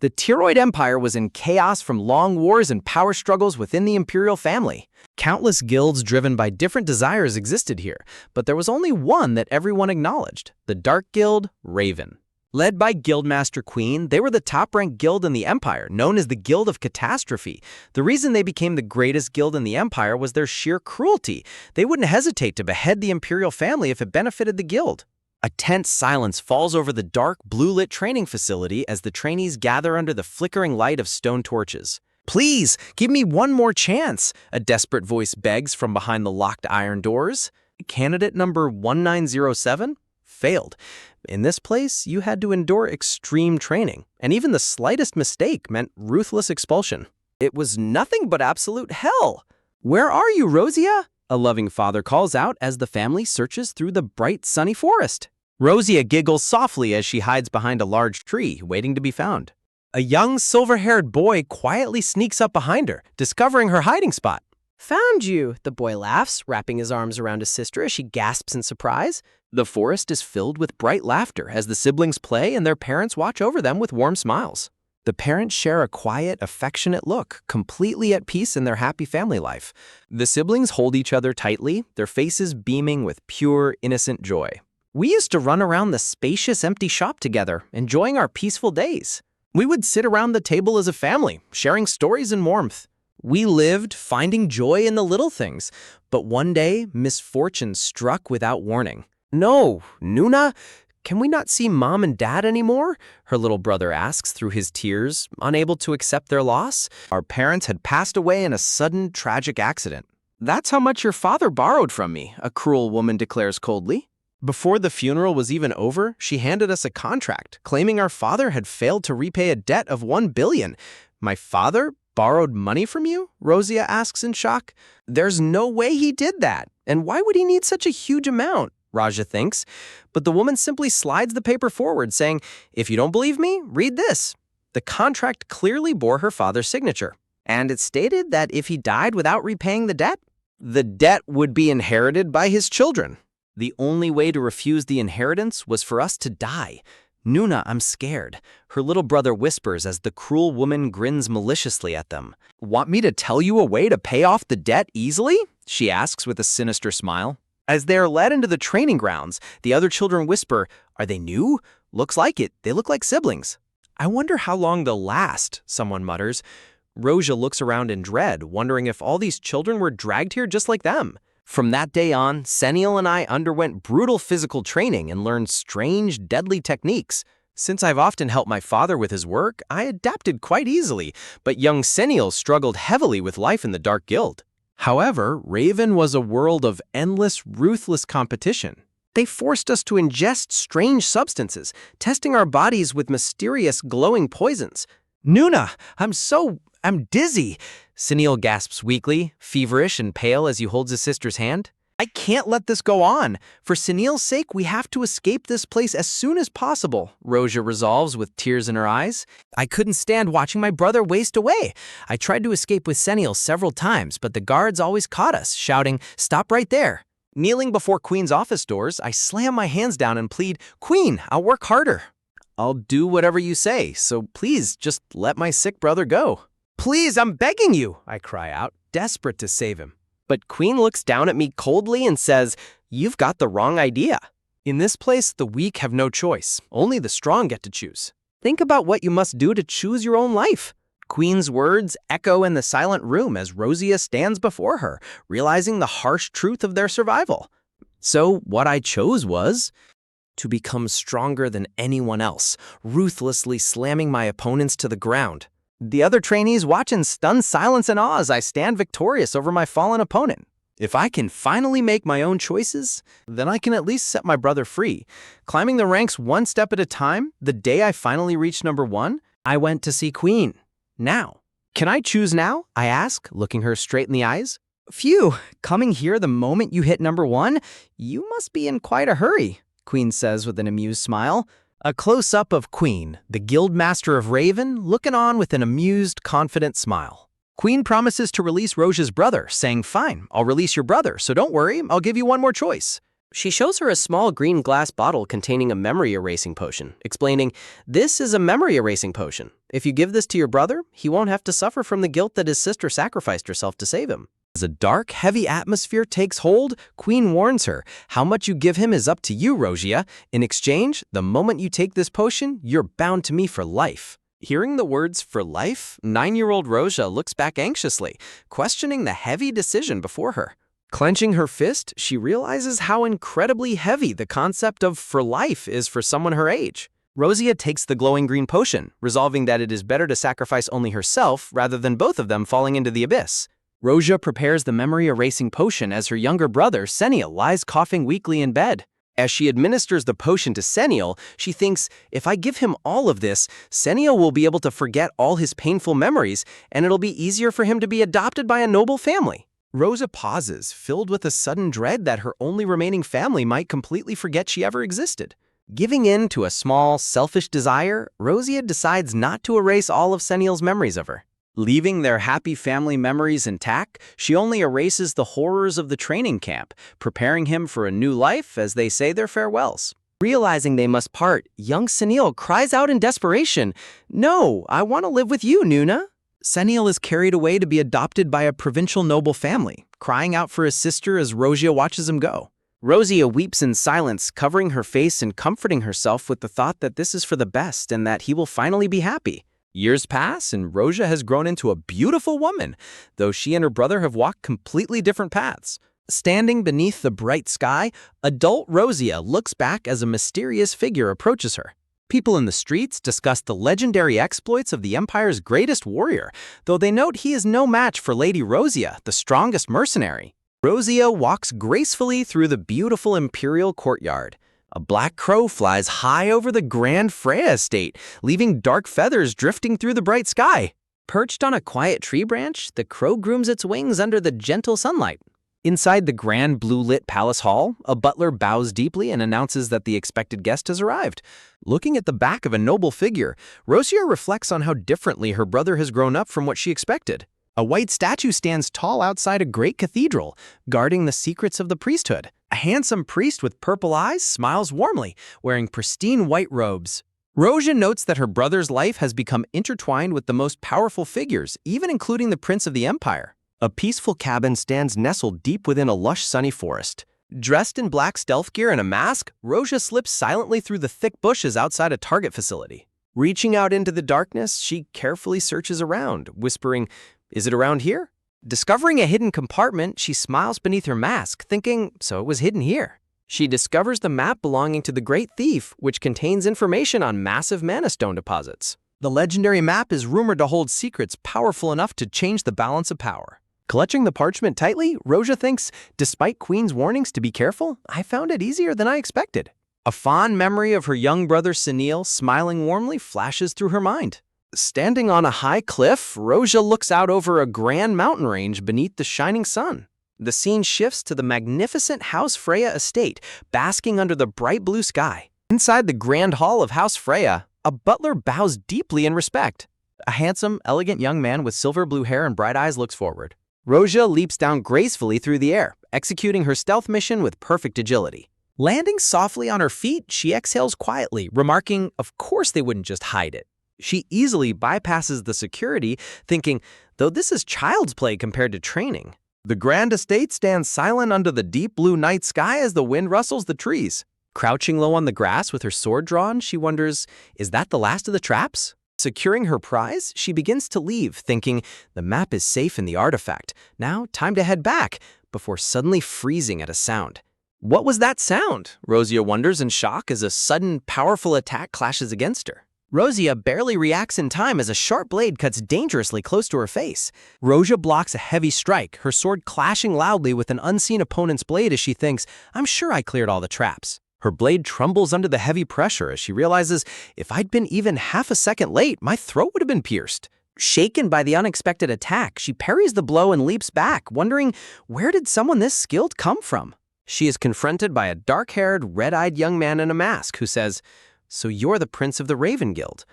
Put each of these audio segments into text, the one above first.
The Teroid Empire was in chaos from long wars and power struggles within the imperial family. Countless guilds driven by different desires existed here, but there was only one that everyone acknowledged, the Dark Guild, Raven. Led by Guildmaster Queen, they were the top-ranked guild in the Empire, known as the Guild of Catastrophe. The reason they became the greatest guild in the Empire was their sheer cruelty. They wouldn't hesitate to behead the imperial family if it benefited the guild. A tense silence falls over the dark, blue-lit training facility as the trainees gather under the flickering light of stone torches. "Please, give me one more chance," a desperate voice begs from behind the locked iron doors. Candidate number 1907 failed. In this place, you had to endure extreme training, and even the slightest mistake meant ruthless expulsion. It was nothing but absolute hell. "Where are you, Rosia?" a loving father calls out as the family searches through the bright, sunny forest. Rosia giggles softly as she hides behind a large tree, waiting to be found. A young, silver-haired boy quietly sneaks up behind her, discovering her hiding spot. "Found you," the boy laughs, wrapping his arms around his sister as she gasps in surprise. The forest is filled with bright laughter as the siblings play and their parents watch over them with warm smiles. The parents share a quiet, affectionate look, completely at peace in their happy family life. The siblings hold each other tightly, their faces beaming with pure, innocent joy. "We used to run around the spacious, empty shop together, enjoying our peaceful days. We would sit around the table as a family, sharing stories and warmth. We lived, finding joy in the little things. But one day, misfortune struck without warning. No, Nuna, can we not see Mom and Dad anymore?" her little brother asks through his tears, unable to accept their loss. "Our parents had passed away in a sudden, tragic accident." "That's how much your father borrowed from me," a cruel woman declares coldly. "Before the funeral was even over, she handed us a contract, claiming our father had failed to repay a debt of 1 billion. My father borrowed money from you?" Rosia asks in shock. "There's no way he did that. And why would he need such a huge amount?" Raja thinks. But the woman simply slides the paper forward, saying, "If you don't believe me, read this." The contract clearly bore her father's signature, and it stated that if he died without repaying the debt would be inherited by his children. The only way to refuse the inheritance was for us to die. "Nuna, I'm scared," her little brother whispers as the cruel woman grins maliciously at them. "Want me to tell you a way to pay off the debt easily?" she asks with a sinister smile. As they are led into the training grounds, the other children whisper, "Are they new? Looks like it. They look like siblings." "I wonder how long they'll last," someone mutters. Rosia looks around in dread, wondering if all these children were dragged here just like them. From that day on, Senial and I underwent brutal physical training and learned strange, deadly techniques. Since I've often helped my father with his work, I adapted quite easily, but young Senial struggled heavily with life in the Dark Guild. However, Raven was a world of endless, ruthless competition. They forced us to ingest strange substances, testing our bodies with mysterious, glowing poisons. "Nuna, I'm dizzy," Senial gasps weakly, feverish and pale as he holds his sister's hand. "I can't let this go on. For Senial's sake, we have to escape this place as soon as possible," Rosia resolves with tears in her eyes. "I couldn't stand watching my brother waste away. I tried to escape with Senial several times, but the guards always caught us, shouting, 'Stop right there.' Kneeling before Queen's office doors, I slam my hands down and plead, 'Queen, I'll work harder.' 'I'll do whatever you say, so please just let my sick brother go.' 'Please, I'm begging you,' I cry out, desperate to save him. But Queen looks down at me coldly and says, 'You've got the wrong idea. In this place, the weak have no choice. Only the strong get to choose. Think about what you must do to choose your own life.' Queen's words echo in the silent room as Rosia stands before her, realizing the harsh truth of their survival. So what I chose was to become stronger than anyone else, ruthlessly slamming my opponents to the ground. The other trainees watch in stunned silence and awe as I stand victorious over my fallen opponent. If I can finally make my own choices, then I can at least set my brother free. Climbing the ranks one step at a time, the day I finally reached number 1, I went to see Queen. Now. Can I choose now? I ask, looking her straight in the eyes. Phew, coming here the moment you hit number 1? You must be in quite a hurry, Queen says with an amused smile. A close-up of Queen, the Guildmaster of Raven, looking on with an amused, confident smile. Queen promises to release Rosia's brother, saying, "Fine, I'll release your brother, so don't worry, I'll give you one more choice." She shows her a small green glass bottle containing a memory erasing potion, explaining, "This is a memory erasing potion. If you give this to your brother, he won't have to suffer from the guilt that his sister sacrificed herself to save him." As a dark, heavy atmosphere takes hold, Queen warns her, "How much you give him is up to you, Rosia. In exchange, the moment you take this potion, you're bound to me for life." Hearing the words "for life," 9-year-old Rosia looks back anxiously, questioning the heavy decision before her. Clenching her fist, she realizes how incredibly heavy the concept of "for life" is for someone her age. Rosia takes the glowing green potion, resolving that it is better to sacrifice only herself rather than both of them falling into the abyss. Rosia prepares the memory-erasing potion as her younger brother, Seniel, lies coughing weakly in bed. As she administers the potion to Seniel, she thinks, if I give him all of this, Seniel will be able to forget all his painful memories, and it'll be easier for him to be adopted by a noble family. Rosa pauses, filled with a sudden dread that her only remaining family might completely forget she ever existed. Giving in to a small, selfish desire, Rosia decides not to erase all of Seniel's memories of her. Leaving their happy family memories intact, she only erases the horrors of the training camp, preparing him for a new life as they say their farewells. Realizing they must part, young Seniel cries out in desperation, "No, I want to live with you, Nuna." Seniel is carried away to be adopted by a provincial noble family, crying out for his sister as Rosia watches him go. Rosia weeps in silence, covering her face and comforting herself with the thought that this is for the best and that he will finally be happy. Years pass, and Rosia has grown into a beautiful woman, though she and her brother have walked completely different paths. Standing beneath the bright sky, adult Rosia looks back as a mysterious figure approaches her. People in the streets discuss the legendary exploits of the Empire's greatest warrior, though they note he is no match for Lady Rosia, the strongest mercenary. Rosia walks gracefully through the beautiful imperial courtyard. A black crow flies high over the grand Freya estate, leaving dark feathers drifting through the bright sky. Perched on a quiet tree branch, the crow grooms its wings under the gentle sunlight. Inside the grand blue-lit palace hall, a butler bows deeply and announces that the expected guest has arrived. Looking at the back of a noble figure, Rosia reflects on how differently her brother has grown up from what she expected. A white statue stands tall outside a great cathedral, guarding the secrets of the priesthood. A handsome priest with purple eyes smiles warmly, wearing pristine white robes. Rosia notes that her brother's life has become intertwined with the most powerful figures, even including the Prince of the Empire. A peaceful cabin stands nestled deep within a lush sunny forest. Dressed in black stealth gear and a mask, Rosia slips silently through the thick bushes outside a target facility. Reaching out into the darkness, she carefully searches around, whispering, "Is it around here?" Discovering a hidden compartment, she smiles beneath her mask, thinking, so it was hidden here. She discovers the map belonging to the Great Thief, which contains information on massive mana stone deposits. The legendary map is rumored to hold secrets powerful enough to change the balance of power. Clutching the parchment tightly, Rosia thinks, despite Queen's warnings to be careful, I found it easier than I expected. A fond memory of her young brother Seniel smiling warmly flashes through her mind. Standing on a high cliff, Rosia looks out over a grand mountain range beneath the shining sun. The scene shifts to the magnificent House Freya estate, basking under the bright blue sky. Inside the grand hall of House Freya, a butler bows deeply in respect. A handsome, elegant young man with silver blue hair and bright eyes looks forward. Rosia leaps down gracefully through the air, executing her stealth mission with perfect agility. Landing softly on her feet, she exhales quietly, remarking, of course they wouldn't just hide it. She easily bypasses the security, thinking, though this is child's play compared to training. The grand estate stands silent under the deep blue night sky as the wind rustles the trees. Crouching low on the grass with her sword drawn, she wonders, is that the last of the traps? Securing her prize, she begins to leave, thinking, the map is safe in the artifact. Now, time to head back, before suddenly freezing at a sound. What was that sound? Rosia wonders in shock as a sudden, powerful attack clashes against her. Rosia barely reacts in time as a sharp blade cuts dangerously close to her face. Rosia blocks a heavy strike, her sword clashing loudly with an unseen opponent's blade as she thinks, I'm sure I cleared all the traps. Her blade trembles under the heavy pressure as she realizes, if I'd been even half a second late, my throat would have been pierced. Shaken by the unexpected attack, she parries the blow and leaps back, wondering, where did someone this skilled come from? She is confronted by a dark-haired, red-eyed young man in a mask who says, so you're the Prince of the Raven Guild.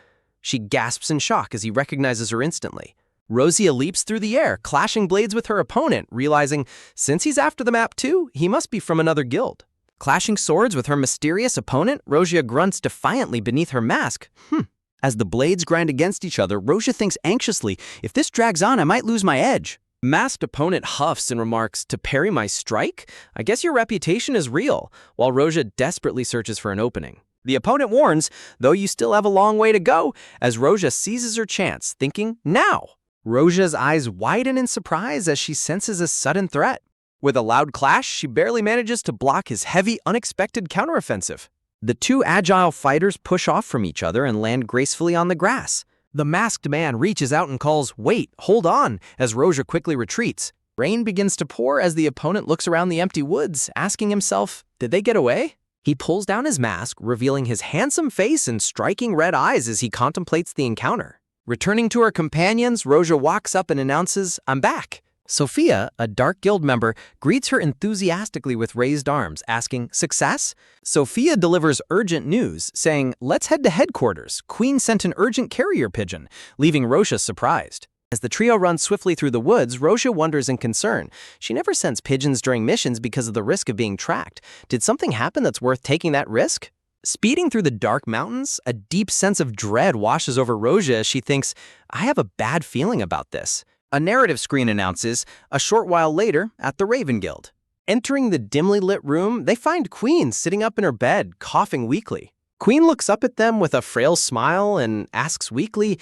She gasps in shock as he recognizes her instantly. Rosia leaps through the air, clashing blades with her opponent, realizing, since he's after the map too, he must be from another guild. Clashing swords with her mysterious opponent, Rosia grunts defiantly beneath her mask. As the blades grind against each other, Rosia thinks anxiously, if this drags on, I might lose my edge. Masked opponent huffs and remarks, to parry my strike? I guess your reputation is real, while Rosia desperately searches for an opening. The opponent warns, though you still have a long way to go, as Rosia seizes her chance, thinking, now! Rosia's eyes widen in surprise as she senses a sudden threat. With a loud clash, she barely manages to block his heavy, unexpected counteroffensive. The two agile fighters push off from each other and land gracefully on the grass. The masked man reaches out and calls, wait, hold on, as Rosia quickly retreats. Rain begins to pour as the opponent looks around the empty woods, asking himself, did they get away? He pulls down his mask, revealing his handsome face and striking red eyes as he contemplates the encounter. Returning to her companions, Rosia walks up and announces, I'm back. Sophia, a Dark Guild member, greets her enthusiastically with raised arms, asking, success? Sophia delivers urgent news, saying, let's head to headquarters. Queen sent an urgent carrier pigeon, leaving Rosia surprised. As the trio runs swiftly through the woods, Rosia wonders in concern. She never sends pigeons during missions because of the risk of being tracked. Did something happen that's worth taking that risk? Speeding through the dark mountains, a deep sense of dread washes over Rosia as she thinks, I have a bad feeling about this. A narrative screen announces, a short while later, at the Raven Guild. Entering the dimly lit room, they find Queen sitting up in her bed, coughing weakly. Queen looks up at them with a frail smile and asks weakly,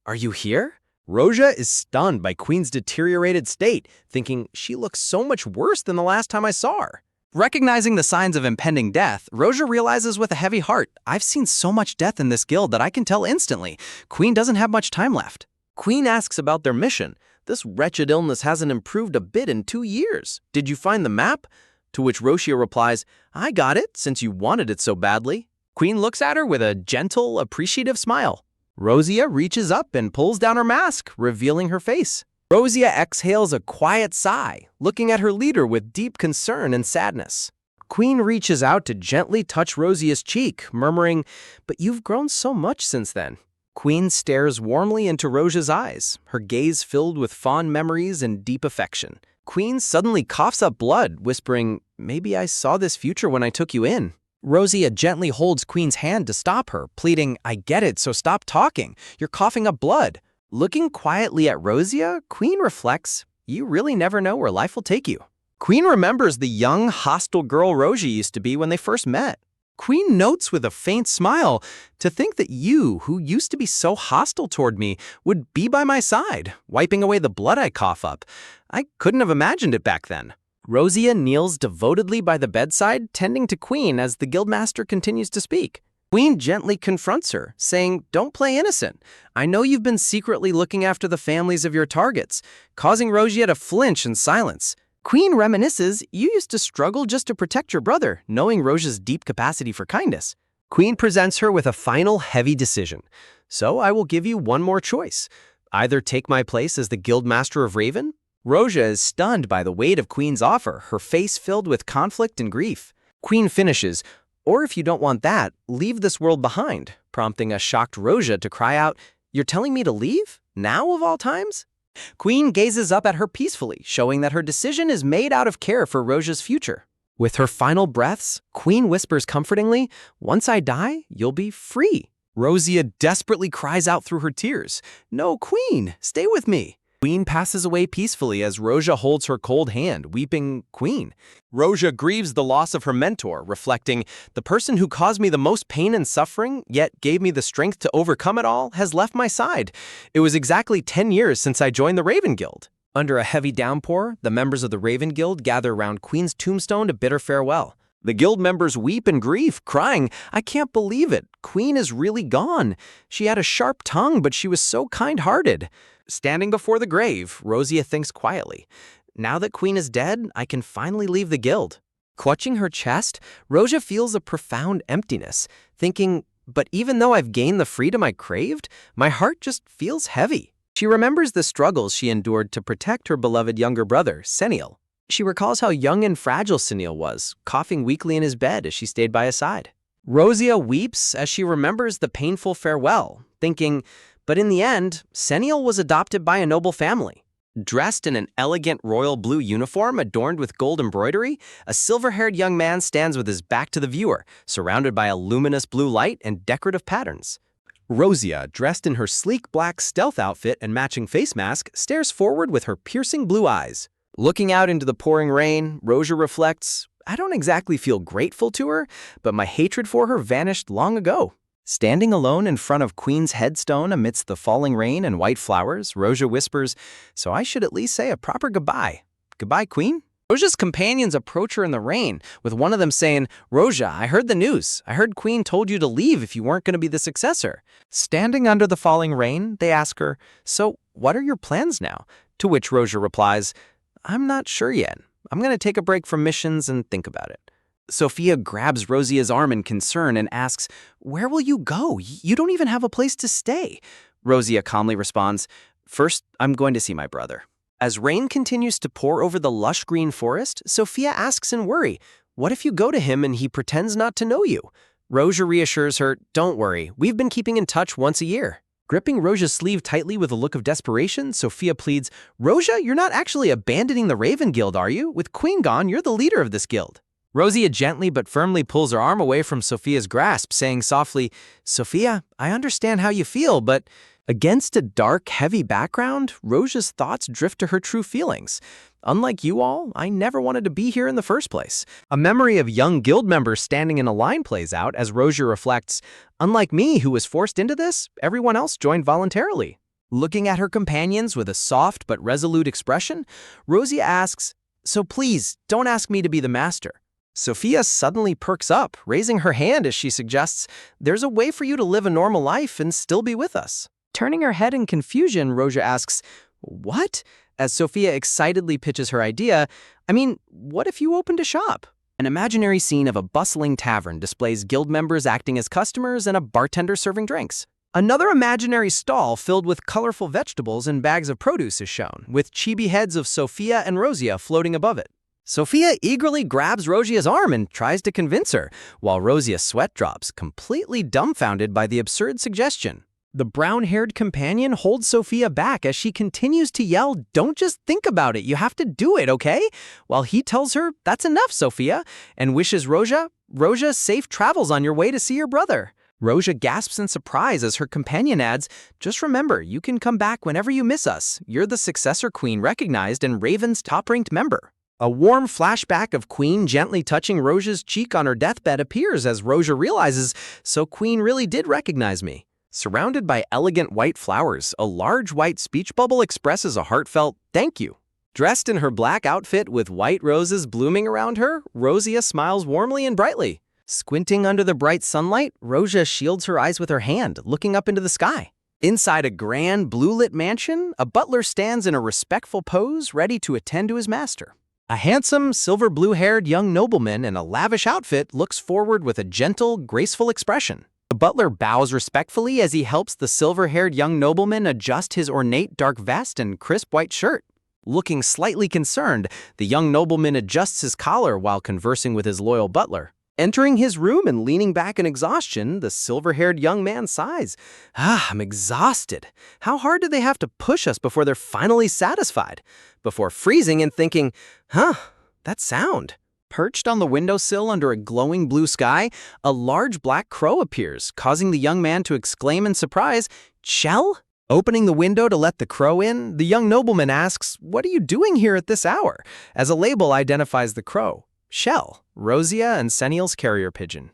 are you here? Rosia is stunned by Queen's deteriorated state, thinking she looks so much worse than the last time I saw her. Recognizing the signs of impending death, Rosia realizes with a heavy heart, I've seen so much death in this guild that I can tell instantly. Queen doesn't have much time left. Queen asks about their mission. This wretched illness hasn't improved a bit in 2 years. Did you find the map? To which Rosia replies, I got it since you wanted it so badly. Queen looks at her with a gentle, appreciative smile. Rosia reaches up and pulls down her mask, revealing her face. Rosia exhales a quiet sigh, looking at her leader with deep concern and sadness. Queen reaches out to gently touch Rosia's cheek, murmuring, but you've grown so much since then. Queen stares warmly into Rosia's eyes, her gaze filled with fond memories and deep affection. Queen suddenly coughs up blood, whispering, maybe I saw this future when I took you in. Rosia gently holds Queen's hand to stop her, pleading, I get it, so stop talking. You're coughing up blood. Looking quietly at Rosia, Queen reflects, you really never know where life will take you. Queen remembers the young, hostile girl Rosia used to be when they first met. Queen notes with a faint smile, to think that you, who used to be so hostile toward me, would be by my side, wiping away the blood I cough up. I couldn't have imagined it back then. Rosia kneels devotedly by the bedside, tending to Queen as the guildmaster continues to speak. Queen gently confronts her, saying, don't play innocent. I know you've been secretly looking after the families of your targets, causing Rosia to flinch in silence. Queen reminisces, you used to struggle just to protect your brother, knowing Rosia's deep capacity for kindness. Queen presents her with a final heavy decision. So I will give you one more choice. Either take my place as the Guildmaster of Raven. Rosia is stunned by the weight of Queen's offer, her face filled with conflict and grief. Queen finishes, or if you don't want that, leave this world behind, prompting a shocked Rosia to cry out, you're telling me to leave? Now of all times? Queen gazes up at her peacefully, showing that her decision is made out of care for Rosia's future. With her final breaths, Queen whispers comfortingly, once I die, you'll be free. Rosia desperately cries out through her tears, no, Queen, stay with me. Queen passes away peacefully as Rosia holds her cold hand, weeping, Queen. Rosia grieves the loss of her mentor, reflecting, the person who caused me the most pain and suffering, yet gave me the strength to overcome it all, has left my side. It was exactly 10 years since I joined the Raven Guild. Under a heavy downpour, the members of the Raven Guild gather around Queen's tombstone to bid her farewell. The guild members weep in grief, crying, I can't believe it. Queen is really gone. She had a sharp tongue, but she was so kind-hearted. Standing before the grave, Rosia thinks quietly, now that Queen is dead, I can finally leave the guild. Clutching her chest, Rosia feels a profound emptiness, thinking, but even though I've gained the freedom I craved, my heart just feels heavy. She remembers the struggles she endured to protect her beloved younger brother, Seniel. She recalls how young and fragile Seniel was, coughing weakly in his bed as she stayed by his side. Rosia weeps as she remembers the painful farewell, thinking, but in the end, Seniel was adopted by a noble family. Dressed in an elegant royal blue uniform adorned with gold embroidery, a silver-haired young man stands with his back to the viewer, surrounded by a luminous blue light and decorative patterns. Rosia, dressed in her sleek black stealth outfit and matching face mask, stares forward with her piercing blue eyes. Looking out into the pouring rain, Rosia reflects, I don't exactly feel grateful to her, but my hatred for her vanished long ago. Standing alone in front of Queen's headstone amidst the falling rain and white flowers, Rosia whispers, so I should at least say a proper goodbye. Goodbye, Queen? Rosia's companions approach her in the rain, with one of them saying, Rosia, I heard the news. I heard Queen told you to leave if you weren't going to be the successor. Standing under the falling rain, they ask her, so what are your plans now? To which Rosia replies, I'm not sure yet. I'm going to take a break from missions and think about it. Sophia grabs Rosia's arm in concern and asks, where will you go? You don't even have a place to stay. Rosia calmly responds, first, I'm going to see my brother. As rain continues to pour over the lush green forest, Sophia asks in worry, what if you go to him and he pretends not to know you? Rosia reassures her, don't worry, we've been keeping in touch once a year. Gripping Rosia's sleeve tightly with a look of desperation, Sophia pleads, Rosia, you're not actually abandoning the Raven Guild, are you? With Queen gone, you're the leader of this guild. Rosia gently but firmly pulls her arm away from Sophia's grasp, saying softly, Sophia, I understand how you feel, but against a dark, heavy background, Rosia's thoughts drift to her true feelings. Unlike you all, I never wanted to be here in the first place. A memory of young guild members standing in a line plays out as Rosia reflects, unlike me who was forced into this, everyone else joined voluntarily. Looking at her companions with a soft but resolute expression, Rosia asks, so please, don't ask me to be the master. Sophia suddenly perks up, raising her hand as she suggests, there's a way for you to live a normal life and still be with us. Turning her head in confusion, Rosia asks, what? As Sophia excitedly pitches her idea, I mean, what if you opened a shop? An imaginary scene of a bustling tavern displays guild members acting as customers and a bartender serving drinks. Another imaginary stall filled with colorful vegetables and bags of produce is shown, with chibi heads of Sophia and Rosia floating above it. Sophia eagerly grabs Rosia's arm and tries to convince her, while Rosia sweat drops, completely dumbfounded by the absurd suggestion. The brown-haired companion holds Sophia back as she continues to yell, don't just think about it, you have to do it, okay? While he tells her, that's enough, Sophia, and wishes Rosia safe travels on your way to see your brother. Rosia gasps in surprise as her companion adds, just remember, you can come back whenever you miss us. You're the successor queen recognized and Raven's top-ranked member. A warm flashback of Queen gently touching Rosia's cheek on her deathbed appears as Rosia realizes, so Queen really did recognize me. Surrounded by elegant white flowers, a large white speech bubble expresses a heartfelt thank you. Dressed in her black outfit with white roses blooming around her, Rosia smiles warmly and brightly. Squinting under the bright sunlight, Rosia shields her eyes with her hand, looking up into the sky. Inside a grand blue-lit mansion, a butler stands in a respectful pose, ready to attend to his master. A handsome, silver blue-haired young nobleman in a lavish outfit looks forward with a gentle, graceful expression. The butler bows respectfully as he helps the silver-haired young nobleman adjust his ornate dark vest and crisp white shirt. Looking slightly concerned, the young nobleman adjusts his collar while conversing with his loyal butler. Entering his room and leaning back in exhaustion, the silver-haired young man sighs. I'm exhausted. How hard do they have to push us before they're finally satisfied? Before freezing and thinking, that sound. Perched on the windowsill under a glowing blue sky, a large black crow appears, causing the young man to exclaim in surprise, Shell? Opening the window to let the crow in, the young nobleman asks, what are you doing here at this hour? As a label identifies the crow. Shell, Rosia and Senial's carrier pigeon.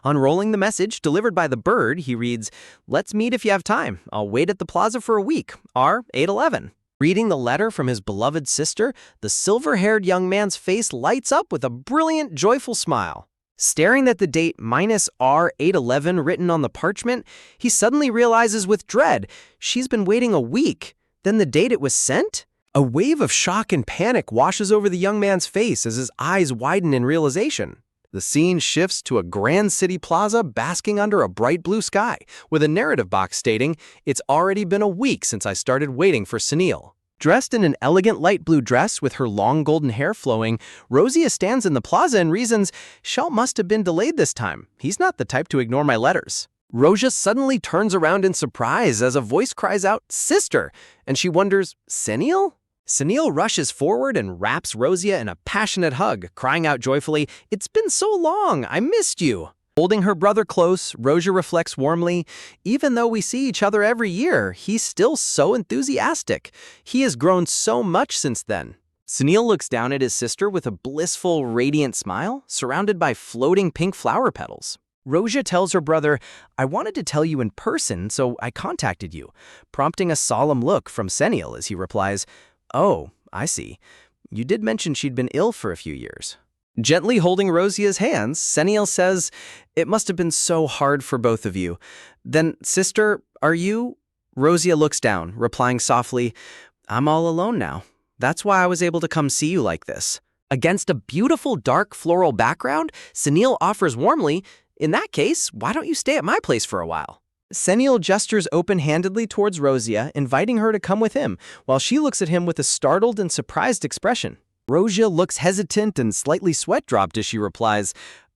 Unrolling the message delivered by the bird, he reads, let's meet if you have time. I'll wait at the plaza for a week. R 811. Reading the letter from his beloved sister, the silver-haired young man's face lights up with a brilliant, joyful smile. Staring at the date -R 811 written on the parchment, he suddenly realizes with dread, she's been waiting a week. Then the date it was sent? A wave of shock and panic washes over the young man's face as his eyes widen in realization. The scene shifts to a grand city plaza basking under a bright blue sky, with a narrative box stating, it's already been a week since I started waiting for Senial. Dressed in an elegant light blue dress with her long golden hair flowing, Rosia stands in the plaza and reasons, Shell must have been delayed this time. He's not the type to ignore my letters. Rosia suddenly turns around in surprise as a voice cries out, Sister! And she wonders, Senial? Sunil rushes forward and wraps Rosia in a passionate hug, crying out joyfully, "It's been so long, I missed you." Holding her brother close, Rosia reflects warmly, "Even though we see each other every year, he's still so enthusiastic. He has grown so much since then." Sunil looks down at his sister with a blissful, radiant smile, surrounded by floating pink flower petals. Rosia tells her brother, "I wanted to tell you in person, so I contacted you," prompting a solemn look from Sunil as he replies, "Oh, I see. You did mention she'd been ill for a few years." Gently holding Rosia's hands, Sunil says, "It must have been so hard for both of you. Then, sister, are you?" Rosia looks down, replying softly, "I'm all alone now. That's why I was able to come see you like this." Against a beautiful dark floral background, Sunil offers warmly, "In that case, why don't you stay at my place for a while?" Sunil gestures open-handedly towards Rosia, inviting her to come with him, while she looks at him with a startled and surprised expression. Rosia looks hesitant and slightly sweat-dropped as she replies,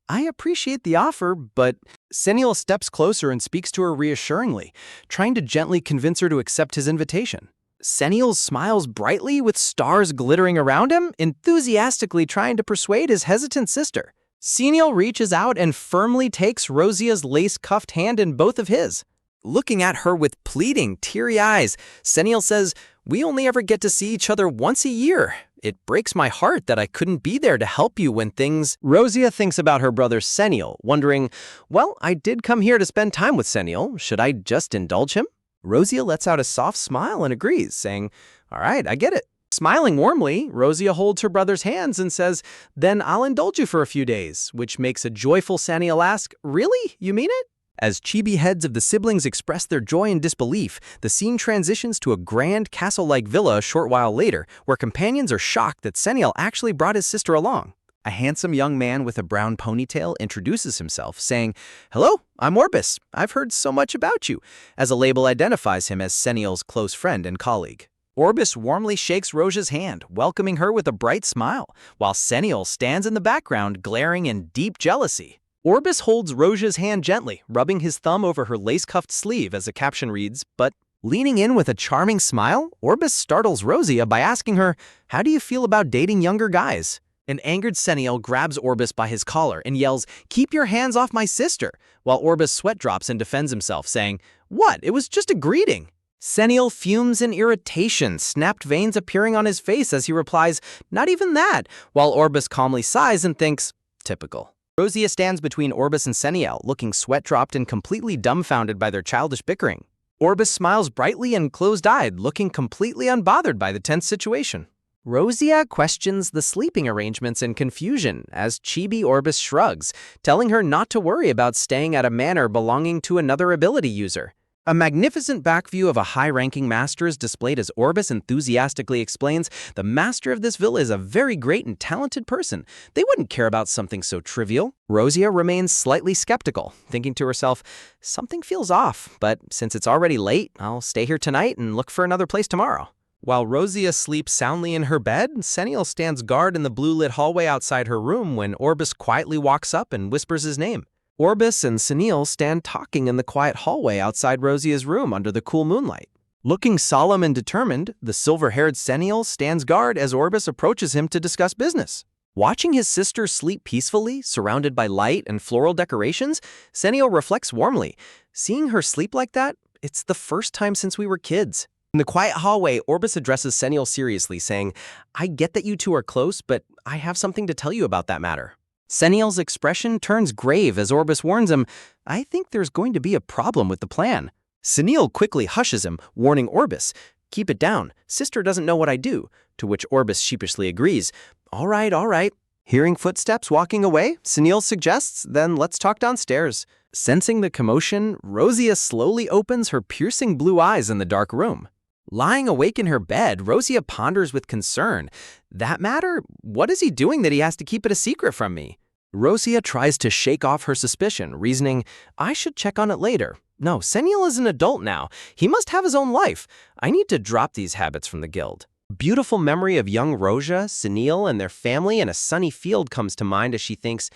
"I appreciate the offer, but..." Sunil steps closer and speaks to her reassuringly, trying to gently convince her to accept his invitation. Sunil smiles brightly with stars glittering around him, enthusiastically trying to persuade his hesitant sister. Sunil reaches out and firmly takes Rosia's lace-cuffed hand in both of his. Looking at her with pleading, teary eyes, Sunil says, "We only ever get to see each other once a year. It breaks my heart that I couldn't be there to help you when things..." Rosia thinks about her brother Sunil, wondering, "Well, I did come here to spend time with Sunil. Should I just indulge him?" Rosia lets out a soft smile and agrees, saying, "All right, I get it." Smiling warmly, Rosia holds her brother's hands and says, "Then I'll indulge you for a few days," which makes a joyful Sunil ask, "Really? You mean it?" As chibi heads of the siblings express their joy and disbelief, the scene transitions to a grand castle-like villa a short while later, where companions are shocked that Sunil actually brought his sister along. A handsome young man with a brown ponytail introduces himself, saying, "Hello, I'm Orbis. I've heard so much about you," as a label identifies him as Sunil's close friend and colleague. Orbis warmly shakes Rosia's hand, welcoming her with a bright smile, while Sunil stands in the background, glaring in deep jealousy. Orbis holds Rosia's hand gently, rubbing his thumb over her lace-cuffed sleeve as the caption reads, "But..." Leaning in with a charming smile, Orbis startles Rosia by asking her, "How do you feel about dating younger guys?" An angered Sunil grabs Orbis by his collar and yells, "Keep your hands off my sister," while Orbis sweat drops and defends himself, saying, "What? It was just a greeting." Sunil fumes in irritation, snapped veins appearing on his face as he replies, "Not even that," while Orbis calmly sighs and thinks, "Typical." Rosia stands between Orbis and Sunil, looking sweat-dropped and completely dumbfounded by their childish bickering. Orbis smiles brightly and closed-eyed, looking completely unbothered by the tense situation. Rosia questions the sleeping arrangements in confusion as chibi Orbis shrugs, telling her not to worry about staying at a manor belonging to another ability user. A magnificent back view of a high-ranking master is displayed as Orbis enthusiastically explains, "The master of this villa is a very great and talented person. They wouldn't care about something so trivial." Rosia remains slightly skeptical, thinking to herself, "Something feels off, but since it's already late, I'll stay here tonight and look for another place tomorrow." While Rosia sleeps soundly in her bed, Sunil stands guard in the blue-lit hallway outside her room when Orbis quietly walks up and whispers his name. Orbis and Sunil stand talking in the quiet hallway outside Rosia's room under the cool moonlight. Looking solemn and determined, the silver-haired Sunil stands guard as Orbis approaches him to discuss business. Watching his sister sleep peacefully, surrounded by light and floral decorations, Sunil reflects warmly. Seeing her sleep like that, it's the first time since we were kids. In the quiet hallway, Orbis addresses Sunil seriously, saying, "I get that you two are close, but I have something to tell you about that matter." Sunil's expression turns grave as Orbis warns him, "I think there's going to be a problem with the plan." Sunil quickly hushes him, warning Orbis, "Keep it down. Sister doesn't know what I do," to which Orbis sheepishly agrees, All right, all right." Hearing footsteps walking away, Sunil suggests, "Then let's talk downstairs." Sensing the commotion, Rosia slowly opens her piercing blue eyes in the dark room. Lying awake in her bed, Rosia ponders with concern. "That matter? What is he doing that he has to keep it a secret from me?" Rosia tries to shake off her suspicion, reasoning, "I should check on it later. No, Sunil is an adult now. He must have his own life. I need to drop these habits from the guild." Beautiful memory of young Rosia, Sunil, and their family in a sunny field comes to mind as she thinks,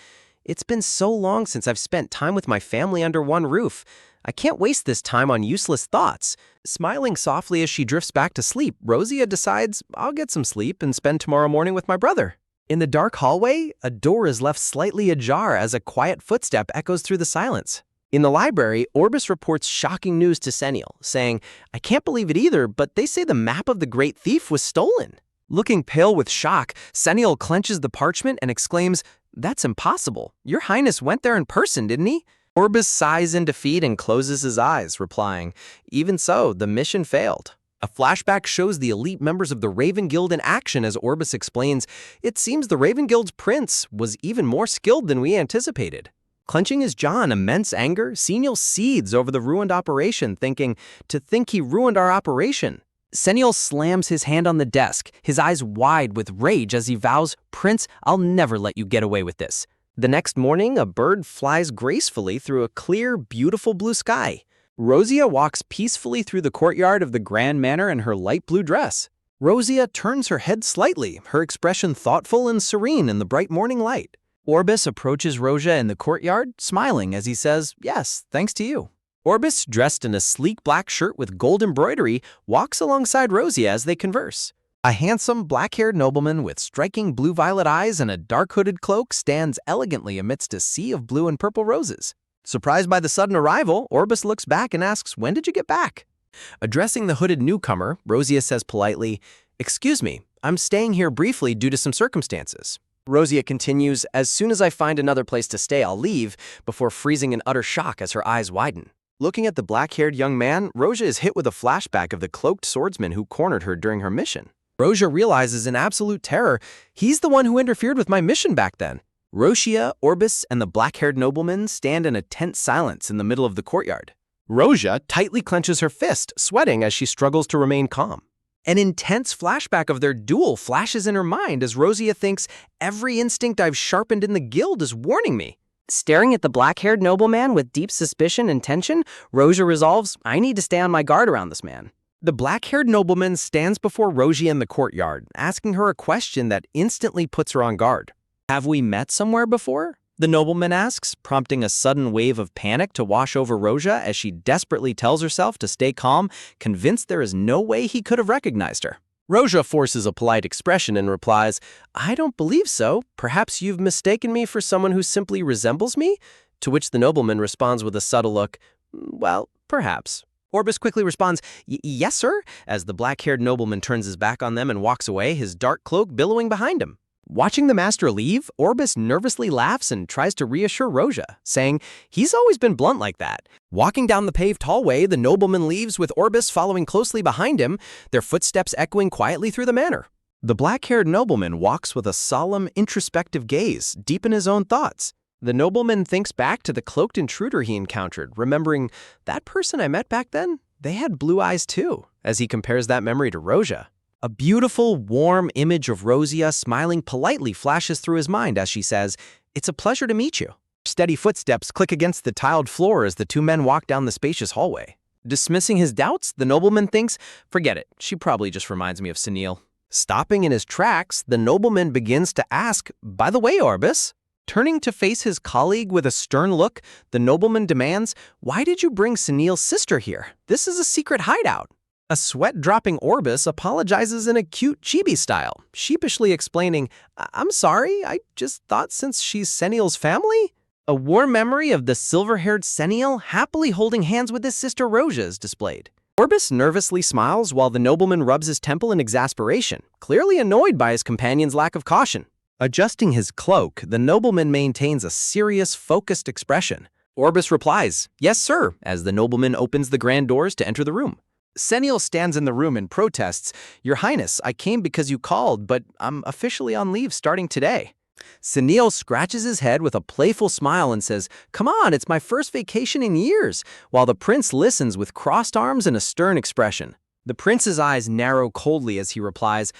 "It's been so long since I've spent time with my family under one roof. I can't waste this time on useless thoughts. Smiling softly as she drifts back to sleep, Rosia decides, I'll get some sleep and spend tomorrow morning with my brother. In the dark hallway, a door is left slightly ajar as a quiet footstep echoes through the silence. In the library, Orbis reports shocking news to Senial, saying, I can't believe it either, but they say the map of the great thief was stolen. Looking pale with shock, Senial clenches the parchment and exclaims, That's impossible. Your Highness went there in person, didn't he? Orbis sighs in defeat and closes his eyes, replying, Even so, the mission failed. A flashback shows the elite members of the Raven Guild in action as Orbis explains, It seems the Raven Guild's prince was even more skilled than we anticipated. Clenching his jaw in immense anger, Senial seethes over the ruined operation, thinking, To think he ruined our operation. Senial slams his hand on the desk, his eyes wide with rage as he vows, Prince, I'll never let you get away with this. The next morning, a bird flies gracefully through a clear, beautiful blue sky. Rosia walks peacefully through the courtyard of the Grand Manor in her light blue dress. Rosia turns her head slightly, her expression thoughtful and serene in the bright morning light. Orbis approaches Rosia in the courtyard, smiling as he says, Yes, thanks to you. Orbis, dressed in a sleek black shirt with gold embroidery, walks alongside Rosia as they converse. A handsome, black-haired nobleman with striking blue-violet eyes and a dark hooded cloak stands elegantly amidst a sea of blue and purple roses. Surprised by the sudden arrival, Orbis looks back and asks, When did you get back? Addressing the hooded newcomer, Rosia says politely, Excuse me, I'm staying here briefly due to some circumstances. Rosia continues, As soon as I find another place to stay, I'll leave, before freezing in utter shock as her eyes widen. Looking at the black-haired young man, Rosia is hit with a flashback of the cloaked swordsman who cornered her during her mission. Rosia realizes in absolute terror, he's the one who interfered with my mission back then. Rosia, Orbis, and the black-haired nobleman stand in a tense silence in the middle of the courtyard. Rosia tightly clenches her fist, sweating as she struggles to remain calm. An intense flashback of their duel flashes in her mind as Rosia thinks, Every instinct I've sharpened in the guild is warning me. Staring at the black-haired nobleman with deep suspicion and tension, Rosia resolves, I need to stay on my guard around this man. The black-haired nobleman stands before Rosia in the courtyard, asking her a question that instantly puts her on guard. Have we met somewhere before? The nobleman asks, prompting a sudden wave of panic to wash over Rosia as she desperately tells herself to stay calm, convinced there is no way he could have recognized her. Rosia forces a polite expression and replies, I don't believe so. Perhaps you've mistaken me for someone who simply resembles me? To which the nobleman responds with a subtle look, Well, perhaps. Orbis quickly responds, Yes, sir, as the black-haired nobleman turns his back on them and walks away, his dark cloak billowing behind him. Watching the master leave, Orbis nervously laughs and tries to reassure Rosia, saying, He's always been blunt like that. Walking down the paved hallway, the nobleman leaves with Orbis following closely behind him, their footsteps echoing quietly through the manor. The black-haired nobleman walks with a solemn, introspective gaze, deep in his own thoughts. The nobleman thinks back to the cloaked intruder he encountered, remembering, That person I met back then, they had blue eyes too, as he compares that memory to Rosia. A beautiful, warm image of Rosia smiling politely flashes through his mind as she says, It's a pleasure to meet you. Steady footsteps click against the tiled floor as the two men walk down the spacious hallway. Dismissing his doubts, the nobleman thinks, Forget it, she probably just reminds me of Senial. Stopping in his tracks, the nobleman begins to ask, By the way, Orbis? Turning to face his colleague with a stern look, the nobleman demands, Why did you bring Senial's sister here? This is a secret hideout. A sweat-dropping Orbis apologizes in a cute chibi style, sheepishly explaining, I'm sorry, I just thought since she's Senial's family? A warm memory of the silver-haired Senial happily holding hands with his sister Rosia is displayed. Orbis nervously smiles while the nobleman rubs his temple in exasperation, clearly annoyed by his companion's lack of caution. Adjusting his cloak, the nobleman maintains a serious, focused expression. Orbis replies, Yes, sir, as the nobleman opens the grand doors to enter the room. Senial stands in the room and protests, Your Highness, I came because you called, but I'm officially on leave starting today. Senial scratches his head with a playful smile and says, Come on, it's my first vacation in years, while the prince listens with crossed arms and a stern expression. The prince's eyes narrow coldly as he replies,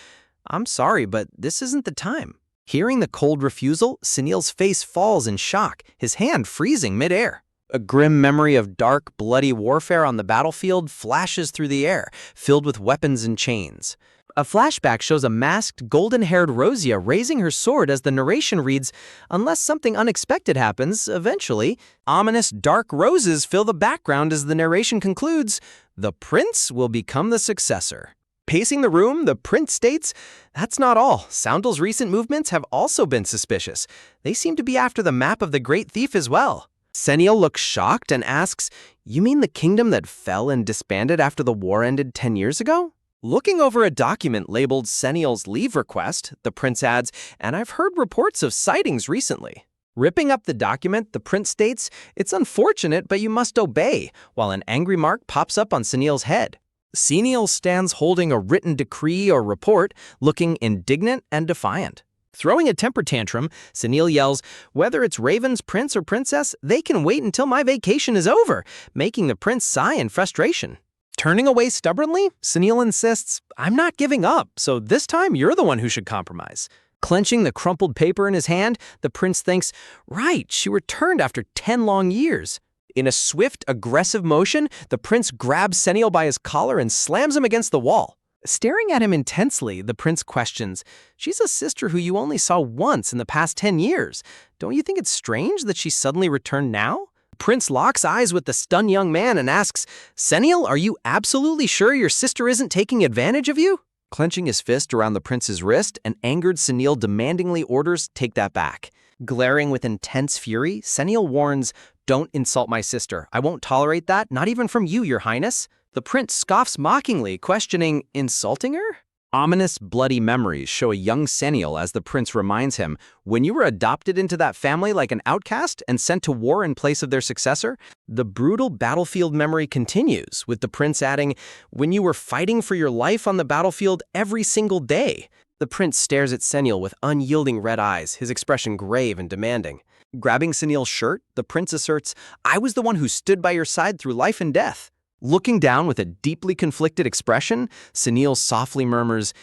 I'm sorry, but this isn't the time. Hearing the cold refusal, Senial's face falls in shock, his hand freezing midair. A grim memory of dark, bloody warfare on the battlefield flashes through the air, filled with weapons and chains. A flashback shows a masked, golden-haired Rosia raising her sword as the narration reads, "Unless something unexpected happens, eventually." Ominous dark roses fill the background as the narration concludes, "The prince will become the successor." Pacing the room, the prince states, "That's not all. Soundal's recent movements have also been suspicious. They seem to be after the map of the Great Thief as well." Seniel looks shocked and asks, "You mean the kingdom that fell and disbanded after the war ended 10 years ago?" Looking over a document labeled Seniel's leave request, the prince adds, "And I've heard reports of sightings recently." Ripping up the document, the prince states, "It's unfortunate, but you must obey," while an angry mark pops up on Seniel's head. Seniel stands holding a written decree or report, looking indignant and defiant. Throwing a temper tantrum, Seniel yells, "Whether it's ravens, prince, or princess, they can wait until my vacation is over," making the prince sigh in frustration. Turning away stubbornly, Seniel insists, "I'm not giving up, so this time you're the one who should compromise." Clenching the crumpled paper in his hand, the prince thinks, "Right, she returned after 10 long years." In a swift, aggressive motion, the prince grabs Seniel by his collar and slams him against the wall. Staring at him intensely, the prince questions, "She's a sister who you only saw once in the past 10 years. Don't you think it's strange that she suddenly returned now?" Prince locks eyes with the stunned young man and asks, "Seniel, are you absolutely sure your sister isn't taking advantage of you?" Clenching his fist around the prince's wrist, an angered Seniel demandingly orders, "Take that back." Glaring with intense fury, Seniel warns, "Don't insult my sister. I won't tolerate that, not even from you, your highness." The prince scoffs mockingly, questioning, "Insulting her?" Ominous, bloody memories show a young Seniel as the prince reminds him, "When you were adopted into that family like an outcast and sent to war in place of their successor." The brutal battlefield memory continues, with the prince adding, "When you were fighting for your life on the battlefield every single day." The prince stares at Seniel with unyielding red eyes, his expression grave and demanding. Grabbing Seniel's shirt, the prince asserts, "I was the one who stood by your side through life and death." Looking down with a deeply conflicted expression, Seniel softly murmurs,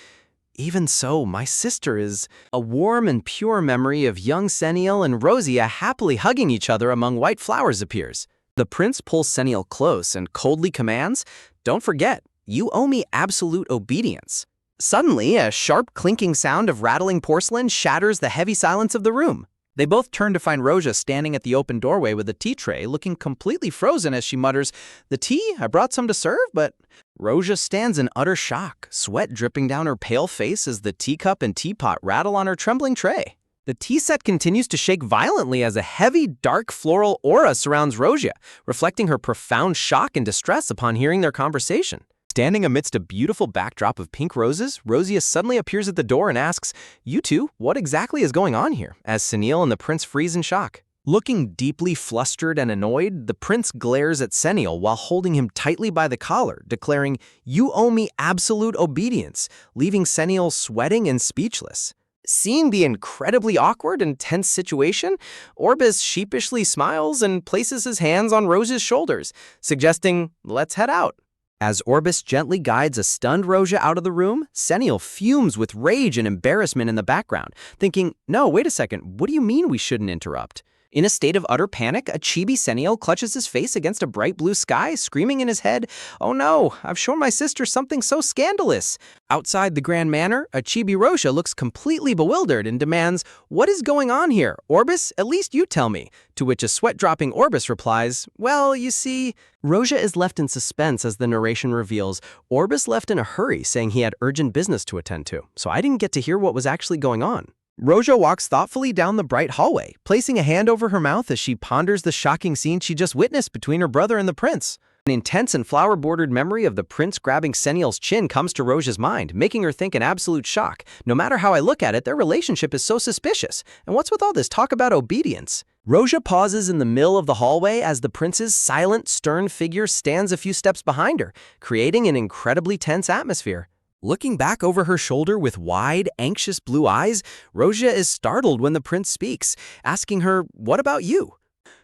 "Even so, my sister is." A warm and pure memory of young Seniel and Rosia happily hugging each other among white flowers appears. The prince pulls Seniel close and coldly commands, "Don't forget, you owe me absolute obedience." Suddenly, a sharp clinking sound of rattling porcelain shatters the heavy silence of the room. They both turn to find Rosia standing at the open doorway with a tea tray, looking completely frozen as she mutters, "The tea? I brought some to serve, but..." Rosia stands in utter shock, sweat dripping down her pale face as the teacup and teapot rattle on her trembling tray. The tea set continues to shake violently as a heavy, dark floral aura surrounds Rosia, reflecting her profound shock and distress upon hearing their conversation. Standing amidst a beautiful backdrop of pink roses, Rosia suddenly appears at the door and asks, "You two, what exactly is going on here?" as Seniel and the prince freeze in shock. Looking deeply flustered and annoyed, the prince glares at Seniel while holding him tightly by the collar, declaring, "You owe me absolute obedience," leaving Seniel sweating and speechless. Seeing the incredibly awkward and tense situation, Orbis sheepishly smiles and places his hands on Rosia's shoulders, suggesting, "Let's head out." As Orbis gently guides a stunned Rosia out of the room, Seniel fumes with rage and embarrassment in the background, thinking, "No, wait a second, what do you mean we shouldn't interrupt?" In a state of utter panic, a chibi Seniel clutches his face against a bright blue sky, screaming in his head, "Oh no, I've shown my sister something so scandalous." Outside the Grand Manor, a chibi Rosia looks completely bewildered and demands, "What is going on here? Orbis, at least you tell me." To which a sweat-dropping Orbis replies, "Well, you see..." Rosia is left in suspense as the narration reveals, Orbis left in a hurry saying he had urgent business to attend to, so I didn't get to hear what was actually going on. Rosia walks thoughtfully down the bright hallway, placing a hand over her mouth as she ponders the shocking scene she just witnessed between her brother and the prince. An intense and flower-bordered memory of the prince grabbing Seniel's chin comes to Rosia's mind, making her think in absolute shock. No matter how I look at it, their relationship is so suspicious. And what's with all this talk about obedience? Rosia pauses in the middle of the hallway as the prince's silent, stern figure stands a few steps behind her, creating an incredibly tense atmosphere. Looking back over her shoulder with wide, anxious blue eyes, Rosia is startled when the prince speaks, asking her, "What about you?"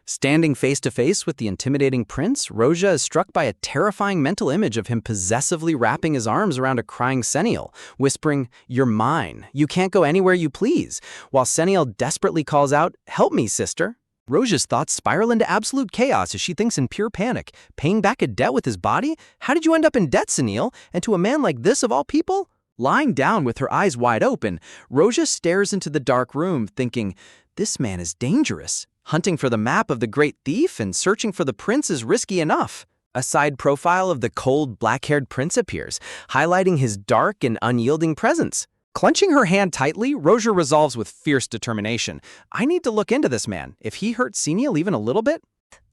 Standing face to face with the intimidating prince, Rosia is struck by a terrifying mental image of him possessively wrapping his arms around a crying Seniel, whispering, "You're mine. You can't go anywhere you please," while Seniel desperately calls out, "Help me, sister." Rosia's thoughts spiral into absolute chaos as she thinks in pure panic, paying back a debt with his body? How did you end up in debt, Seniel? And to a man like this of all people? Lying down with her eyes wide open, Roja stares into the dark room, thinking, this man is dangerous. Hunting for the map of the great thief and searching for the prince is risky enough. A side profile of the cold, black-haired prince appears, highlighting his dark and unyielding presence. Clenching her hand tightly, Roja resolves with fierce determination. I need to look into this man. If he hurts Senial even a little bit?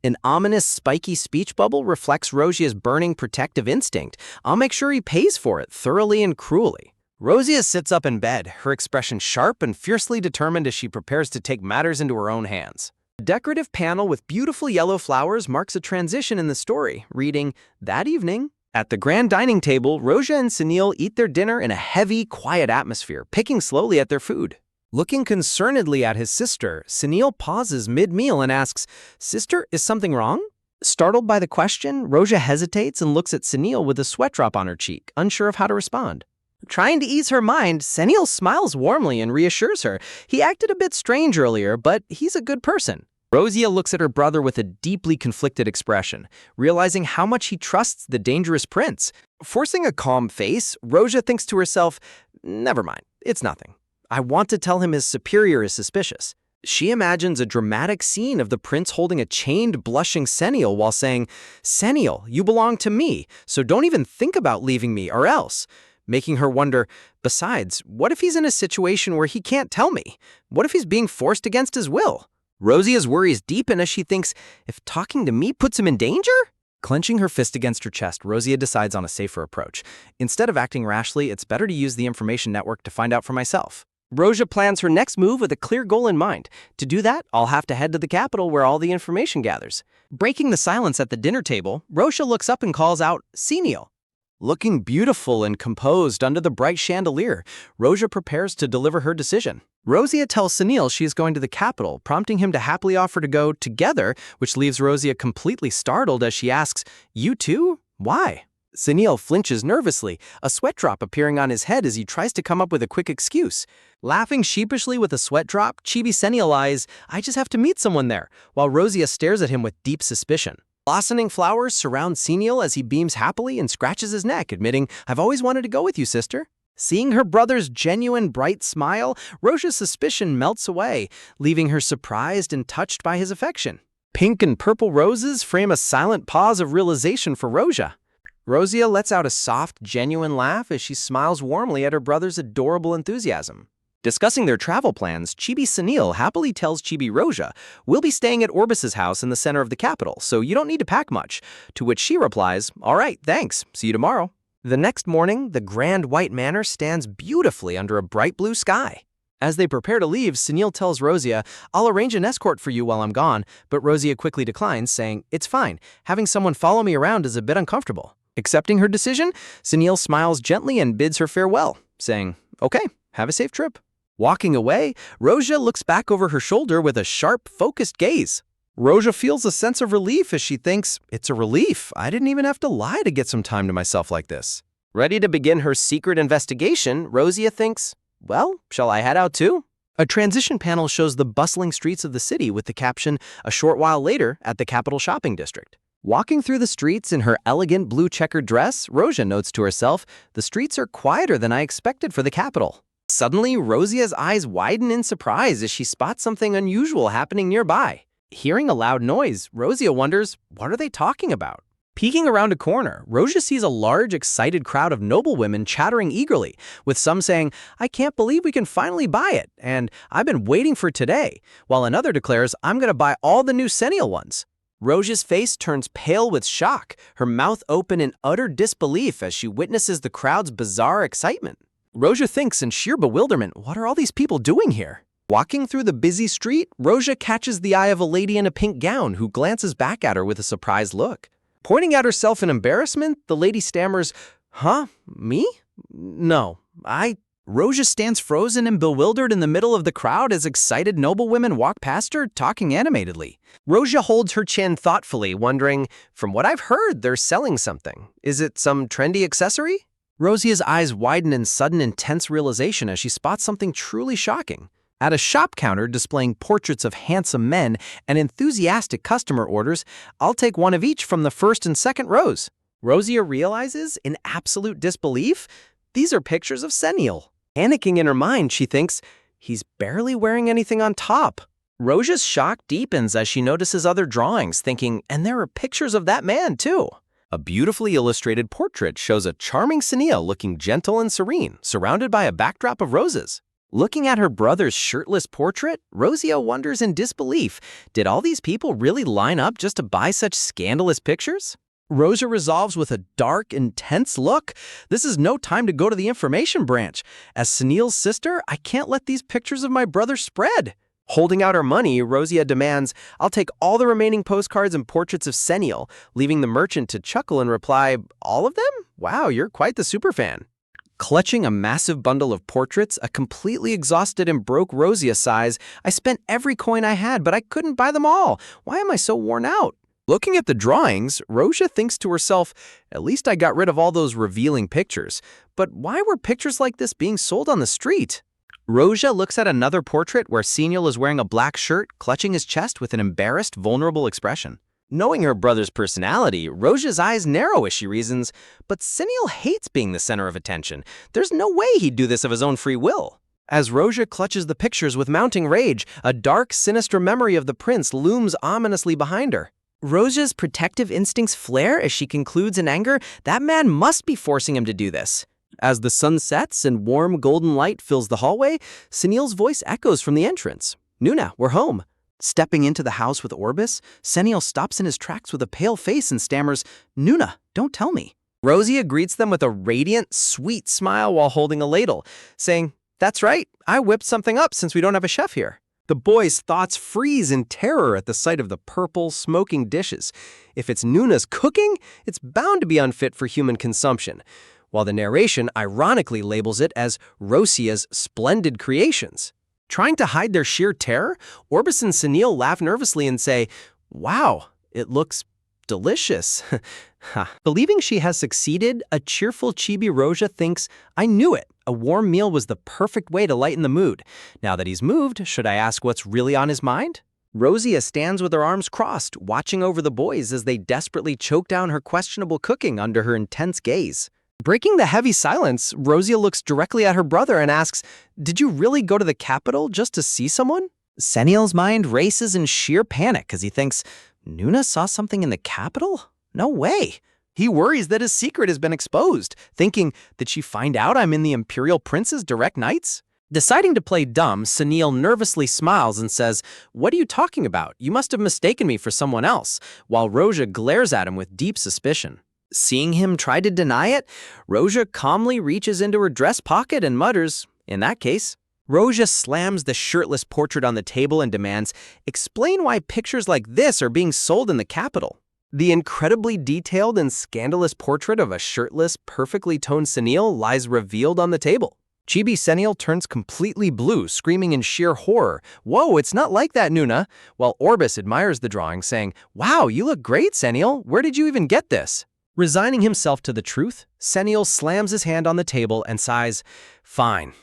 An ominous, spiky speech bubble reflects Rozia's burning protective instinct. I'll make sure he pays for it thoroughly and cruelly. Rozia sits up in bed, her expression sharp and fiercely determined as she prepares to take matters into her own hands. A decorative panel with beautiful yellow flowers marks a transition in the story, reading, That evening, at the grand dining table, Roja and Senial eat their dinner in a heavy, quiet atmosphere, picking slowly at their food. Looking concernedly at his sister, Senial pauses mid-meal and asks, Sister, is something wrong? Startled by the question, Roja hesitates and looks at Senial with a sweat drop on her cheek, unsure of how to respond. Trying to ease her mind, Senial smiles warmly and reassures her. He acted a bit strange earlier, but he's a good person. Rozia looks at her brother with a deeply conflicted expression, realizing how much he trusts the dangerous prince. Forcing a calm face, Roja thinks to herself, never mind, it's nothing. I want to tell him his superior is suspicious. She imagines a dramatic scene of the prince holding a chained, blushing Senial while saying, Senial, you belong to me, so don't even think about leaving me or else. Making her wonder, besides, what if he's in a situation where he can't tell me? What if he's being forced against his will? Rozia's worries deepen as she thinks, if talking to me puts him in danger? Clenching her fist against her chest, Rozia decides on a safer approach. Instead of acting rashly, it's better to use the information network to find out for myself. Roja plans her next move with a clear goal in mind. To do that, I'll have to head to the capital where all the information gathers. Breaking the silence at the dinner table, Roja looks up and calls out, Senial. Looking beautiful and composed under the bright chandelier, Roja prepares to deliver her decision. Rozia tells Senial she is going to the capital, prompting him to happily offer to go together, which leaves Rozia completely startled as she asks, You too? Why? Senial flinches nervously, a sweat drop appearing on his head as he tries to come up with a quick excuse. Laughing sheepishly with a sweat drop, Chibi Senial lies, I just have to meet someone there, while Rozia stares at him with deep suspicion. Blossoming flowers surround Senial as he beams happily and scratches his neck, admitting, I've always wanted to go with you, sister. Seeing her brother's genuine, bright smile, Roja's suspicion melts away, leaving her surprised and touched by his affection. Pink and purple roses frame a silent pause of realization for Roja. Rozia lets out a soft, genuine laugh as she smiles warmly at her brother's adorable enthusiasm. Discussing their travel plans, Chibi Senial happily tells Chibi Roja, We'll be staying at Orbis's house in the center of the capital, so you don't need to pack much, to which she replies, All right, thanks, see you tomorrow. The next morning, the grand white manor stands beautifully under a bright blue sky. As they prepare to leave, Senial tells Rozia, I'll arrange an escort for you while I'm gone, but Rozia quickly declines, saying, It's fine, having someone follow me around is a bit uncomfortable. Accepting her decision, Senial smiles gently and bids her farewell, saying, Okay, have a safe trip. Walking away, Roja looks back over her shoulder with a sharp, focused gaze. Roja feels a sense of relief as she thinks, it's a relief. I didn't even have to lie to get some time to myself like this. Ready to begin her secret investigation, Rozia thinks, well, shall I head out too? A transition panel shows the bustling streets of the city with the caption, a short while later at the capital shopping district. Walking through the streets in her elegant blue checkered dress, Roja notes to herself, the streets are quieter than I expected for the capital. Suddenly, Rozia's eyes widen in surprise as she spots something unusual happening nearby. Hearing a loud noise, Rozia wonders, what are they talking about? Peeking around a corner, Roja sees a large, excited crowd of noblewomen chattering eagerly, with some saying, I can't believe we can finally buy it, and I've been waiting for today, while another declares, I'm going to buy all the new Senial ones. Roja's face turns pale with shock, her mouth open in utter disbelief as she witnesses the crowd's bizarre excitement. Roja thinks in sheer bewilderment, what are all these people doing here? Walking through the busy street, Roja catches the eye of a lady in a pink gown who glances back at her with a surprised look. Pointing at herself in embarrassment, the lady stammers, Huh? Me? No, Roja stands frozen and bewildered in the middle of the crowd as excited noblewomen walk past her, talking animatedly. Roja holds her chin thoughtfully, wondering, from what I've heard, they're selling something. Is it some trendy accessory? Rozia's eyes widen in sudden intense realization as she spots something truly shocking. At a shop counter displaying portraits of handsome men and enthusiastic customer orders, I'll take one of each from the first and second rows. Rozia realizes, in absolute disbelief, These are pictures of Seniel. Panicking in her mind, she thinks, he's barely wearing anything on top. Roja's shock deepens as she notices other drawings, thinking, and there are pictures of that man, too. A beautifully illustrated portrait shows a charming Seniel looking gentle and serene, surrounded by a backdrop of roses. Looking at her brother's shirtless portrait, Rosia wonders in disbelief, did all these people really line up just to buy such scandalous pictures? Rosia resolves with a dark, intense look. This is no time to go to the information branch. As Seniel's sister, I can't let these pictures of my brother spread. Holding out her money, Rosia demands, I'll take all the remaining postcards and portraits of Seniel, leaving the merchant to chuckle and reply, all of them? Wow, you're quite the superfan. Clutching a massive bundle of portraits, a completely exhausted and broke Rosia sighs, I spent every coin I had, but I couldn't buy them all. Why am I so worn out? Looking at the drawings, Rosia thinks to herself, at least I got rid of all those revealing pictures. But why were pictures like this being sold on the street? Rosia looks at another portrait where Seniel is wearing a black shirt, clutching his chest with an embarrassed, vulnerable expression. Knowing her brother's personality, Rosia's eyes narrow as she reasons, but Seniel hates being the center of attention. There's no way he'd do this of his own free will. As Rosia clutches the pictures with mounting rage, a dark, sinister memory of the prince looms ominously behind her. Rosia's protective instincts flare as she concludes in anger, that man must be forcing him to do this. As the sun sets and warm golden light fills the hallway, Seniel's voice echoes from the entrance. Nuna, we're home. Stepping into the house with Orbis, Seniel stops in his tracks with a pale face and stammers, Nuna, don't tell me. Rosia greets them with a radiant, sweet smile while holding a ladle, saying, that's right, I whipped something up since we don't have a chef here. The boys' thoughts freeze in terror at the sight of the purple, smoking dishes. If it's Nuna's cooking, it's bound to be unfit for human consumption, while the narration ironically labels it as Rosia's splendid creations. Trying to hide their sheer terror, Orbis and Seniel laugh nervously and say, wow, it looks delicious. Believing she has succeeded, a cheerful chibi Rosia thinks, I knew it. A warm meal was the perfect way to lighten the mood. Now that he's moved, should I ask what's really on his mind? Rosia stands with her arms crossed, watching over the boys as they desperately choke down her questionable cooking under her intense gaze. Breaking the heavy silence, Rosia looks directly at her brother and asks, did you really go to the capital just to see someone? Seniel's mind races in sheer panic as he thinks, Nuna saw something in the capital? No way. He worries that his secret has been exposed, thinking, did she find out I'm in the Imperial Prince's direct knights? Deciding to play dumb, Seniel nervously smiles and says, what are you talking about? You must have mistaken me for someone else, while Rosia glares at him with deep suspicion. Seeing him try to deny it, Rosia calmly reaches into her dress pocket and mutters, in that case. Rosia slams the shirtless portrait on the table and demands, explain why pictures like this are being sold in the capital. The incredibly detailed and scandalous portrait of a shirtless, perfectly toned Seniel lies revealed on the table. Chibi Seniel turns completely blue, screaming in sheer horror, whoa, it's not like that, Nuna, while Orbis admires the drawing, saying, wow, you look great, Seniel, where did you even get this? Resigning himself to the truth, Seniel slams his hand on the table and sighs, fine,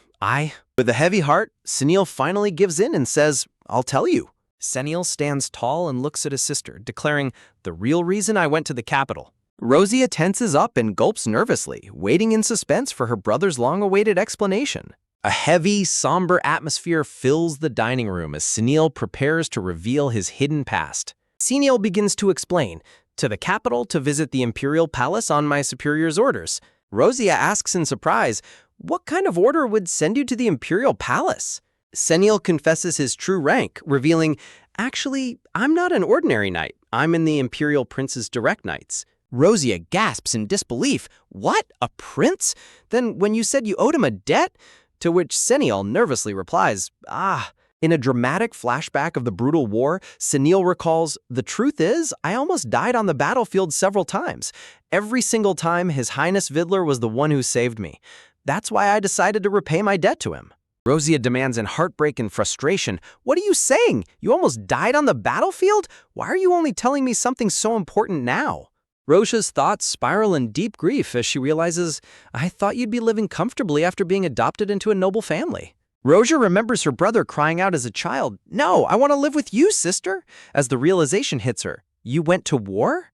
With a heavy heart, Seniel finally gives in and says, I'll tell you. Seniel stands tall and looks at his sister, declaring, the real reason I went to the capital. Rosia tenses up and gulps nervously, waiting in suspense for her brother's long-awaited explanation. A heavy, somber atmosphere fills the dining room as Seniel prepares to reveal his hidden past. Seniel begins to explain, to the capital to visit the Imperial Palace on my superior's orders. Rosia asks in surprise, what kind of order would send you to the Imperial Palace? Seniel confesses his true rank, revealing, actually, I'm not an ordinary knight. I'm in the Imperial Prince's direct knights. Rosia gasps in disbelief. What? A prince? Then when you said you owed him a debt? To which Seniel nervously replies, In a dramatic flashback of the brutal war, Seniel recalls, the truth is, I almost died on the battlefield several times. Every single time, His Highness Vidler was the one who saved me. That's why I decided to repay my debt to him. Rosia demands in heartbreak and frustration, what are you saying? You almost died on the battlefield? Why are you only telling me something so important now? Rosia's thoughts spiral in deep grief as she realizes, I thought you'd be living comfortably after being adopted into a noble family. Rosia remembers her brother crying out as a child, no, I want to live with you, sister, as the realization hits her. You went to war?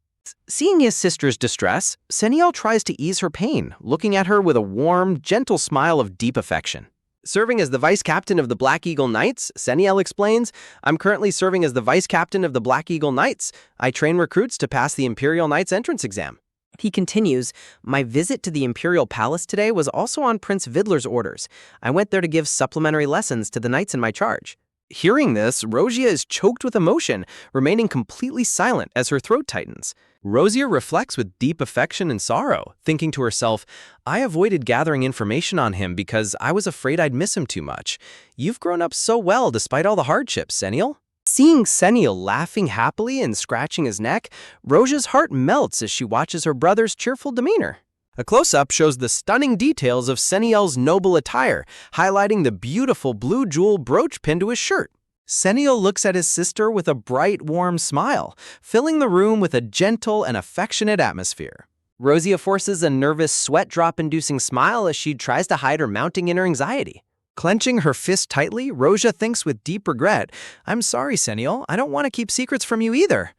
Seeing his sister's distress, Seniel tries to ease her pain, looking at her with a warm, gentle smile of deep affection. Serving as the vice captain of the Black Eagle Knights, Seniel explains, I'm currently serving as the vice captain of the Black Eagle Knights. I train recruits to pass the Imperial Knights entrance exam. He continues, my visit to the Imperial Palace today was also on Prince Vidler's orders. I went there to give supplementary lessons to the knights in my charge. Hearing this, Rosia is choked with emotion, remaining completely silent as her throat tightens. Rosia reflects with deep affection and sorrow, thinking to herself, I avoided gathering information on him because I was afraid I'd miss him too much. You've grown up so well despite all the hardships, Seniel. Seeing Seniel laughing happily and scratching his neck, Rosia's heart melts as she watches her brother's cheerful demeanor. A close-up shows the stunning details of Seniel's noble attire, highlighting the beautiful blue jewel brooch pinned to his shirt. Seniel looks at his sister with a bright, warm smile, filling the room with a gentle and affectionate atmosphere. Rosia forces a nervous, sweat-drop-inducing smile as she tries to hide her mounting inner anxiety. Clenching her fist tightly, Rosia thinks with deep regret, I'm sorry, Seniel, I don't want to keep secrets from you either.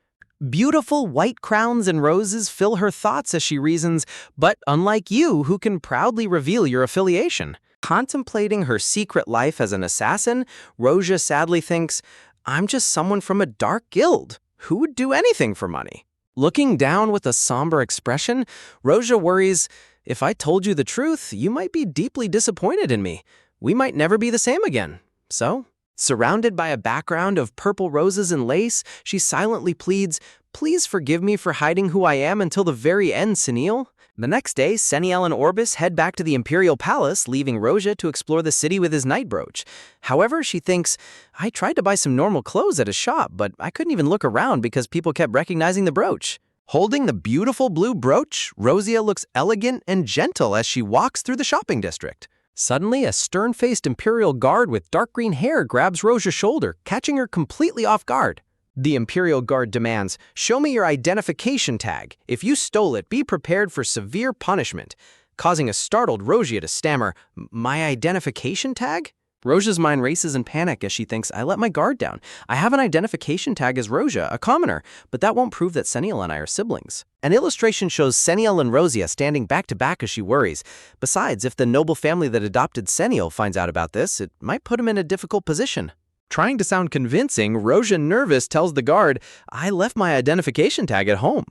Beautiful white crowns and roses fill her thoughts as she reasons, but unlike you, who can proudly reveal your affiliation. Contemplating her secret life as an assassin, Rosia sadly thinks, I'm just someone from a dark guild. Who would do anything for money? Looking down with a somber expression, Rosia worries, if I told you the truth, you might be deeply disappointed in me. We might never be the same again. So, surrounded by a background of purple roses and lace, she silently pleads, please forgive me for hiding who I am until the very end, Seniel. The next day, Seniel and Orbis head back to the Imperial Palace, leaving Rosia to explore the city with his night brooch. However, she thinks, I tried to buy some normal clothes at a shop, but I couldn't even look around because people kept recognizing the brooch. Holding the beautiful blue brooch, Rosia looks elegant and gentle as she walks through the shopping district. Suddenly, a stern-faced Imperial guard with dark green hair grabs Rosia's shoulder, catching her completely off guard. The Imperial guard demands, show me your identification tag. If you stole it, be prepared for severe punishment. Causing a startled Rosia to stammer, my identification tag? Rosia's mind races in panic as she thinks, I let my guard down. I have an identification tag as Rosia, a commoner, but that won't prove that Seniel and I are siblings. An illustration shows Seniel and Rosia standing back to back as she worries. Besides, if the noble family that adopted Seniel finds out about this, it might put him in a difficult position. Trying to sound convincing, Rosia, nervous, tells the guard, I left my identification tag at home.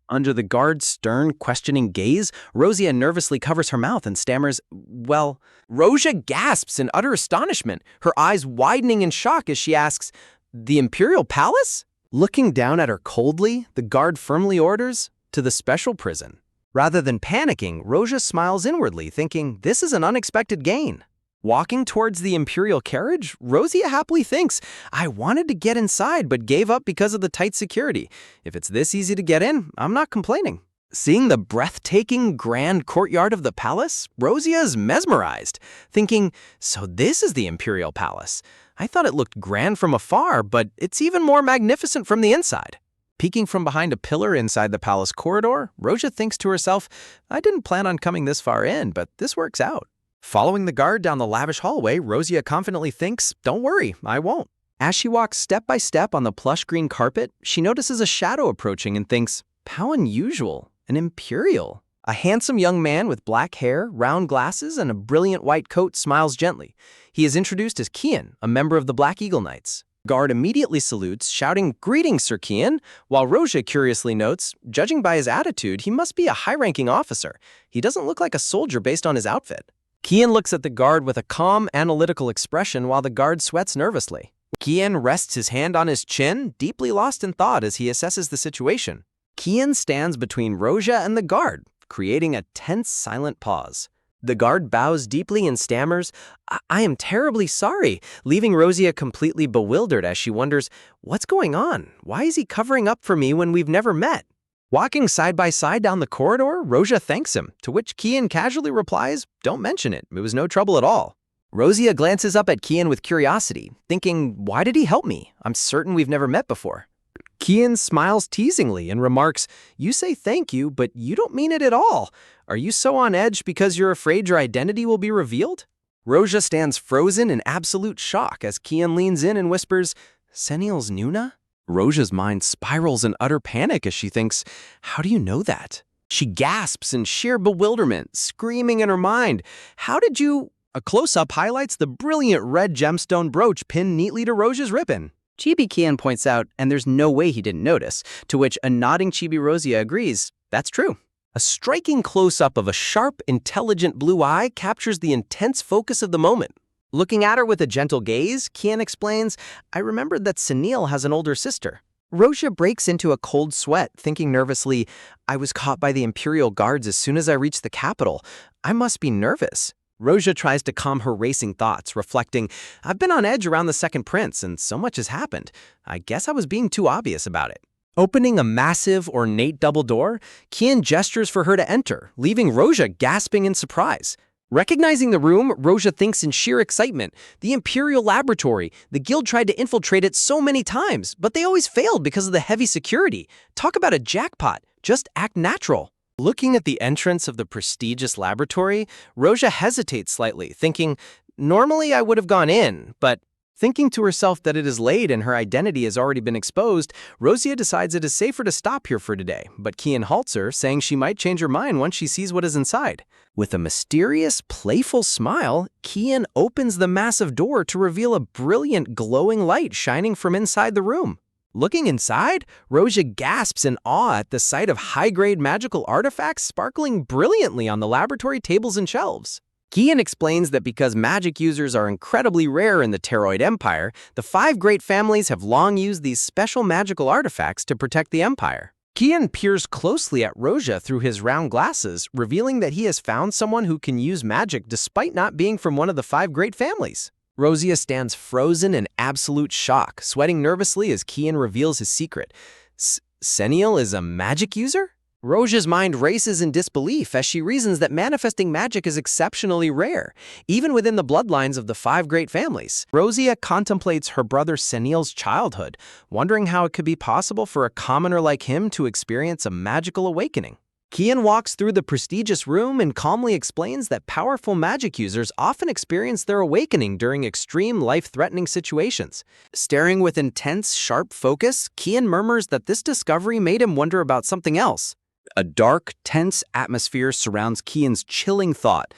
Under the guard's stern, questioning gaze, Rosia nervously covers her mouth and stammers, well, Rosia gasps in utter astonishment, her eyes widening in shock as she asks, the Imperial Palace? Looking down at her coldly, the guard firmly orders, to the special prison. Rather than panicking, Rosia smiles inwardly, thinking, this is an unexpected gain. Walking towards the Imperial carriage, Rosia happily thinks, I wanted to get inside but gave up because of the tight security. If it's this easy to get in, I'm not complaining. Seeing the breathtaking, grand courtyard of the palace, Rosia is mesmerized, thinking, so this is the Imperial Palace. I thought it looked grand from afar, but it's even more magnificent from the inside. Peeking from behind a pillar inside the palace corridor, Rosia thinks to herself, I didn't plan on coming this far in, but this works out. Following the guard down the lavish hallway, Rosia confidently thinks, don't worry, I won't. As she walks step by step on the plush green carpet, she notices a shadow approaching and thinks, how unusual, an imperial. A handsome young man with black hair, round glasses, and a brilliant white coat smiles gently. He is introduced as Kian, a member of the Black Eagle Knights. Guard immediately salutes, shouting, greetings, Sir Kian, while Rosia curiously notes, judging by his attitude, he must be a high-ranking officer. He doesn't look like a soldier based on his outfit. Kian looks at the guard with a calm, analytical expression while the guard sweats nervously. Kian rests his hand on his chin, deeply lost in thought as he assesses the situation. Kian stands between Rosia and the guard, creating a tense, silent pause. The guard bows deeply and stammers, I am terribly sorry, leaving Rosia completely bewildered as she wonders, what's going on? Why is he covering up for me when we've never met? Walking side by side down the corridor, Rosia thanks him, to which Kian casually replies, don't mention it, it was no trouble at all. Rosia glances up at Kian with curiosity, thinking, why did he help me? I'm certain we've never met before. Kian smiles teasingly and remarks, you say thank you, but you don't mean it at all. Are you so on edge because you're afraid your identity will be revealed? Rosia stands frozen in absolute shock as Kian leans in and whispers, Seniel's Nuna? Roja's mind spirals in utter panic as she thinks, how do you know that? She gasps in sheer bewilderment, screaming in her mind, how did you... A close-up highlights the brilliant red gemstone brooch pinned neatly to Roja's ribbon. Chibi Kian points out, and there's no way he didn't notice, to which a nodding Chibi Rosia agrees, that's true. A striking close-up of a sharp, intelligent blue eye captures the intense focus of the moment. Looking at her with a gentle gaze, Kian explains, I remembered that Sunil has an older sister. Rosia breaks into a cold sweat, thinking nervously, I was caught by the Imperial guards as soon as I reached the capital. I must be nervous. Rosia tries to calm her racing thoughts, reflecting, I've been on edge around the second prince, and so much has happened. I guess I was being too obvious about it. Opening a massive, ornate double door, Kian gestures for her to enter, leaving Rosia gasping in surprise. Recognizing the room, Rosia thinks in sheer excitement, the Imperial laboratory. The guild tried to infiltrate it so many times, but they always failed because of the heavy security. Talk about a jackpot. Just act natural. Looking at the entrance of the prestigious laboratory, Rosia hesitates slightly, thinking, normally I would have gone in, but thinking to herself that it is late and her identity has already been exposed, Rosia decides it is safer to stop here for today, but Kian halts her, saying she might change her mind once she sees what is inside. With a mysterious, playful smile, Kian opens the massive door to reveal a brilliant, glowing light shining from inside the room. Looking inside, Rosia gasps in awe at the sight of high-grade magical artifacts sparkling brilliantly on the laboratory tables and shelves. Kian explains that because magic users are incredibly rare in the Teroid Empire, the 5 great families have long used these special magical artifacts to protect the empire. Kian peers closely at Rosia through his round glasses, revealing that he has found someone who can use magic despite not being from one of the 5 great families. Rosia stands frozen in absolute shock, sweating nervously as Kian reveals his secret. Sunil is a magic user? Rosia's mind races in disbelief as she reasons that manifesting magic is exceptionally rare, even within the bloodlines of the 5 great families. Rosia contemplates her brother Sunil's childhood, wondering how it could be possible for a commoner like him to experience a magical awakening. Kian walks through the prestigious room and calmly explains that powerful magic users often experience their awakening during extreme life-threatening situations. Staring with intense, sharp focus, Kian murmurs that this discovery made him wonder about something else. A dark, tense atmosphere surrounds Kian's chilling thought.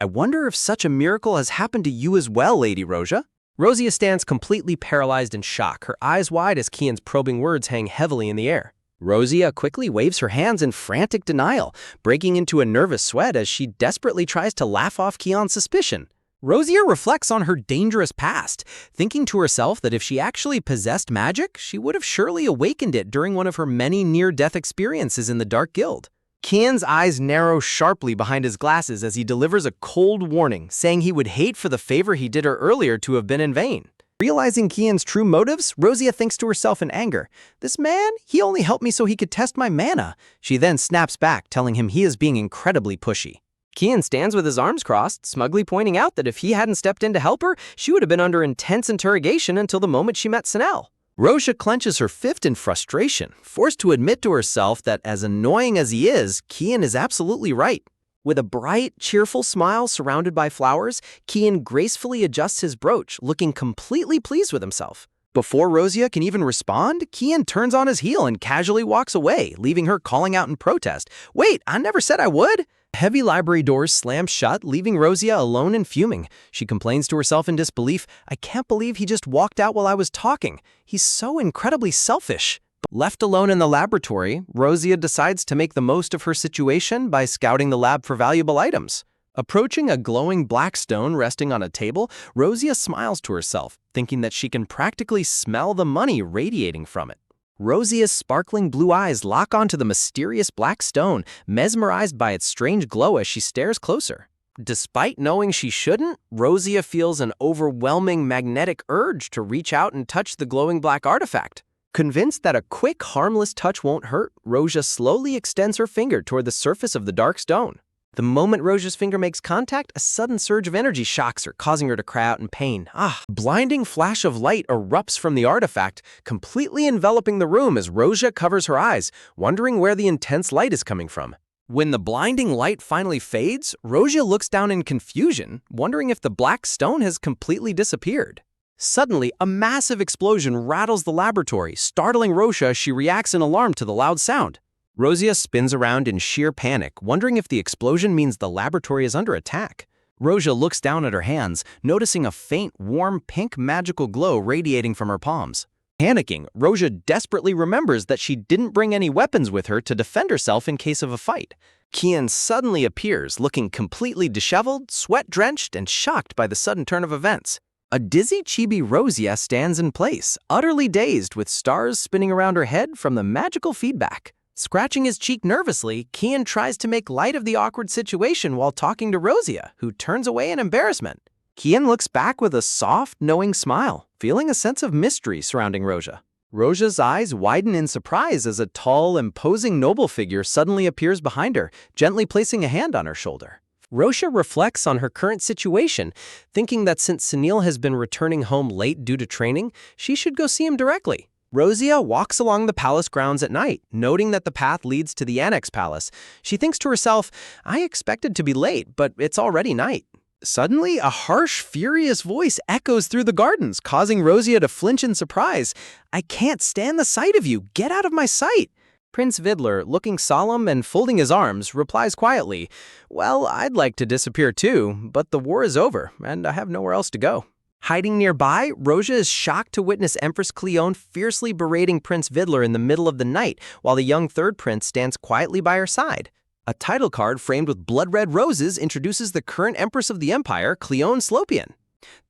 I wonder if such a miracle has happened to you as well, Lady Rosia? Rosia stands completely paralyzed in shock, her eyes wide as Kian's probing words hang heavily in the air. Rosia quickly waves her hands in frantic denial, breaking into a nervous sweat as she desperately tries to laugh off Kian's suspicion. Rosia reflects on her dangerous past, thinking to herself that if she actually possessed magic, she would have surely awakened it during one of her many near-death experiences in the Dark Guild. Kian's eyes narrow sharply behind his glasses as he delivers a cold warning, saying he would hate for the favor he did her earlier to have been in vain. Realizing Kian's true motives, Rosia thinks to herself in anger, this man, he only helped me so he could test my mana. She then snaps back, telling him he is being incredibly pushy. Kian stands with his arms crossed, smugly pointing out that if he hadn't stepped in to help her, she would have been under intense interrogation until the moment she met Sunil. Rosia clenches her fist in frustration, forced to admit to herself that as annoying as he is, Kian is absolutely right. With a bright, cheerful smile surrounded by flowers, Kian gracefully adjusts his brooch, looking completely pleased with himself. Before Rosia can even respond, Kian turns on his heel and casually walks away, leaving her calling out in protest. Wait, I never said I would! Heavy library doors slam shut, leaving Rosia alone and fuming. She complains to herself in disbelief, I can't believe he just walked out while I was talking. He's so incredibly selfish. Left alone in the laboratory, Rosia decides to make the most of her situation by scouting the lab for valuable items. Approaching a glowing black stone resting on a table, Rosia smiles to herself, thinking that she can practically smell the money radiating from it. Rosia's sparkling blue eyes lock onto the mysterious black stone, mesmerized by its strange glow as she stares closer. Despite knowing she shouldn't, Rosia feels an overwhelming magnetic urge to reach out and touch the glowing black artifact. Convinced that a quick, harmless touch won't hurt, Rosia slowly extends her finger toward the surface of the dark stone. The moment Rosia's finger makes contact, a sudden surge of energy shocks her, causing her to cry out in pain. A blinding flash of light erupts from the artifact, completely enveloping the room as Rosia covers her eyes, wondering where the intense light is coming from. When the blinding light finally fades, Rosia looks down in confusion, wondering if the black stone has completely disappeared. Suddenly, a massive explosion rattles the laboratory, startling Rosia as she reacts in alarm to the loud sound. Rosia spins around in sheer panic, wondering if the explosion means the laboratory is under attack. Rosia looks down at her hands, noticing a faint, warm, pink magical glow radiating from her palms. Panicking, Rosia desperately remembers that she didn't bring any weapons with her to defend herself in case of a fight. Kian suddenly appears, looking completely disheveled, sweat-drenched, and shocked by the sudden turn of events. A dizzy chibi Rosia stands in place, utterly dazed with stars spinning around her head from the magical feedback. Scratching his cheek nervously, Kian tries to make light of the awkward situation while talking to Rosia, who turns away in embarrassment. Kian looks back with a soft, knowing smile, feeling a sense of mystery surrounding Rosia. Rosia's eyes widen in surprise as a tall, imposing noble figure suddenly appears behind her, gently placing a hand on her shoulder. Rosia reflects on her current situation, thinking that since Sunil has been returning home late due to training, she should go see him directly. Rosia walks along the palace grounds at night, noting that the path leads to the Annex Palace. She thinks to herself, I expected to be late, but it's already night. Suddenly, a harsh, furious voice echoes through the gardens, causing Rosia to flinch in surprise. I can't stand the sight of you. Get out of my sight. Prince Vidler, looking solemn and folding his arms, replies quietly, Well, I'd like to disappear too, but the war is over, and I have nowhere else to go. Hiding nearby, Rosia is shocked to witness Empress Cleone fiercely berating Prince Vidler in the middle of the night, while the young third prince stands quietly by her side. A title card framed with blood-red roses introduces the current Empress of the Empire, Cleone Slopian.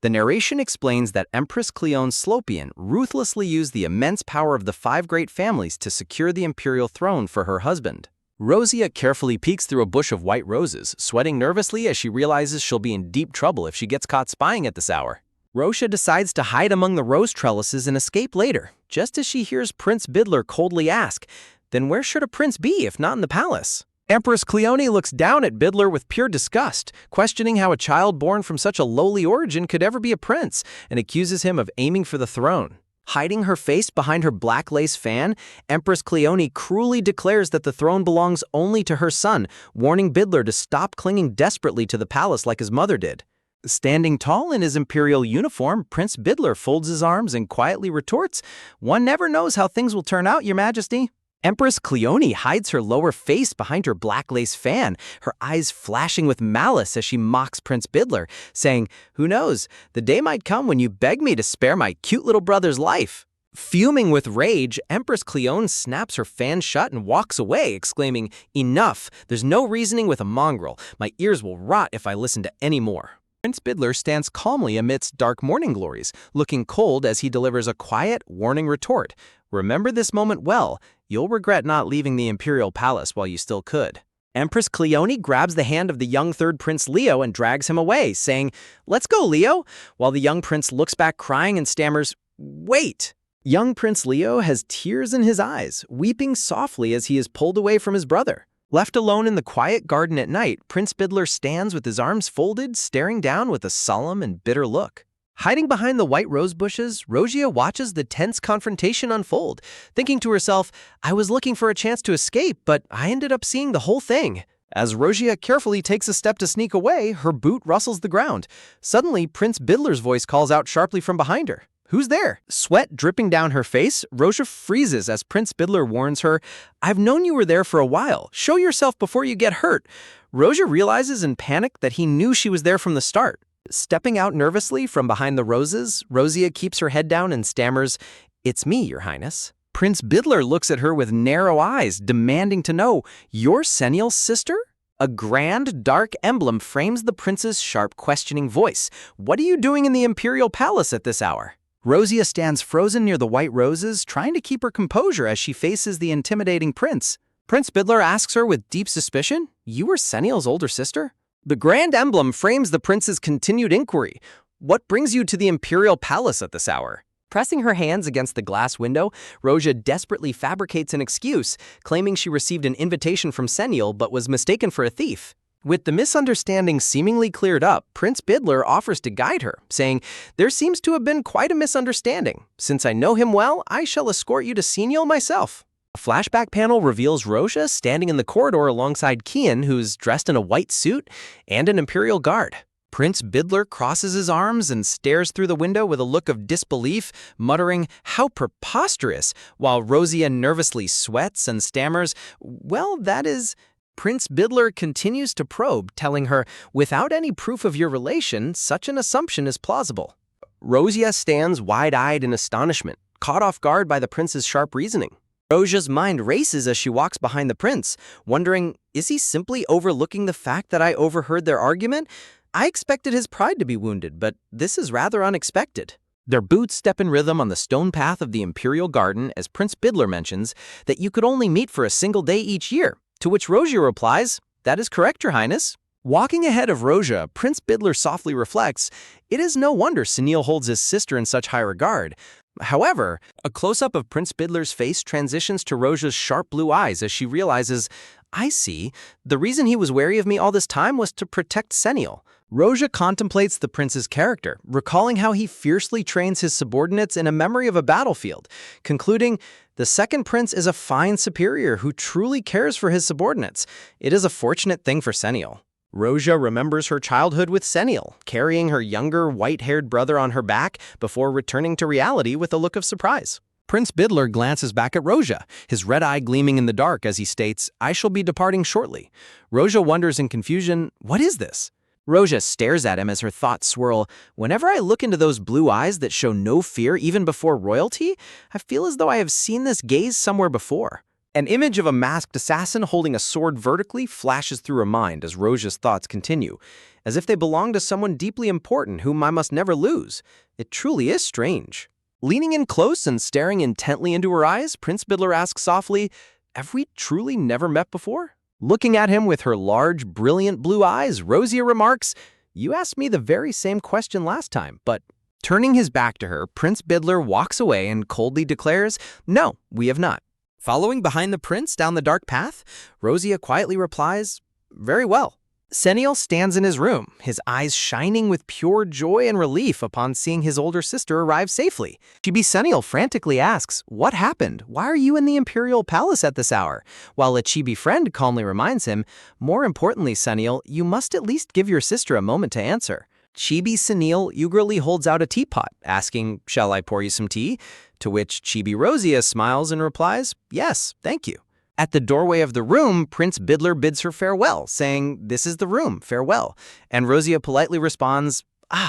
The narration explains that Empress Cleone Slopian ruthlessly used the immense power of the 5 great families to secure the imperial throne for her husband. Rosia carefully peeks through a bush of white roses, sweating nervously as she realizes she'll be in deep trouble if she gets caught spying at this hour. Rosia decides to hide among the rose trellises and escape later, just as she hears Prince Bidler coldly ask, Then where should a prince be if not in the palace? Empress Cleone looks down at Bidler with pure disgust, questioning how a child born from such a lowly origin could ever be a prince, and accuses him of aiming for the throne. Hiding her face behind her black lace fan, Empress Cleone cruelly declares that the throne belongs only to her son, warning Bidler to stop clinging desperately to the palace like his mother did. Standing tall in his imperial uniform, Prince Bidler folds his arms and quietly retorts, One never knows how things will turn out, Your Majesty. Empress Cleone hides her lower face behind her black lace fan, her eyes flashing with malice as she mocks Prince Bidler, saying, Who knows, the day might come when you beg me to spare my cute little brother's life. Fuming with rage, Empress Cleone snaps her fan shut and walks away, exclaiming, Enough, there's no reasoning with a mongrel. My ears will rot if I listen to any more. Prince Bidler stands calmly amidst dark morning glories, looking cold as he delivers a quiet, warning retort. Remember this moment well. You'll regret not leaving the imperial palace while you still could. Empress Cleone grabs the hand of the young third prince Leo and drags him away, saying, Let's go, Leo, while the young prince looks back crying and stammers, Wait! Young Prince Leo has tears in his eyes, weeping softly as he is pulled away from his brother. Left alone in the quiet garden at night, Prince Bidler stands with his arms folded, staring down with a solemn and bitter look. Hiding behind the white rose bushes, Rosia watches the tense confrontation unfold, thinking to herself, I was looking for a chance to escape, but I ended up seeing the whole thing. As Rosia carefully takes a step to sneak away, her boot rustles the ground. Suddenly, Prince Bidler's voice calls out sharply from behind her. Who's there? Sweat dripping down her face, Rosia freezes as Prince Bidler warns her, I've known you were there for a while. Show yourself before you get hurt. Rosia realizes in panic that he knew she was there from the start. Stepping out nervously from behind the roses, Rosia keeps her head down and stammers, It's me, Your Highness. Prince Bidler looks at her with narrow eyes, demanding to know, You're Senial's sister? A grand, dark emblem frames the prince's sharp, questioning voice. What are you doing in the imperial palace at this hour? Rosia stands frozen near the white roses, trying to keep her composure as she faces the intimidating prince. Prince Bidler asks her with deep suspicion, You were Senial's older sister? The grand emblem frames the prince's continued inquiry. What brings you to the imperial palace at this hour? Pressing her hands against the glass window, Rosia desperately fabricates an excuse, claiming she received an invitation from Senial but was mistaken for a thief. With the misunderstanding seemingly cleared up, Prince Bidler offers to guide her, saying, There seems to have been quite a misunderstanding. Since I know him well, I shall escort you to Senial myself. A flashback panel reveals Rosia standing in the corridor alongside Kian, who's dressed in a white suit and an imperial guard. Prince Bidler crosses his arms and stares through the window with a look of disbelief, muttering, "How preposterous," while Rosia nervously sweats and stammers, "Well, that is—" Prince Bidler continues to probe, telling her, "Without any proof of your relation, such an assumption is plausible." Rosia stands wide-eyed in astonishment, caught off guard by the prince's sharp reasoning. Rosia's mind races as she walks behind the prince, wondering, is he simply overlooking the fact that I overheard their argument? I expected his pride to be wounded, but this is rather unexpected. Their boots step in rhythm on the stone path of the imperial garden as Prince Bidler mentions that you could only meet for a single day each year, to which Rosia replies, "That is correct, Your Highness." Walking ahead of Rosia, Prince Bidler softly reflects, it is no wonder Sunil holds his sister in such high regard. However, a close-up of Prince Bidler's face transitions to Rosia's sharp blue eyes as she realizes, I see, the reason he was wary of me all this time was to protect Sunil. Rosia contemplates the prince's character, recalling how he fiercely trains his subordinates in a memory of a battlefield, concluding, the second prince is a fine superior who truly cares for his subordinates. It is a fortunate thing for Sunil. Rosia remembers her childhood with Sunil, carrying her younger, white-haired brother on her back before returning to reality with a look of surprise. Prince Bidler glances back at Rosia, his red eye gleaming in the dark as he states, I shall be departing shortly. Rosia wonders in confusion, what is this? Rosia stares at him as her thoughts swirl. Whenever I look into those blue eyes that show no fear even before royalty, I feel as though I have seen this gaze somewhere before. An image of a masked assassin holding a sword vertically flashes through her mind as Rosia's thoughts continue, as if they belong to someone deeply important whom I must never lose. It truly is strange. Leaning in close and staring intently into her eyes, Prince Bidler asks softly, have we truly never met before? Looking at him with her large, brilliant blue eyes, Rosia remarks, you asked me the very same question last time, but turning his back to her, Prince Bidler walks away and coldly declares, no, we have not. Following behind the prince down the dark path, Rosia quietly replies, very well. Sunil stands in his room, his eyes shining with pure joy and relief upon seeing his older sister arrive safely. Chibi Sunil frantically asks, what happened? Why are you in the imperial palace at this hour? While a Chibi friend calmly reminds him, more importantly, Sunil, you must at least give your sister a moment to answer. Chibi Sunil eagerly holds out a teapot, asking, shall I pour you some tea? To which Chibi Rosia smiles and replies, yes, thank you. At the doorway of the room, Prince Bidler bids her farewell, saying, this is the room, farewell. And Rosia politely responds,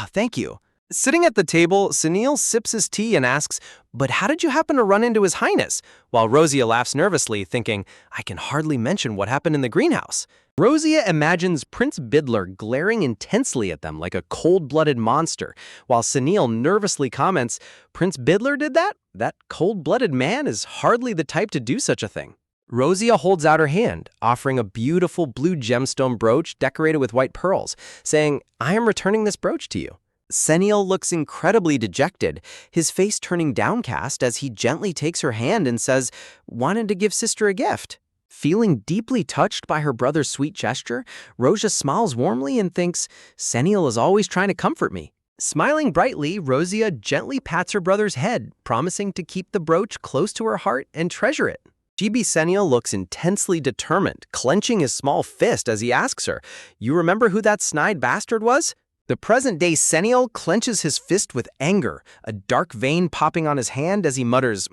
thank you. Sitting at the table, Sunil sips his tea and asks, but how did you happen to run into His Highness? While Rosia laughs nervously, thinking, I can hardly mention what happened in the greenhouse. Rosia imagines Prince Bidler glaring intensely at them like a cold-blooded monster, while Sunil nervously comments, Prince Bidler did that? That cold-blooded man is hardly the type to do such a thing. Rosia holds out her hand, offering a beautiful blue gemstone brooch decorated with white pearls, saying, I am returning this brooch to you. Sunil looks incredibly dejected, his face turning downcast as he gently takes her hand and says, wanted to give sister a gift. Feeling deeply touched by her brother's sweet gesture, Rosia smiles warmly and thinks, Sunil is always trying to comfort me. Smiling brightly, Rosia gently pats her brother's head, promising to keep the brooch close to her heart and treasure it. Chibi Sunil looks intensely determined, clenching his small fist as he asks her, you remember who that snide bastard was? The present-day Sunil clenches his fist with anger, a dark vein popping on his hand as he mutters,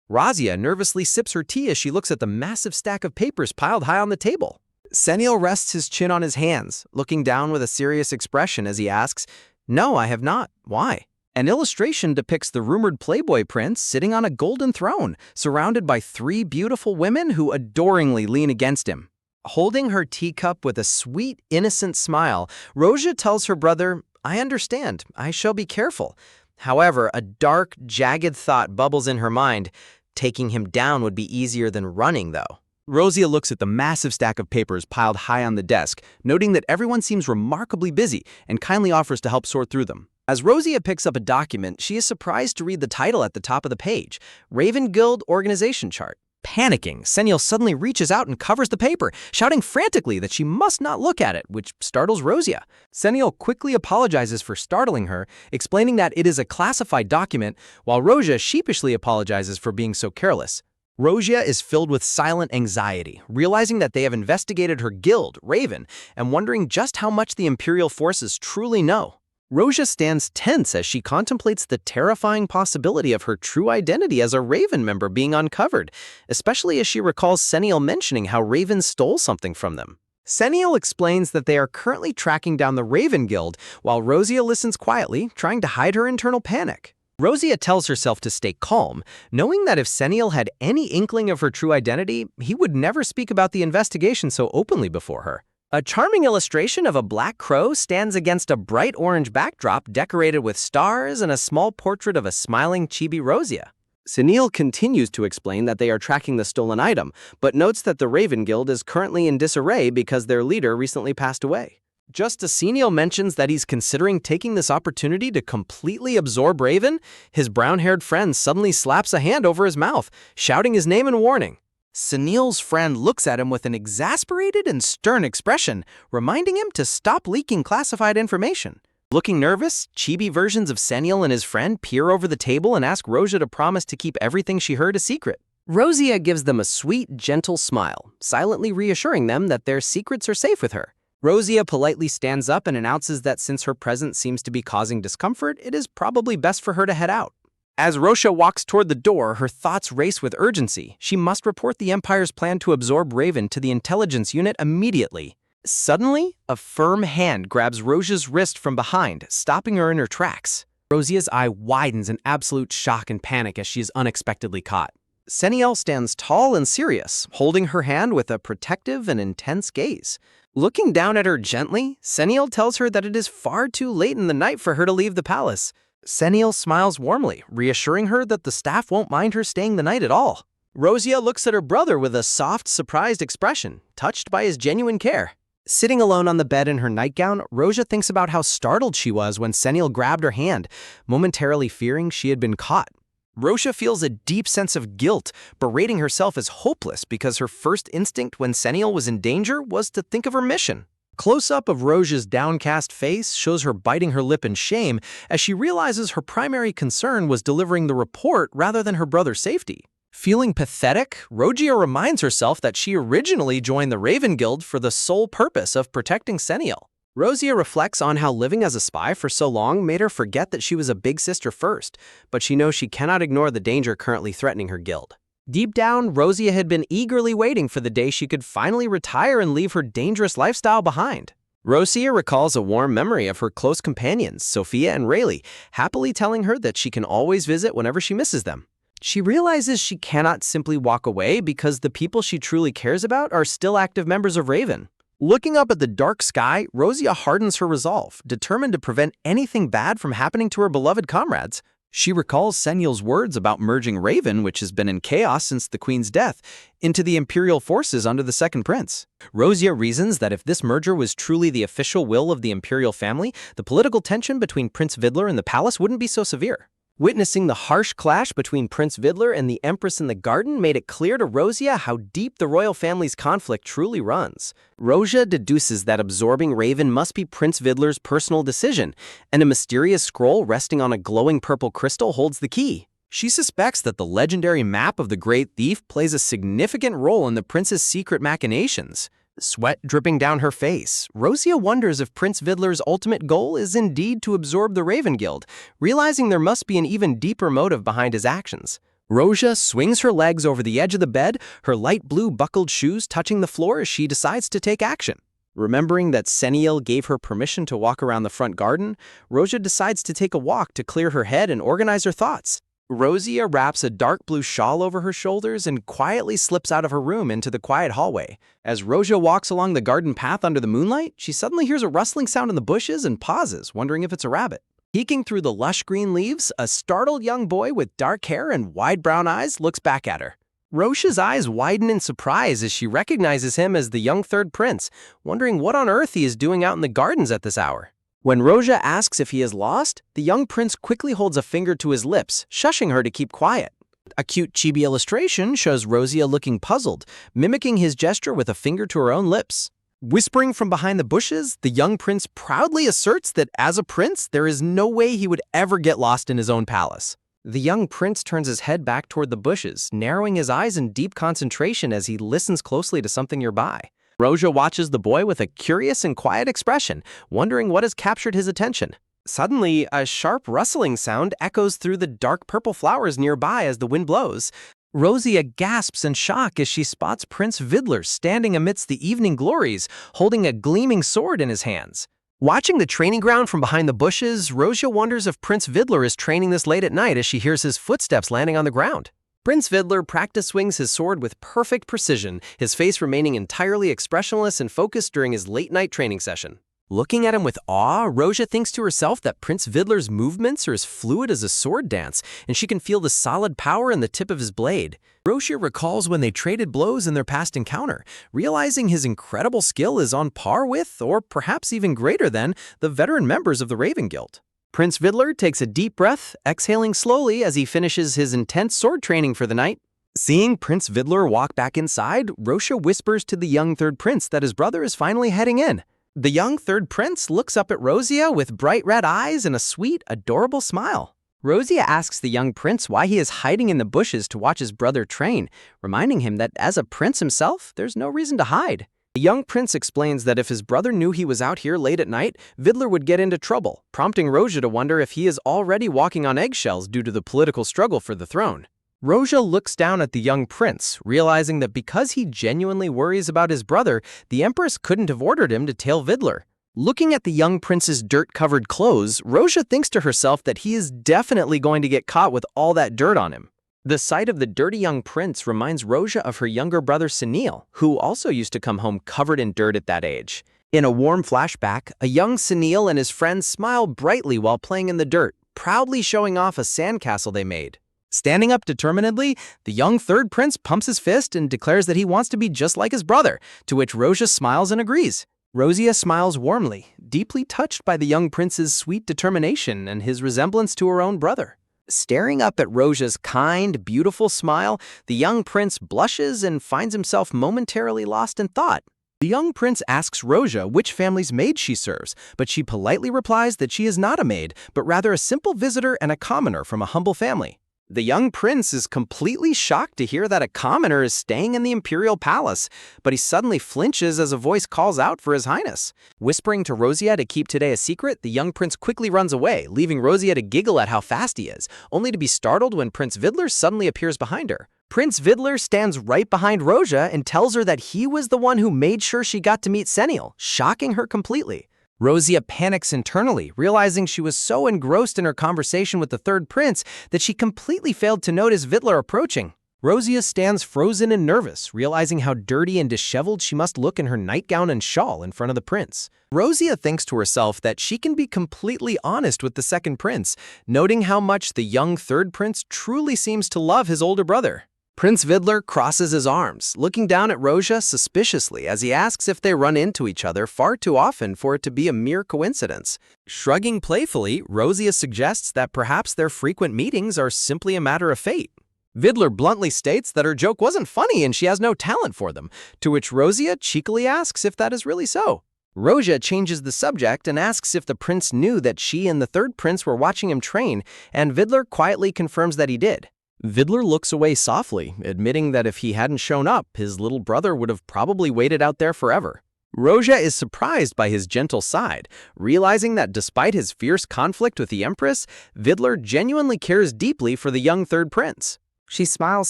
Rosia nervously sips her tea as she looks at the massive stack of papers piled high on the table. Sunil rests his chin on his hands, looking down with a serious expression as he asks, no, I have not. Why? An illustration depicts the rumored Playboy prince sitting on a golden throne, surrounded by 3 beautiful women who adoringly lean against him. Holding her teacup with a sweet, innocent smile, Rosia tells her brother, I understand. I shall be careful. However, a dark, jagged thought bubbles in her mind. Taking him down would be easier than running, though. Rosia looks at the massive stack of papers piled high on the desk, noting that everyone seems remarkably busy and kindly offers to help sort through them. As Rosia picks up a document, she is surprised to read the title at the top of the page, Raven Guild Organization Chart. Panicking, Sunil suddenly reaches out and covers the paper, shouting frantically that she must not look at it, which startles Rosia. Sunil quickly apologizes for startling her, explaining that it is a classified document, while Rosia sheepishly apologizes for being so careless. Rosia is filled with silent anxiety, realizing that they have investigated her guild, Raven, and wondering just how much the imperial forces truly know. Rosia stands tense as she contemplates the terrifying possibility of her true identity as a Raven member being uncovered, especially as she recalls Seniel mentioning how Raven stole something from them. Seniel explains that they are currently tracking down the Raven Guild, while Rosia listens quietly, trying to hide her internal panic. Rosia tells herself to stay calm, knowing that if Seniel had any inkling of her true identity, he would never speak about the investigation so openly before her. A charming illustration of a black crow stands against a bright orange backdrop decorated with stars and a small portrait of a smiling chibi Rosia. Seniel continues to explain that they are tracking the stolen item, but notes that the Raven Guild is currently in disarray because their leader recently passed away. Just as Seniel mentions that he's considering taking this opportunity to completely absorb Raven, his brown-haired friend suddenly slaps a hand over his mouth, shouting his name in warning. Seniel's friend looks at him with an exasperated and stern expression, reminding him to stop leaking classified information. Looking nervous, chibi versions of Seniel and his friend peer over the table and ask Rosia to promise to keep everything she heard a secret. Rosia gives them a sweet, gentle smile, silently reassuring them that their secrets are safe with her. Rosia politely stands up and announces that since her presence seems to be causing discomfort, it is probably best for her to head out. As Rosia walks toward the door, her thoughts race with urgency. She must report the Empire's plan to absorb Raven to the intelligence unit immediately. Suddenly, a firm hand grabs Rosia's wrist from behind, stopping her in her tracks. Rosia's eye widens in absolute shock and panic as she is unexpectedly caught. Seniel stands tall and serious, holding her hand with a protective and intense gaze. Looking down at her gently, Seniel tells her that it is far too late in the night for her to leave the palace. Seniel smiles warmly, reassuring her that the staff won't mind her staying the night at all. Rosia looks at her brother with a soft, surprised expression, touched by his genuine care. Sitting alone on the bed in her nightgown, Rosia thinks about how startled she was when Seniel grabbed her hand, momentarily fearing she had been caught. Rosia feels a deep sense of guilt, berating herself as hopeless because her first instinct when Seniel was in danger was to think of her mission. Close-up of Rosia's downcast face shows her biting her lip in shame as she realizes her primary concern was delivering the report rather than her brother's safety. Feeling pathetic, Rosia reminds herself that she originally joined the Raven Guild for the sole purpose of protecting Seniel. Rosia reflects on how living as a spy for so long made her forget that she was a big sister first, but she knows she cannot ignore the danger currently threatening her guild. Deep down, Rosia had been eagerly waiting for the day she could finally retire and leave her dangerous lifestyle behind. Rosia recalls a warm memory of her close companions, Sophia and Rayleigh, happily telling her that she can always visit whenever she misses them. She realizes she cannot simply walk away because the people she truly cares about are still active members of Raven. Looking up at the dark sky, Rosia hardens her resolve, determined to prevent anything bad from happening to her beloved comrades. She recalls Seniel's words about merging Raven, which has been in chaos since the Queen's death, into the Imperial forces under the Second Prince. Rosia reasons that if this merger was truly the official will of the Imperial family, the political tension between Prince Vidler and the palace wouldn't be so severe. Witnessing the harsh clash between Prince Vidler and the Empress in the garden made it clear to Rosia how deep the royal family's conflict truly runs. Rosia deduces that absorbing Raven must be Prince Vidler's personal decision, and a mysterious scroll resting on a glowing purple crystal holds the key. She suspects that the legendary map of the Great Thief plays a significant role in the prince's secret machinations. Sweat dripping down her face, Rosia wonders if Prince Vidler's ultimate goal is indeed to absorb the Raven Guild, realizing there must be an even deeper motive behind his actions. Rosia swings her legs over the edge of the bed, her light blue buckled shoes touching the floor as she decides to take action. Remembering that Seniel gave her permission to walk around the front garden, Rosia decides to take a walk to clear her head and organize her thoughts. Rosia wraps a dark blue shawl over her shoulders and quietly slips out of her room into the quiet hallway. As Rosia walks along the garden path under the moonlight, she suddenly hears a rustling sound in the bushes and pauses, wondering if it's a rabbit. Peeking through the lush green leaves, a startled young boy with dark hair and wide brown eyes looks back at her. Rosia's eyes widen in surprise as she recognizes him as the young third prince, wondering what on earth he is doing out in the gardens at this hour. When Rosia asks if he is lost, the young prince quickly holds a finger to his lips, shushing her to keep quiet. A cute chibi illustration shows Rosia looking puzzled, mimicking his gesture with a finger to her own lips. Whispering from behind the bushes, the young prince proudly asserts that as a prince, there is no way he would ever get lost in his own palace. The young prince turns his head back toward the bushes, narrowing his eyes in deep concentration as he listens closely to something nearby. Roja watches the boy with a curious and quiet expression, wondering what has captured his attention. Suddenly, a sharp rustling sound echoes through the dark purple flowers nearby as the wind blows. Rosia gasps in shock as she spots Prince Vidler standing amidst the evening glories, holding a gleaming sword in his hands. Watching the training ground from behind the bushes, Rosia wonders if Prince Vidler is training this late at night as she hears his footsteps landing on the ground. Prince Vidler practice swings his sword with perfect precision, his face remaining entirely expressionless and focused during his late-night training session. Looking at him with awe, Rosia thinks to herself that Prince Vidler's movements are as fluid as a sword dance, and she can feel the solid power in the tip of his blade. Rosia recalls when they traded blows in their past encounter, realizing his incredible skill is on par with, or perhaps even greater than, the veteran members of the Raven Guild. Prince Vidler takes a deep breath, exhaling slowly as he finishes his intense sword training for the night. Seeing Prince Vidler walk back inside, Rosia whispers to the young third prince that his brother is finally heading in. The young third prince looks up at Rosia with bright red eyes and a sweet, adorable smile. Rosia asks the young prince why he is hiding in the bushes to watch his brother train, reminding him that as a prince himself, there's no reason to hide. The young prince explains that if his brother knew he was out here late at night, Vidler would get into trouble, prompting Rosia to wonder if he is already walking on eggshells due to the political struggle for the throne. Rosia looks down at the young prince, realizing that because he genuinely worries about his brother, the empress couldn't have ordered him to tail Vidler. Looking at the young prince's dirt-covered clothes, Rosia thinks to herself that he is definitely going to get caught with all that dirt on him. The sight of the dirty young prince reminds Rosia of her younger brother Sunil, who also used to come home covered in dirt at that age. In a warm flashback, a young Sunil and his friends smile brightly while playing in the dirt, proudly showing off a sandcastle they made. Standing up determinedly, the young third prince pumps his fist and declares that he wants to be just like his brother, to which Rosia smiles and agrees. Rosia smiles warmly, deeply touched by the young prince's sweet determination and his resemblance to her own brother. Staring up at Rosia's kind, beautiful smile, the young prince blushes and finds himself momentarily lost in thought. The young prince asks Rosia which family's maid she serves, but she politely replies that she is not a maid, but rather a simple visitor and a commoner from a humble family. The young prince is completely shocked to hear that a commoner is staying in the imperial palace, but he suddenly flinches as a voice calls out for his highness. Whispering to Rosia to keep today a secret, the young prince quickly runs away, leaving Rosia to giggle at how fast he is, only to be startled when Prince Vidler suddenly appears behind her. Prince Vidler stands right behind Rosia and tells her that he was the one who made sure she got to meet Sunil, shocking her completely. Rosia panics internally, realizing she was so engrossed in her conversation with the third prince that she completely failed to notice Vidler approaching. Rosia stands frozen and nervous, realizing how dirty and disheveled she must look in her nightgown and shawl in front of the prince. Rosia thinks to herself that she can be completely honest with the second prince, noting how much the young third prince truly seems to love his older brother. Prince Vidler crosses his arms, looking down at Rosia suspiciously as he asks if they run into each other far too often for it to be a mere coincidence. Shrugging playfully, Rosia suggests that perhaps their frequent meetings are simply a matter of fate. Vidler bluntly states that her joke wasn't funny and she has no talent for them, to which Rosia cheekily asks if that is really so. Rosia changes the subject and asks if the prince knew that she and the third prince were watching him train, and Vidler quietly confirms that he did. Vidler looks away softly, admitting that if he hadn't shown up, his little brother would have probably waited out there forever. Rosia is surprised by his gentle side, realizing that despite his fierce conflict with the Empress, Vidler genuinely cares deeply for the young third prince. She smiles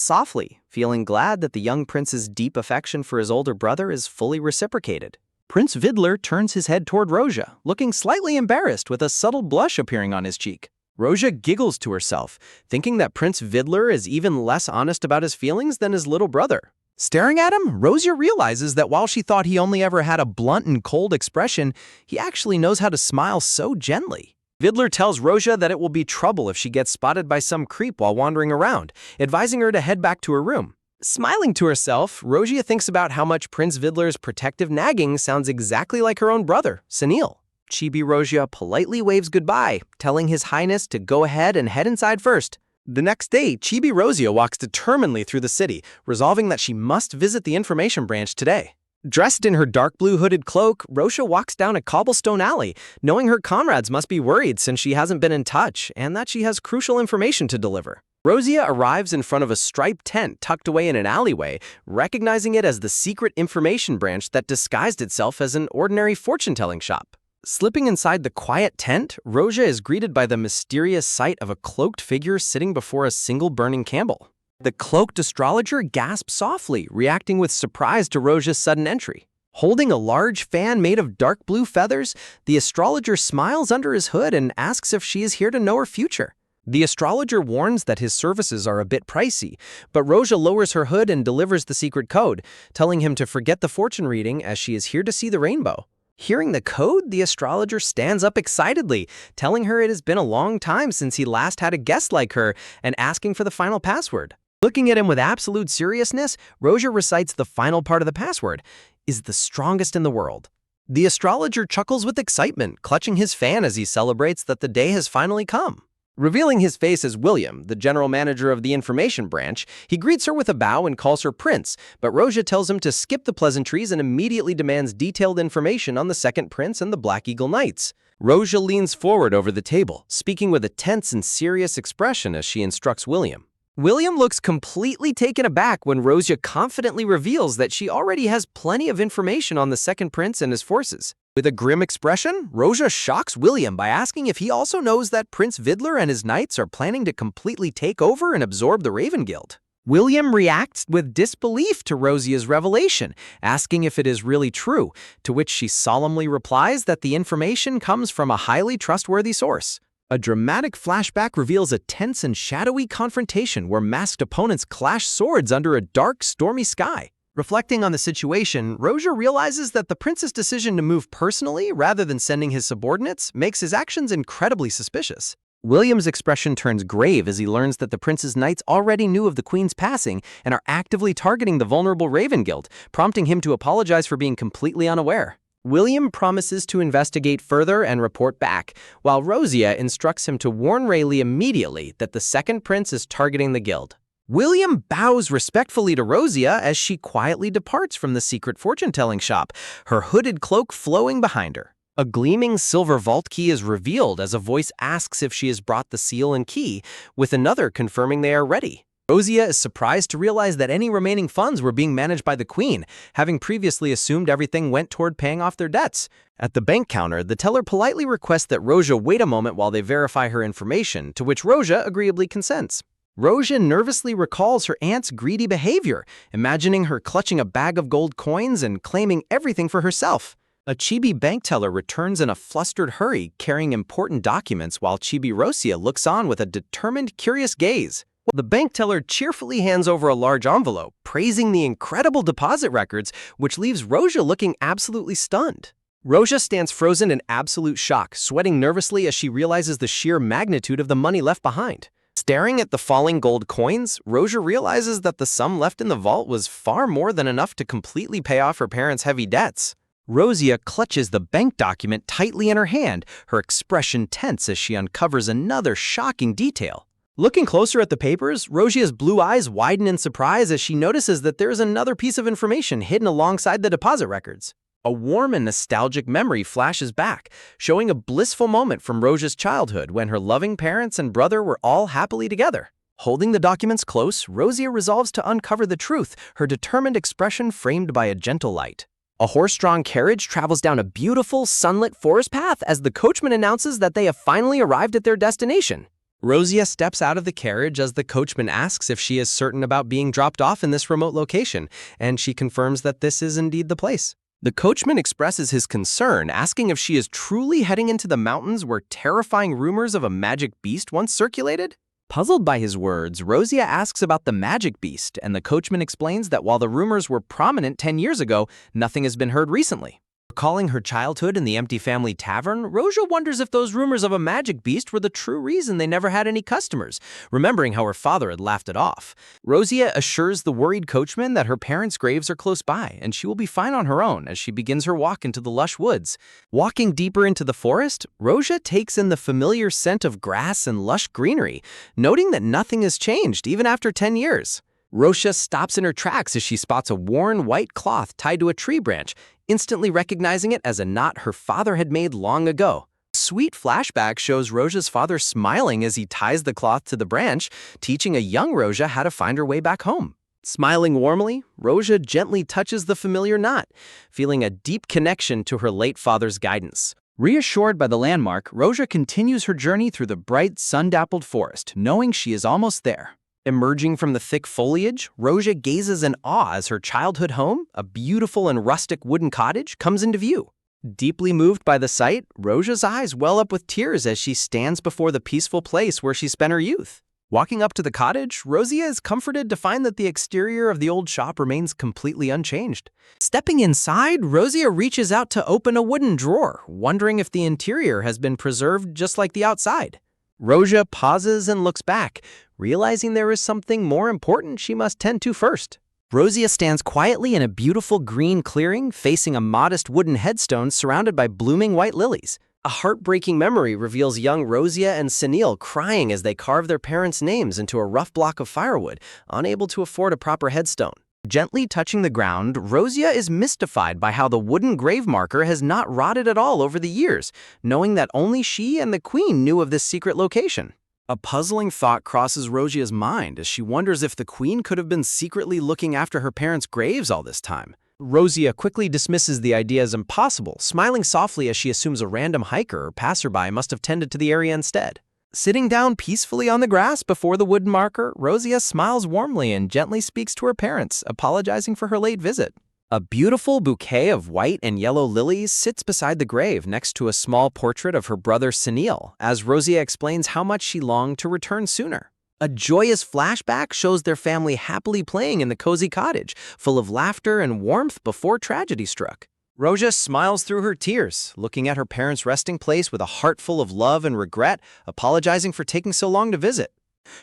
softly, feeling glad that the young prince's deep affection for his older brother is fully reciprocated. Prince Vidler turns his head toward Rosia, looking slightly embarrassed with a subtle blush appearing on his cheek. Rosia giggles to herself, thinking that Prince Vidler is even less honest about his feelings than his little brother. Staring at him, Rosia realizes that while she thought he only ever had a blunt and cold expression, he actually knows how to smile so gently. Vidler tells Rosia that it will be trouble if she gets spotted by some creep while wandering around, advising her to head back to her room. Smiling to herself, Rosia thinks about how much Prince Vidler's protective nagging sounds exactly like her own brother, Sunil. Chibi Rosia politely waves goodbye, telling His Highness to go ahead and head inside first. The next day, Chibi Rosia walks determinedly through the city, resolving that she must visit the information branch today. Dressed in her dark blue hooded cloak, Rosha walks down a cobblestone alley, knowing her comrades must be worried since she hasn't been in touch and that she has crucial information to deliver. Rosia arrives in front of a striped tent tucked away in an alleyway, recognizing it as the secret information branch that disguised itself as an ordinary fortune-telling shop. Slipping inside the quiet tent, Rosia is greeted by the mysterious sight of a cloaked figure sitting before a single burning candle. The cloaked astrologer gasps softly, reacting with surprise to Rosia's sudden entry. Holding a large fan made of dark blue feathers, the astrologer smiles under his hood and asks if she is here to know her future. The astrologer warns that his services are a bit pricey, but Rosia lowers her hood and delivers the secret code, telling him to forget the fortune reading as she is here to see the rainbow. Hearing the code, the astrologer stands up excitedly, telling her it has been a long time since he last had a guest like her and asking for the final password. Looking at him with absolute seriousness, Rosia recites the final part of the password, "is the strongest in the world." The astrologer chuckles with excitement, clutching his fan as he celebrates that the day has finally come. Revealing his face as William, the general manager of the information branch, he greets her with a bow and calls her Prince, but Rosia tells him to skip the pleasantries and immediately demands detailed information on the second prince and the Black Eagle Knights. Rosia leans forward over the table, speaking with a tense and serious expression as she instructs William. William looks completely taken aback when Rosia confidently reveals that she already has plenty of information on the second prince and his forces. With a grim expression, Rosia shocks William by asking if he also knows that Prince Vidler and his knights are planning to completely take over and absorb the Raven Guild. William reacts with disbelief to Rosia's revelation, asking if it is really true, to which she solemnly replies that the information comes from a highly trustworthy source. A dramatic flashback reveals a tense and shadowy confrontation where masked opponents clash swords under a dark, stormy sky. Reflecting on the situation, Rosia realizes that the prince's decision to move personally rather than sending his subordinates makes his actions incredibly suspicious. William's expression turns grave as he learns that the prince's knights already knew of the queen's passing and are actively targeting the vulnerable Raven Guild, prompting him to apologize for being completely unaware. William promises to investigate further and report back, while Rosia instructs him to warn Rayleigh immediately that the second prince is targeting the guild. William bows respectfully to Rosia as she quietly departs from the secret fortune-telling shop, her hooded cloak flowing behind her. A gleaming silver vault key is revealed as a voice asks if she has brought the seal and key, with another confirming they are ready. Rosia is surprised to realize that any remaining funds were being managed by the queen, having previously assumed everything went toward paying off their debts. At the bank counter, the teller politely requests that Rosia wait a moment while they verify her information, to which Rosia agreeably consents. Rosia nervously recalls her aunt's greedy behavior, imagining her clutching a bag of gold coins and claiming everything for herself. A Chibi bank teller returns in a flustered hurry, carrying important documents while Chibi Rosia looks on with a determined, curious gaze. The bank teller cheerfully hands over a large envelope, praising the incredible deposit records, which leaves Rosia looking absolutely stunned. Rosia stands frozen in absolute shock, sweating nervously as she realizes the sheer magnitude of the money left behind. Staring at the falling gold coins, Rosia realizes that the sum left in the vault was far more than enough to completely pay off her parents' heavy debts. Rosia clutches the bank document tightly in her hand, her expression tense as she uncovers another shocking detail. Looking closer at the papers, Rosia's blue eyes widen in surprise as she notices that there is another piece of information hidden alongside the deposit records. A warm and nostalgic memory flashes back, showing a blissful moment from Rosia's childhood when her loving parents and brother were all happily together. Holding the documents close, Rosia resolves to uncover the truth, her determined expression framed by a gentle light. A horse-drawn carriage travels down a beautiful, sunlit forest path as the coachman announces that they have finally arrived at their destination. Rosia steps out of the carriage as the coachman asks if she is certain about being dropped off in this remote location, and she confirms that this is indeed the place. The coachman expresses his concern, asking if she is truly heading into the mountains where terrifying rumors of a magic beast once circulated. Puzzled by his words, Rosia asks about the magic beast, and the coachman explains that while the rumors were prominent 10 years ago, nothing has been heard recently. Recalling her childhood in the empty family tavern, Rosia wonders if those rumors of a magic beast were the true reason they never had any customers, remembering how her father had laughed it off. Rosia assures the worried coachman that her parents' graves are close by, and she will be fine on her own as she begins her walk into the lush woods. Walking deeper into the forest, Rosia takes in the familiar scent of grass and lush greenery, noting that nothing has changed even after 10 years. Rosha stops in her tracks as she spots a worn white cloth tied to a tree branch, instantly recognizing it as a knot her father had made long ago. Sweet flashback shows Rosha's father smiling as he ties the cloth to the branch, teaching a young Rosha how to find her way back home. Smiling warmly, Rosha gently touches the familiar knot, feeling a deep connection to her late father's guidance. Reassured by the landmark, Rosha continues her journey through the bright, sun-dappled forest, knowing she is almost there. Emerging from the thick foliage, Rosha gazes in awe as her childhood home, a beautiful and rustic wooden cottage, comes into view. Deeply moved by the sight, Rosha's eyes well up with tears as she stands before the peaceful place where she spent her youth. Walking up to the cottage, Rosia is comforted to find that the exterior of the old shop remains completely unchanged. Stepping inside, Rosia reaches out to open a wooden drawer, wondering if the interior has been preserved just like the outside. Rosia pauses and looks back, realizing there is something more important she must tend to first. Rosia stands quietly in a beautiful green clearing, facing a modest wooden headstone surrounded by blooming white lilies. A heartbreaking memory reveals young Rosia and Sunil crying as they carve their parents' names into a rough block of firewood, unable to afford a proper headstone. Gently touching the ground, Rosia is mystified by how the wooden grave marker has not rotted at all over the years, knowing that only she and the queen knew of this secret location. A puzzling thought crosses Rosia's mind as she wonders if the queen could have been secretly looking after her parents' graves all this time. Rosia quickly dismisses the idea as impossible, smiling softly as she assumes a random hiker or passerby must have tended to the area instead. Sitting down peacefully on the grass before the wooden marker, Rosia smiles warmly and gently speaks to her parents, apologizing for her late visit. A beautiful bouquet of white and yellow lilies sits beside the grave next to a small portrait of her brother Sunil, as Rosia explains how much she longed to return sooner. A joyous flashback shows their family happily playing in the cozy cottage, full of laughter and warmth before tragedy struck. Rosia smiles through her tears, looking at her parents' resting place with a heart full of love and regret, apologizing for taking so long to visit.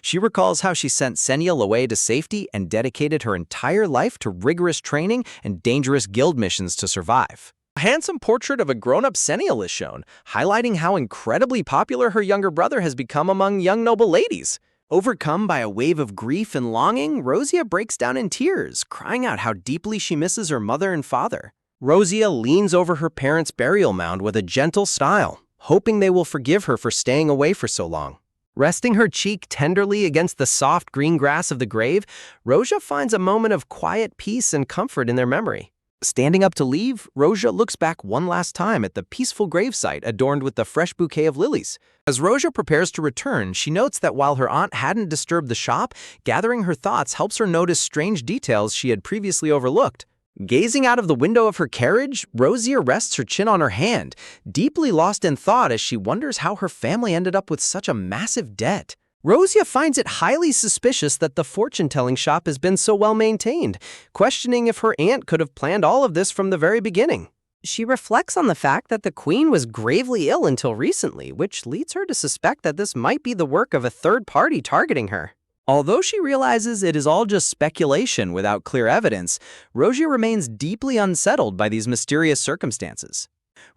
She recalls how she sent Senil away to safety and dedicated her entire life to rigorous training and dangerous guild missions to survive. A handsome portrait of a grown-up Senil is shown, highlighting how incredibly popular her younger brother has become among young noble ladies. Overcome by a wave of grief and longing, Rosia breaks down in tears, crying out how deeply she misses her mother and father. Rosia leans over her parents' burial mound with a gentle smile, hoping they will forgive her for staying away for so long. Resting her cheek tenderly against the soft green grass of the grave, Rosia finds a moment of quiet peace and comfort in their memory. Standing up to leave, Rosia looks back one last time at the peaceful gravesite adorned with the fresh bouquet of lilies. As Rosia prepares to return, she notes that while her aunt hadn't disturbed the shop, gathering her thoughts helps her notice strange details she had previously overlooked. Gazing out of the window of her carriage, Rosia rests her chin on her hand, deeply lost in thought as she wonders how her family ended up with such a massive debt. Rosia finds it highly suspicious that the fortune-telling shop has been so well maintained, questioning if her aunt could have planned all of this from the very beginning. She reflects on the fact that the queen was gravely ill until recently, which leads her to suspect that this might be the work of a third party targeting her. Although she realizes it is all just speculation without clear evidence, Rosia remains deeply unsettled by these mysterious circumstances.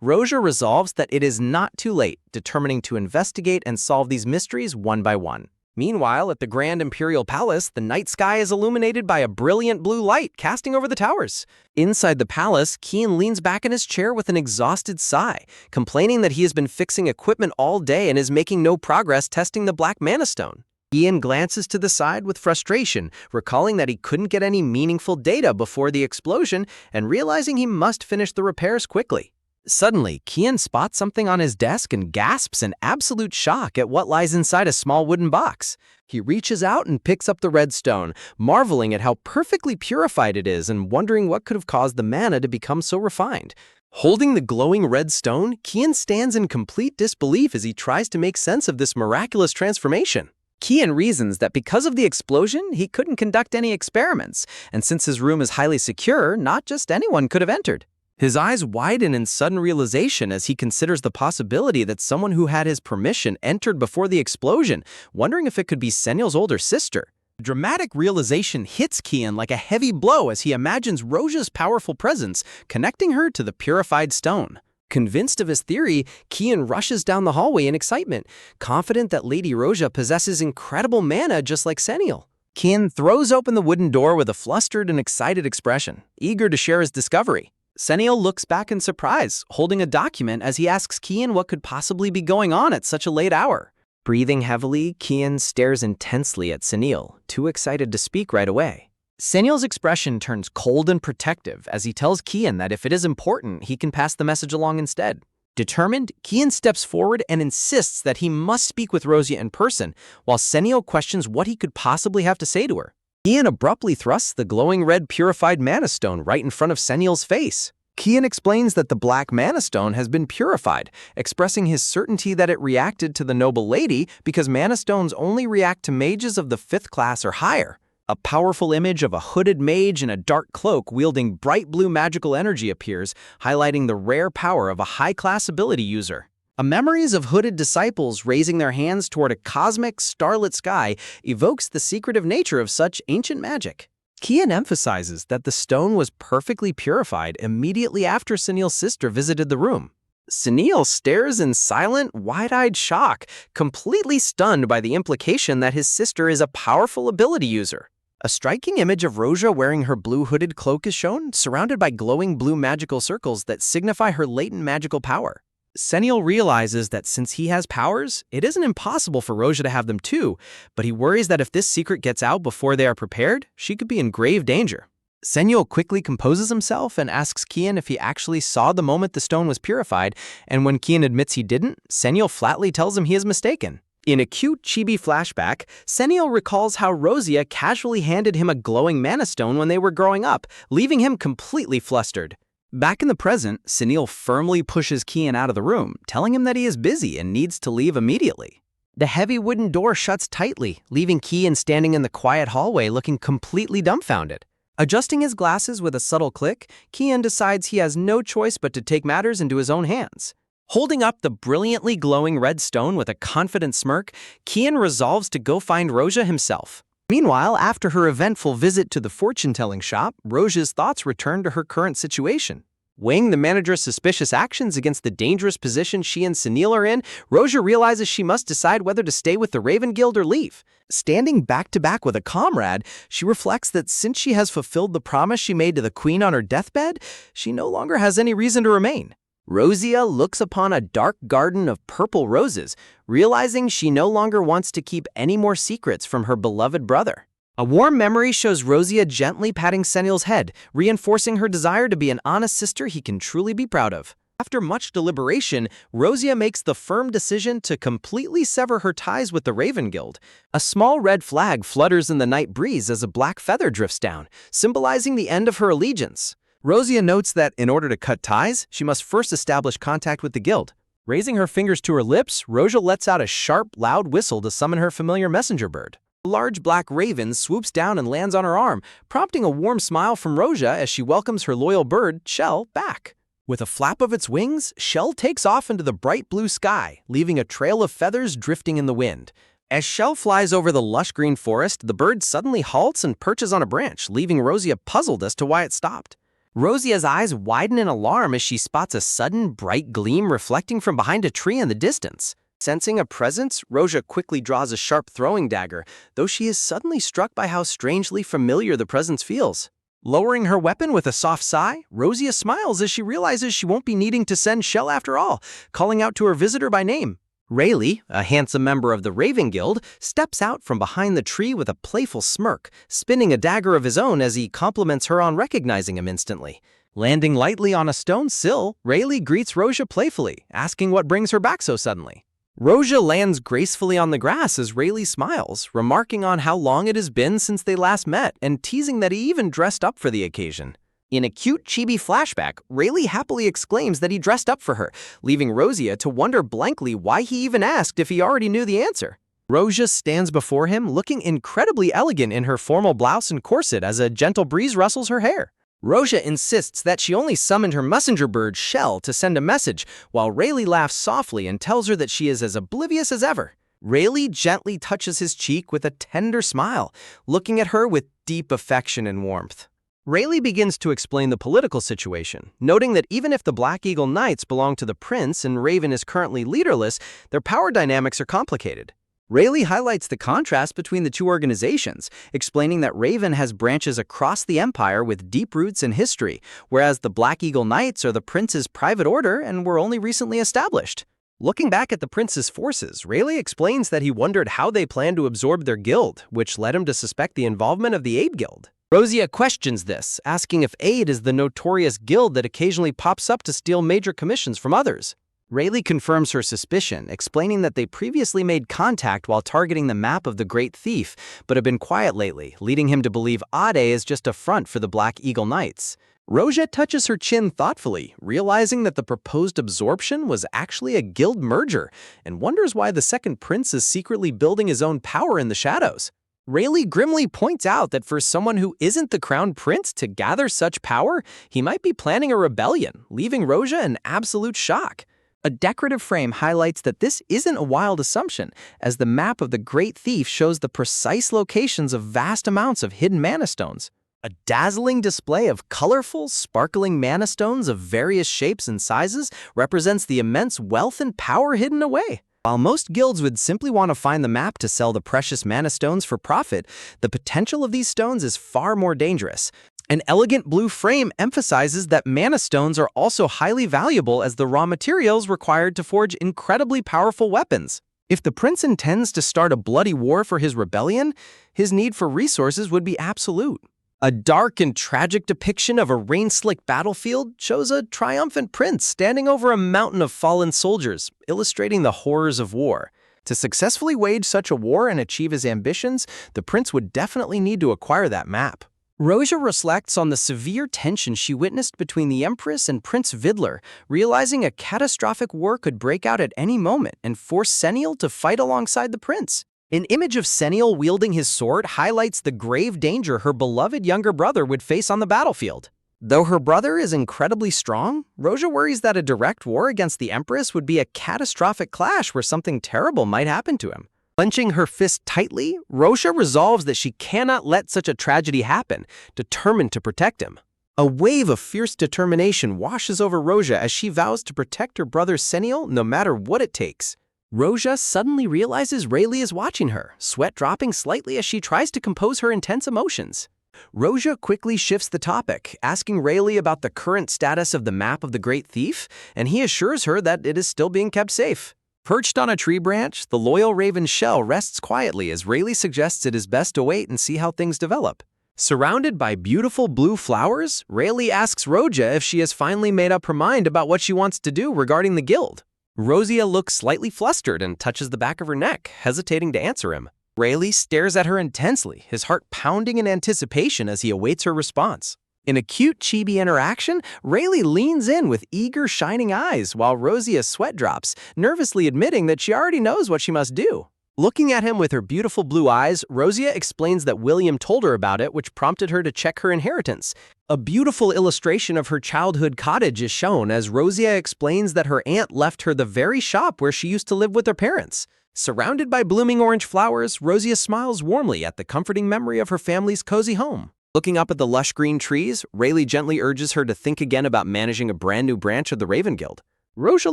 Rosia resolves that it is not too late, determining to investigate and solve these mysteries one by one. Meanwhile, at the Grand Imperial Palace, the night sky is illuminated by a brilliant blue light casting over the towers. Inside the palace, Kian leans back in his chair with an exhausted sigh, complaining that he has been fixing equipment all day and is making no progress testing the Black Mana Stone. Ian glances to the side with frustration, recalling that he couldn't get any meaningful data before the explosion and realizing he must finish the repairs quickly. Suddenly, Kian spots something on his desk and gasps in absolute shock at what lies inside a small wooden box. He reaches out and picks up the red stone, marveling at how perfectly purified it is and wondering what could have caused the mana to become so refined. Holding the glowing red stone, Kian stands in complete disbelief as he tries to make sense of this miraculous transformation. Kian reasons that because of the explosion, he couldn't conduct any experiments, and since his room is highly secure, not just anyone could have entered. His eyes widen in sudden realization as he considers the possibility that someone who had his permission entered before the explosion, wondering if it could be Senil's older sister. The dramatic realization hits Kian like a heavy blow as he imagines Rosia's powerful presence connecting her to the purified stone. Convinced of his theory, Kian rushes down the hallway in excitement, confident that Lady Rosia possesses incredible mana just like Senil. Kian throws open the wooden door with a flustered and excited expression, eager to share his discovery. Seniel looks back in surprise, holding a document as he asks Kian what could possibly be going on at such a late hour. Breathing heavily, Kian stares intensely at Seniel, too excited to speak right away. Seniel's expression turns cold and protective as he tells Kian that if it is important, he can pass the message along instead. Determined, Kian steps forward and insists that he must speak with Rosia in person, while Seniel questions what he could possibly have to say to her. Kian abruptly thrusts the glowing red purified mana stone right in front of Seniel's face. Kian explains that the black mana stone has been purified, expressing his certainty that it reacted to the noble lady because mana stones only react to mages of the 5th class or higher. A powerful image of a hooded mage in a dark cloak wielding bright blue magical energy appears, highlighting the rare power of a high-class ability user. A memories of hooded disciples raising their hands toward a cosmic, starlit sky evokes the secretive nature of such ancient magic. Kian emphasizes that the stone was perfectly purified immediately after Seniel's sister visited the room. Seniel stares in silent, wide-eyed shock, completely stunned by the implication that his sister is a powerful ability user. A striking image of Rosia wearing her blue hooded cloak is shown, surrounded by glowing blue magical circles that signify her latent magical power. Seniel realizes that since he has powers, it isn't impossible for Rosia to have them too, but he worries that if this secret gets out before they are prepared, she could be in grave danger. Seniel quickly composes himself and asks Kian if he actually saw the moment the stone was purified, and when Kian admits he didn't, Seniel flatly tells him he is mistaken. In a cute chibi flashback, Seniel recalls how Rosia casually handed him a glowing mana stone when they were growing up, leaving him completely flustered. Back in the present, Seniel firmly pushes Kian out of the room, telling him that he is busy and needs to leave immediately. The heavy wooden door shuts tightly, leaving Kian standing in the quiet hallway looking completely dumbfounded. Adjusting his glasses with a subtle click, Kian decides he has no choice but to take matters into his own hands. Holding up the brilliantly glowing red stone with a confident smirk, Kian resolves to go find Rosia himself. Meanwhile, after her eventful visit to the fortune-telling shop, Rosia's thoughts return to her current situation. Weighing the manager's suspicious actions against the dangerous position she and Seniel are in, Rosia realizes she must decide whether to stay with the Raven Guild or leave. Standing back-to-back with a comrade, she reflects that since she has fulfilled the promise she made to the queen on her deathbed, she no longer has any reason to remain. Rosia looks upon a dark garden of purple roses, realizing she no longer wants to keep any more secrets from her beloved brother. A warm memory shows Rosia gently patting Seniel's head, reinforcing her desire to be an honest sister he can truly be proud of. After much deliberation, Rosia makes the firm decision to completely sever her ties with the Raven Guild. A small red flag flutters in the night breeze as a black feather drifts down, symbolizing the end of her allegiance. Rosia notes that in order to cut ties, she must first establish contact with the guild. Raising her fingers to her lips, Rosia lets out a sharp, loud whistle to summon her familiar messenger bird. A large black raven swoops down and lands on her arm, prompting a warm smile from Rosia as she welcomes her loyal bird, Shell, back. With a flap of its wings, Shell takes off into the bright blue sky, leaving a trail of feathers drifting in the wind. As Shell flies over the lush green forest, the bird suddenly halts and perches on a branch, leaving Rosia puzzled as to why it stopped. Rosia's eyes widen in alarm as she spots a sudden, bright gleam reflecting from behind a tree in the distance. Sensing a presence, Rosia quickly draws a sharp throwing dagger, though she is suddenly struck by how strangely familiar the presence feels. Lowering her weapon with a soft sigh, Rosia smiles as she realizes she won't be needing to send Shell after all, calling out to her visitor by name. Rayleigh, a handsome member of the Raven Guild, steps out from behind the tree with a playful smirk, spinning a dagger of his own as he compliments her on recognizing him instantly. Landing lightly on a stone sill, Rayleigh greets Rosia playfully, asking what brings her back so suddenly. Rosia lands gracefully on the grass as Rayleigh smiles, remarking on how long it has been since they last met and teasing that he even dressed up for the occasion. In a cute chibi flashback, Rayleigh happily exclaims that he dressed up for her, leaving Rosia to wonder blankly why he even asked if he already knew the answer. Rosia stands before him looking incredibly elegant in her formal blouse and corset as a gentle breeze rustles her hair. Rosia insists that she only summoned her messenger bird, Shell, to send a message, while Rayleigh laughs softly and tells her that she is as oblivious as ever. Rayleigh gently touches his cheek with a tender smile, looking at her with deep affection and warmth. Rayleigh begins to explain the political situation, noting that even if the Black Eagle Knights belong to the prince and Raven is currently leaderless, their power dynamics are complicated. Rayleigh highlights the contrast between the two organizations, explaining that Raven has branches across the Empire with deep roots in history, whereas the Black Eagle Knights are the Prince's private order and were only recently established. Looking back at the Prince's forces, Rayleigh explains that he wondered how they planned to absorb their guild, which led him to suspect the involvement of the Aid Guild. Rosia questions this, asking if Aid is the notorious guild that occasionally pops up to steal major commissions from others. Rayleigh confirms her suspicion, explaining that they previously made contact while targeting the map of the Great Thief, but have been quiet lately, leading him to believe Ade is just a front for the Black Eagle Knights. Rosia touches her chin thoughtfully, realizing that the proposed absorption was actually a guild merger, and wonders why the second prince is secretly building his own power in the shadows. Rayleigh grimly points out that for someone who isn't the crown prince to gather such power, he might be planning a rebellion, leaving Rosia in absolute shock. A decorative frame highlights that this isn't a wild assumption, as the map of the Great Thief shows the precise locations of vast amounts of hidden mana stones. A dazzling display of colorful, sparkling mana stones of various shapes and sizes represents the immense wealth and power hidden away. While most guilds would simply want to find the map to sell the precious mana stones for profit, the potential of these stones is far more dangerous. An elegant blue frame emphasizes that mana stones are also highly valuable as the raw materials required to forge incredibly powerful weapons. If the prince intends to start a bloody war for his rebellion, his need for resources would be absolute. A dark and tragic depiction of a rain-slicked battlefield shows a triumphant prince standing over a mountain of fallen soldiers, illustrating the horrors of war. To successfully wage such a war and achieve his ambitions, the prince would definitely need to acquire that map. Rosia reflects on the severe tension she witnessed between the Empress and Prince Vidler, realizing a catastrophic war could break out at any moment and force Seniel to fight alongside the prince. An image of Seniel wielding his sword highlights the grave danger her beloved younger brother would face on the battlefield. Though her brother is incredibly strong, Rosia worries that a direct war against the Empress would be a catastrophic clash where something terrible might happen to him. Clenching her fist tightly, Rosia resolves that she cannot let such a tragedy happen, determined to protect him. A wave of fierce determination washes over Rosia as she vows to protect her brother Seniel no matter what it takes. Rosia suddenly realizes Rayleigh is watching her, sweat dropping slightly as she tries to compose her intense emotions. Rosia quickly shifts the topic, asking Rayleigh about the current status of the map of the Great Thief, and he assures her that it is still being kept safe. Perched on a tree branch, the loyal raven's shell rests quietly as Rayleigh suggests it is best to wait and see how things develop. Surrounded by beautiful blue flowers, Rayleigh asks Rosia if she has finally made up her mind about what she wants to do regarding the guild. Rosia looks slightly flustered and touches the back of her neck, hesitating to answer him. Rayleigh stares at her intensely, his heart pounding in anticipation as he awaits her response. In a cute chibi interaction, Rayleigh leans in with eager, shining eyes while Rosia sweat drops, nervously admitting that she already knows what she must do. Looking at him with her beautiful blue eyes, Rosia explains that William told her about it, which prompted her to check her inheritance. A beautiful illustration of her childhood cottage is shown as Rosia explains that her aunt left her the very shop where she used to live with her parents. Surrounded by blooming orange flowers, Rosia smiles warmly at the comforting memory of her family's cozy home. Looking up at the lush green trees, Rayleigh gently urges her to think again about managing a brand new branch of the Raven Guild. Rosia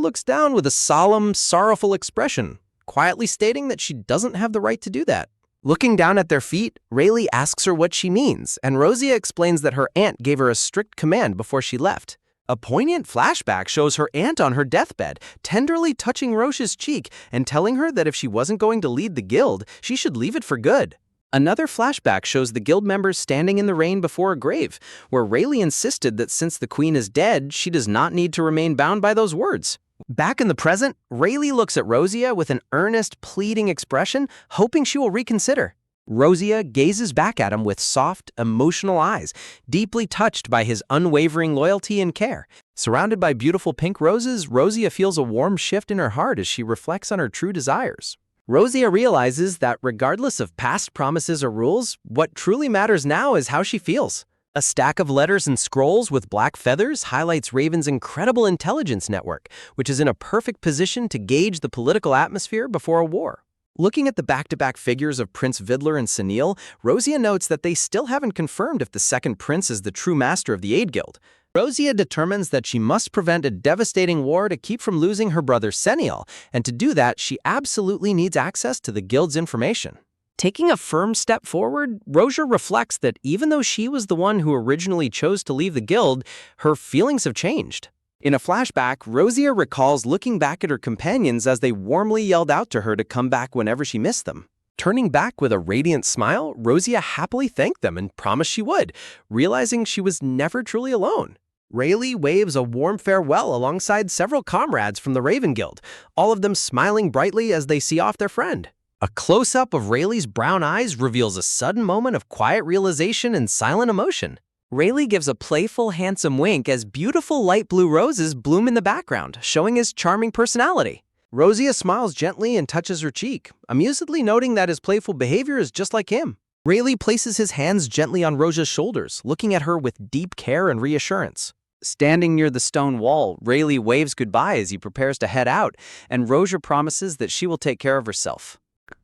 looks down with a solemn, sorrowful expression, quietly stating that she doesn't have the right to do that. Looking down at their feet, Rayleigh asks her what she means, and Rosia explains that her aunt gave her a strict command before she left. A poignant flashback shows her aunt on her deathbed, tenderly touching Rosia's cheek and telling her that if she wasn't going to lead the guild, she should leave it for good. Another flashback shows the guild members standing in the rain before a grave, where Rayleigh insisted that since the queen is dead, she does not need to remain bound by those words. Back in the present, Rayleigh looks at Rosia with an earnest, pleading expression, hoping she will reconsider. Rosia gazes back at him with soft, emotional eyes, deeply touched by his unwavering loyalty and care. Surrounded by beautiful pink roses, Rosia feels a warm shift in her heart as she reflects on her true desires. Rosia realizes that regardless of past promises or rules, what truly matters now is how she feels. A stack of letters and scrolls with black feathers highlights Raven's incredible intelligence network, which is in a perfect position to gauge the political atmosphere before a war. Looking at the back-to-back figures of Prince Vidler and Seniel, Rosia notes that they still haven't confirmed if the second prince is the true master of the Aid Guild. Rosia determines that she must prevent a devastating war to keep from losing her brother Seniel, and to do that, she absolutely needs access to the guild's information. Taking a firm step forward, Rosia reflects that even though she was the one who originally chose to leave the guild, her feelings have changed. In a flashback, Rosia recalls looking back at her companions as they warmly yelled out to her to come back whenever she missed them. Turning back with a radiant smile, Rosia happily thanked them and promised she would, realizing she was never truly alone. Rayleigh waves a warm farewell alongside several comrades from the Raven Guild, all of them smiling brightly as they see off their friend. A close-up of Rayleigh's brown eyes reveals a sudden moment of quiet realization and silent emotion. Rayleigh gives a playful, handsome wink as beautiful light blue roses bloom in the background, showing his charming personality. Rosia smiles gently and touches her cheek, amusedly noting that his playful behavior is just like him. Rayleigh places his hands gently on Rosia's shoulders, looking at her with deep care and reassurance. Standing near the stone wall, Rayleigh waves goodbye as he prepares to head out, and Rosia promises that she will take care of herself.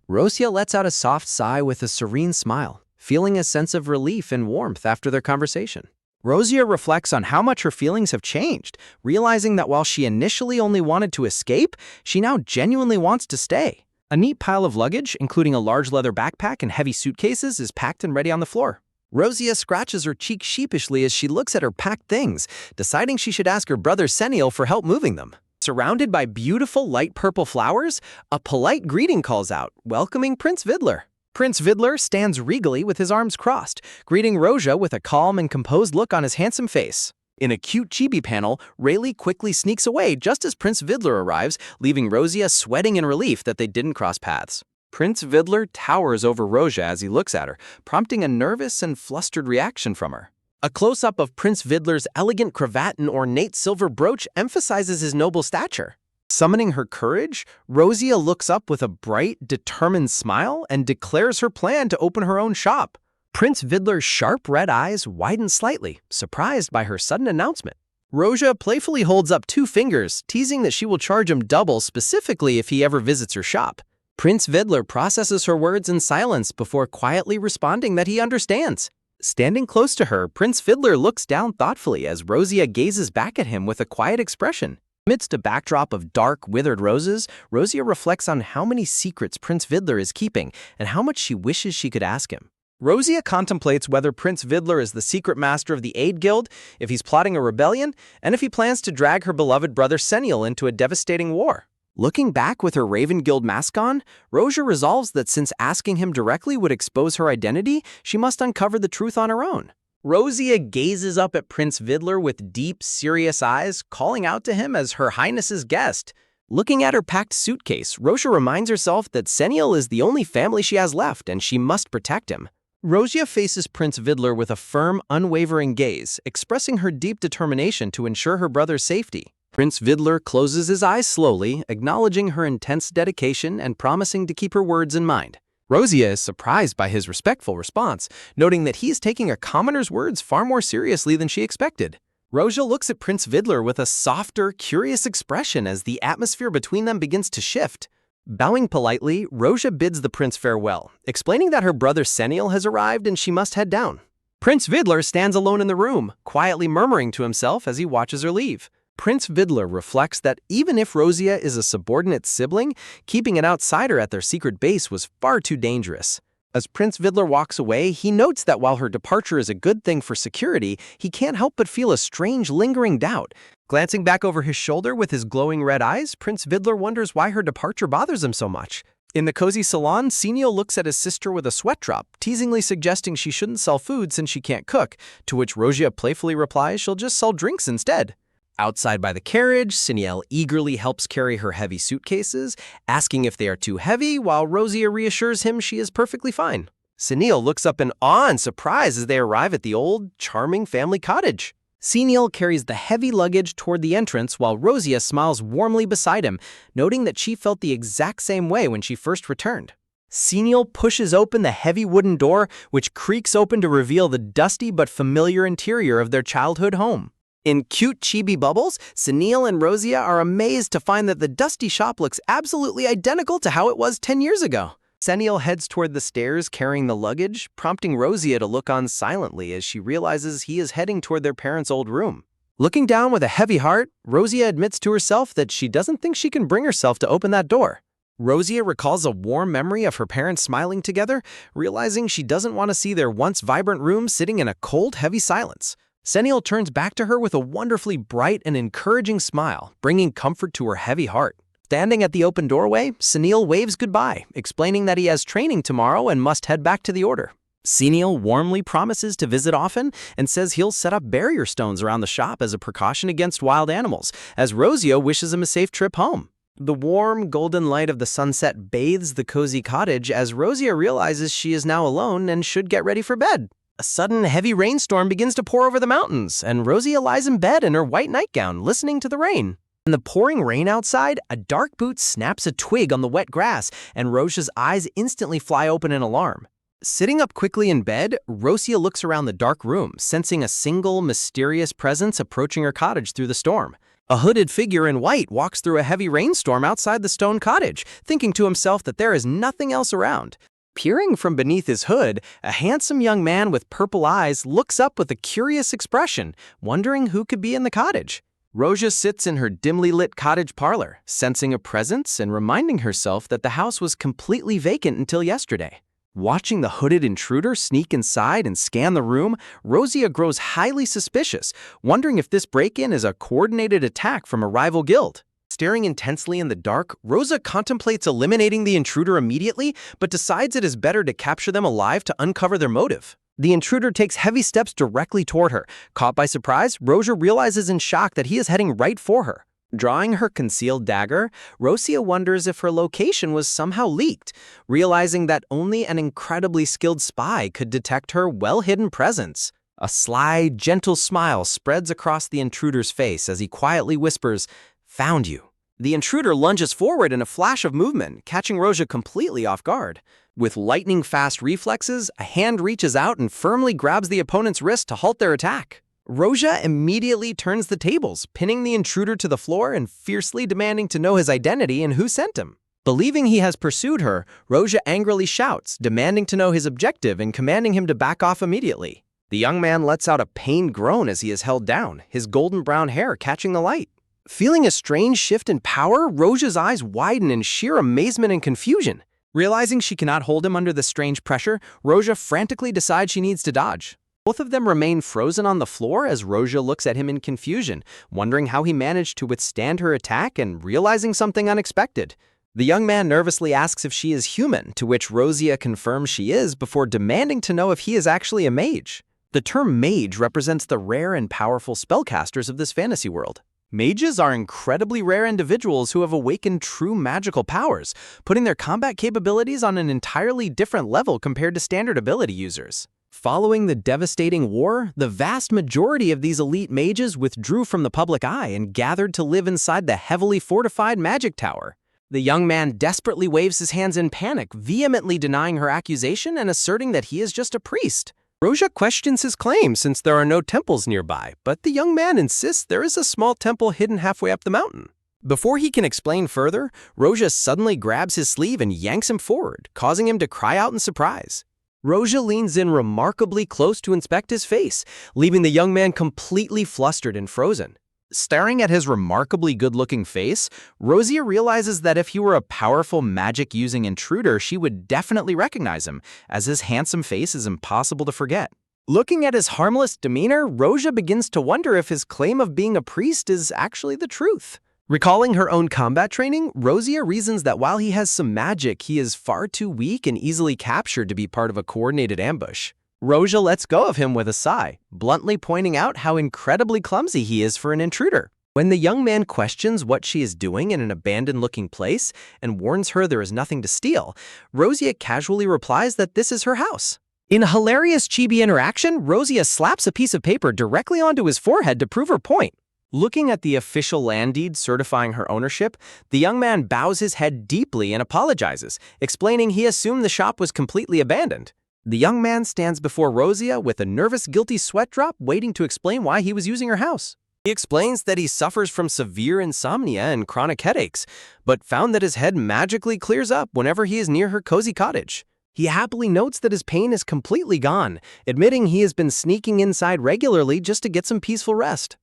Rosia lets out a soft sigh with a serene smile, feeling a sense of relief and warmth after their conversation. Rosia reflects on how much her feelings have changed, realizing that while she initially only wanted to escape, she now genuinely wants to stay. A neat pile of luggage, including a large leather backpack and heavy suitcases, is packed and ready on the floor. Rosia scratches her cheek sheepishly as she looks at her packed things, deciding she should ask her brother Seniel for help moving them. Surrounded by beautiful light purple flowers, a polite greeting calls out, welcoming Prince Vidler. Prince Vidler stands regally with his arms crossed, greeting Rosia with a calm and composed look on his handsome face. In a cute chibi panel, Rayleigh quickly sneaks away just as Prince Vidler arrives, leaving Rosia sweating in relief that they didn't cross paths. Prince Vidler towers over Rosia as he looks at her, prompting a nervous and flustered reaction from her. A close-up of Prince Vidler's elegant cravat and ornate silver brooch emphasizes his noble stature. Summoning her courage, Rosia looks up with a bright, determined smile and declares her plan to open her own shop. Prince Vidler's sharp red eyes widen slightly, surprised by her sudden announcement. Rosia playfully holds up 2 fingers, teasing that she will charge him double specifically if he ever visits her shop. Prince Vidler processes her words in silence before quietly responding that he understands. Standing close to her, Prince Vidler looks down thoughtfully as Rosia gazes back at him with a quiet expression. Amidst a backdrop of dark, withered roses, Rosia reflects on how many secrets Prince Vidler is keeping and how much she wishes she could ask him. Rosia contemplates whether Prince Vidler is the secret master of the Aid Guild, if he's plotting a rebellion, and if he plans to drag her beloved brother Seniel into a devastating war. Looking back with her Raven Guild mask on, Rosia resolves that since asking him directly would expose her identity, she must uncover the truth on her own. Rosia gazes up at Prince Vidler with deep, serious eyes, calling out to him as Her Highness's guest. Looking at her packed suitcase, Rosia reminds herself that Seniel is the only family she has left and she must protect him. Rosia faces Prince Vidler with a firm, unwavering gaze, expressing her deep determination to ensure her brother's safety. Prince Vidler closes his eyes slowly, acknowledging her intense dedication and promising to keep her words in mind. Rosia is surprised by his respectful response, noting that he is taking a commoner's words far more seriously than she expected. Rosia looks at Prince Vidler with a softer, curious expression as the atmosphere between them begins to shift. Bowing politely, Rosia bids the prince farewell, explaining that her brother Seniel has arrived and she must head down. Prince Vidler stands alone in the room, quietly murmuring to himself as he watches her leave. Prince Vidler reflects that even if Rosia is a subordinate sibling, keeping an outsider at their secret base was far too dangerous. As Prince Vidler walks away, he notes that while her departure is a good thing for security, he can't help but feel a strange, lingering doubt. Glancing back over his shoulder with his glowing red eyes, Prince Vidler wonders why her departure bothers him so much. In the cozy salon, Seniel looks at his sister with a sweat drop, teasingly suggesting she shouldn't sell food since she can't cook, to which Rosia playfully replies she'll just sell drinks instead. Outside by the carriage, Seniel eagerly helps carry her heavy suitcases, asking if they are too heavy, while Rosia reassures him she is perfectly fine. Seniel looks up in awe and surprise as they arrive at the old, charming family cottage. Seniel carries the heavy luggage toward the entrance while Rosia smiles warmly beside him, noting that she felt the exact same way when she first returned. Seniel pushes open the heavy wooden door, which creaks open to reveal the dusty but familiar interior of their childhood home. In cute chibi bubbles, Seniel and Rosia are amazed to find that the dusty shop looks absolutely identical to how it was 10 years ago. Seniel heads toward the stairs carrying the luggage, prompting Rosia to look on silently as she realizes he is heading toward their parents' old room. Looking down with a heavy heart, Rosia admits to herself that she doesn't think she can bring herself to open that door. Rosia recalls a warm memory of her parents smiling together, realizing she doesn't want to see their once vibrant room sitting in a cold, heavy silence. Seniel turns back to her with a wonderfully bright and encouraging smile, bringing comfort to her heavy heart. Standing at the open doorway, Seniel waves goodbye, explaining that he has training tomorrow and must head back to the order. Seniel warmly promises to visit often and says he'll set up barrier stones around the shop as a precaution against wild animals, as Rosia wishes him a safe trip home. The warm, golden light of the sunset bathes the cozy cottage as Rosia realizes she is now alone and should get ready for bed. A sudden, heavy rainstorm begins to pour over the mountains, and Rosia lies in bed in her white nightgown, listening to the rain. In the pouring rain outside, a dark boot snaps a twig on the wet grass, and Rosia's eyes instantly fly open in alarm. Sitting up quickly in bed, Rosia looks around the dark room, sensing a single, mysterious presence approaching her cottage through the storm. A hooded figure in white walks through a heavy rainstorm outside the stone cottage, thinking to himself that there is nothing else around. Peering from beneath his hood, a handsome young man with purple eyes looks up with a curious expression, wondering who could be in the cottage. Rosia sits in her dimly lit cottage parlor, sensing a presence and reminding herself that the house was completely vacant until yesterday. Watching the hooded intruder sneak inside and scan the room, Rosia grows highly suspicious, wondering if this break-in is a coordinated attack from a rival guild. Staring intensely in the dark, Rosia contemplates eliminating the intruder immediately, but decides it is better to capture them alive to uncover their motive. The intruder takes heavy steps directly toward her. Caught by surprise, Rosia realizes in shock that he is heading right for her. Drawing her concealed dagger, Rosia wonders if her location was somehow leaked, realizing that only an incredibly skilled spy could detect her well-hidden presence. A sly, gentle smile spreads across the intruder's face as he quietly whispers, "Found you." The intruder lunges forward in a flash of movement, catching Rosia completely off guard. With lightning-fast reflexes, a hand reaches out and firmly grabs the opponent's wrist to halt their attack. Rosia immediately turns the tables, pinning the intruder to the floor and fiercely demanding to know his identity and who sent him. Believing he has pursued her, Rosia angrily shouts, demanding to know his objective and commanding him to back off immediately. The young man lets out a pained groan as he is held down, his golden brown hair catching the light. Feeling a strange shift in power, Rosia's eyes widen in sheer amazement and confusion. Realizing she cannot hold him under the strange pressure, Rosia frantically decides she needs to dodge. Both of them remain frozen on the floor as Rosia looks at him in confusion, wondering how he managed to withstand her attack and realizing something unexpected. The young man nervously asks if she is human, to which Rosia confirms she is before demanding to know if he is actually a mage. The term mage represents the rare and powerful spellcasters of this fantasy world. Mages are incredibly rare individuals who have awakened true magical powers, putting their combat capabilities on an entirely different level compared to standard ability users. Following the devastating war, the vast majority of these elite mages withdrew from the public eye and gathered to live inside the heavily fortified magic tower. The young man desperately waves his hands in panic, vehemently denying her accusation and asserting that he is just a priest. Rosia questions his claim since there are no temples nearby, but the young man insists there is a small temple hidden halfway up the mountain. Before he can explain further, Rosia suddenly grabs his sleeve and yanks him forward, causing him to cry out in surprise. Rosia leans in remarkably close to inspect his face, leaving the young man completely flustered and frozen. Staring at his remarkably good-looking face, Rosia realizes that if he were a powerful magic-using intruder, she would definitely recognize him, as his handsome face is impossible to forget. Looking at his harmless demeanor, Rosia begins to wonder if his claim of being a priest is actually the truth. Recalling her own combat training, Rosia reasons that while he has some magic, he is far too weak and easily captured to be part of a coordinated ambush. Rosia lets go of him with a sigh, bluntly pointing out how incredibly clumsy he is for an intruder. When the young man questions what she is doing in an abandoned-looking place and warns her there is nothing to steal, Rosia casually replies that this is her house. In a hilarious chibi interaction, Rosia slaps a piece of paper directly onto his forehead to prove her point. Looking at the official land deed certifying her ownership, the young man bows his head deeply and apologizes, explaining he assumed the shop was completely abandoned. The young man stands before Rosia with a nervous, guilty sweat drop, waiting to explain why he was using her house. He explains that he suffers from severe insomnia and chronic headaches, but found that his head magically clears up whenever he is near her cozy cottage. He happily notes that his pain is completely gone, admitting he has been sneaking inside regularly just to get some peaceful rest.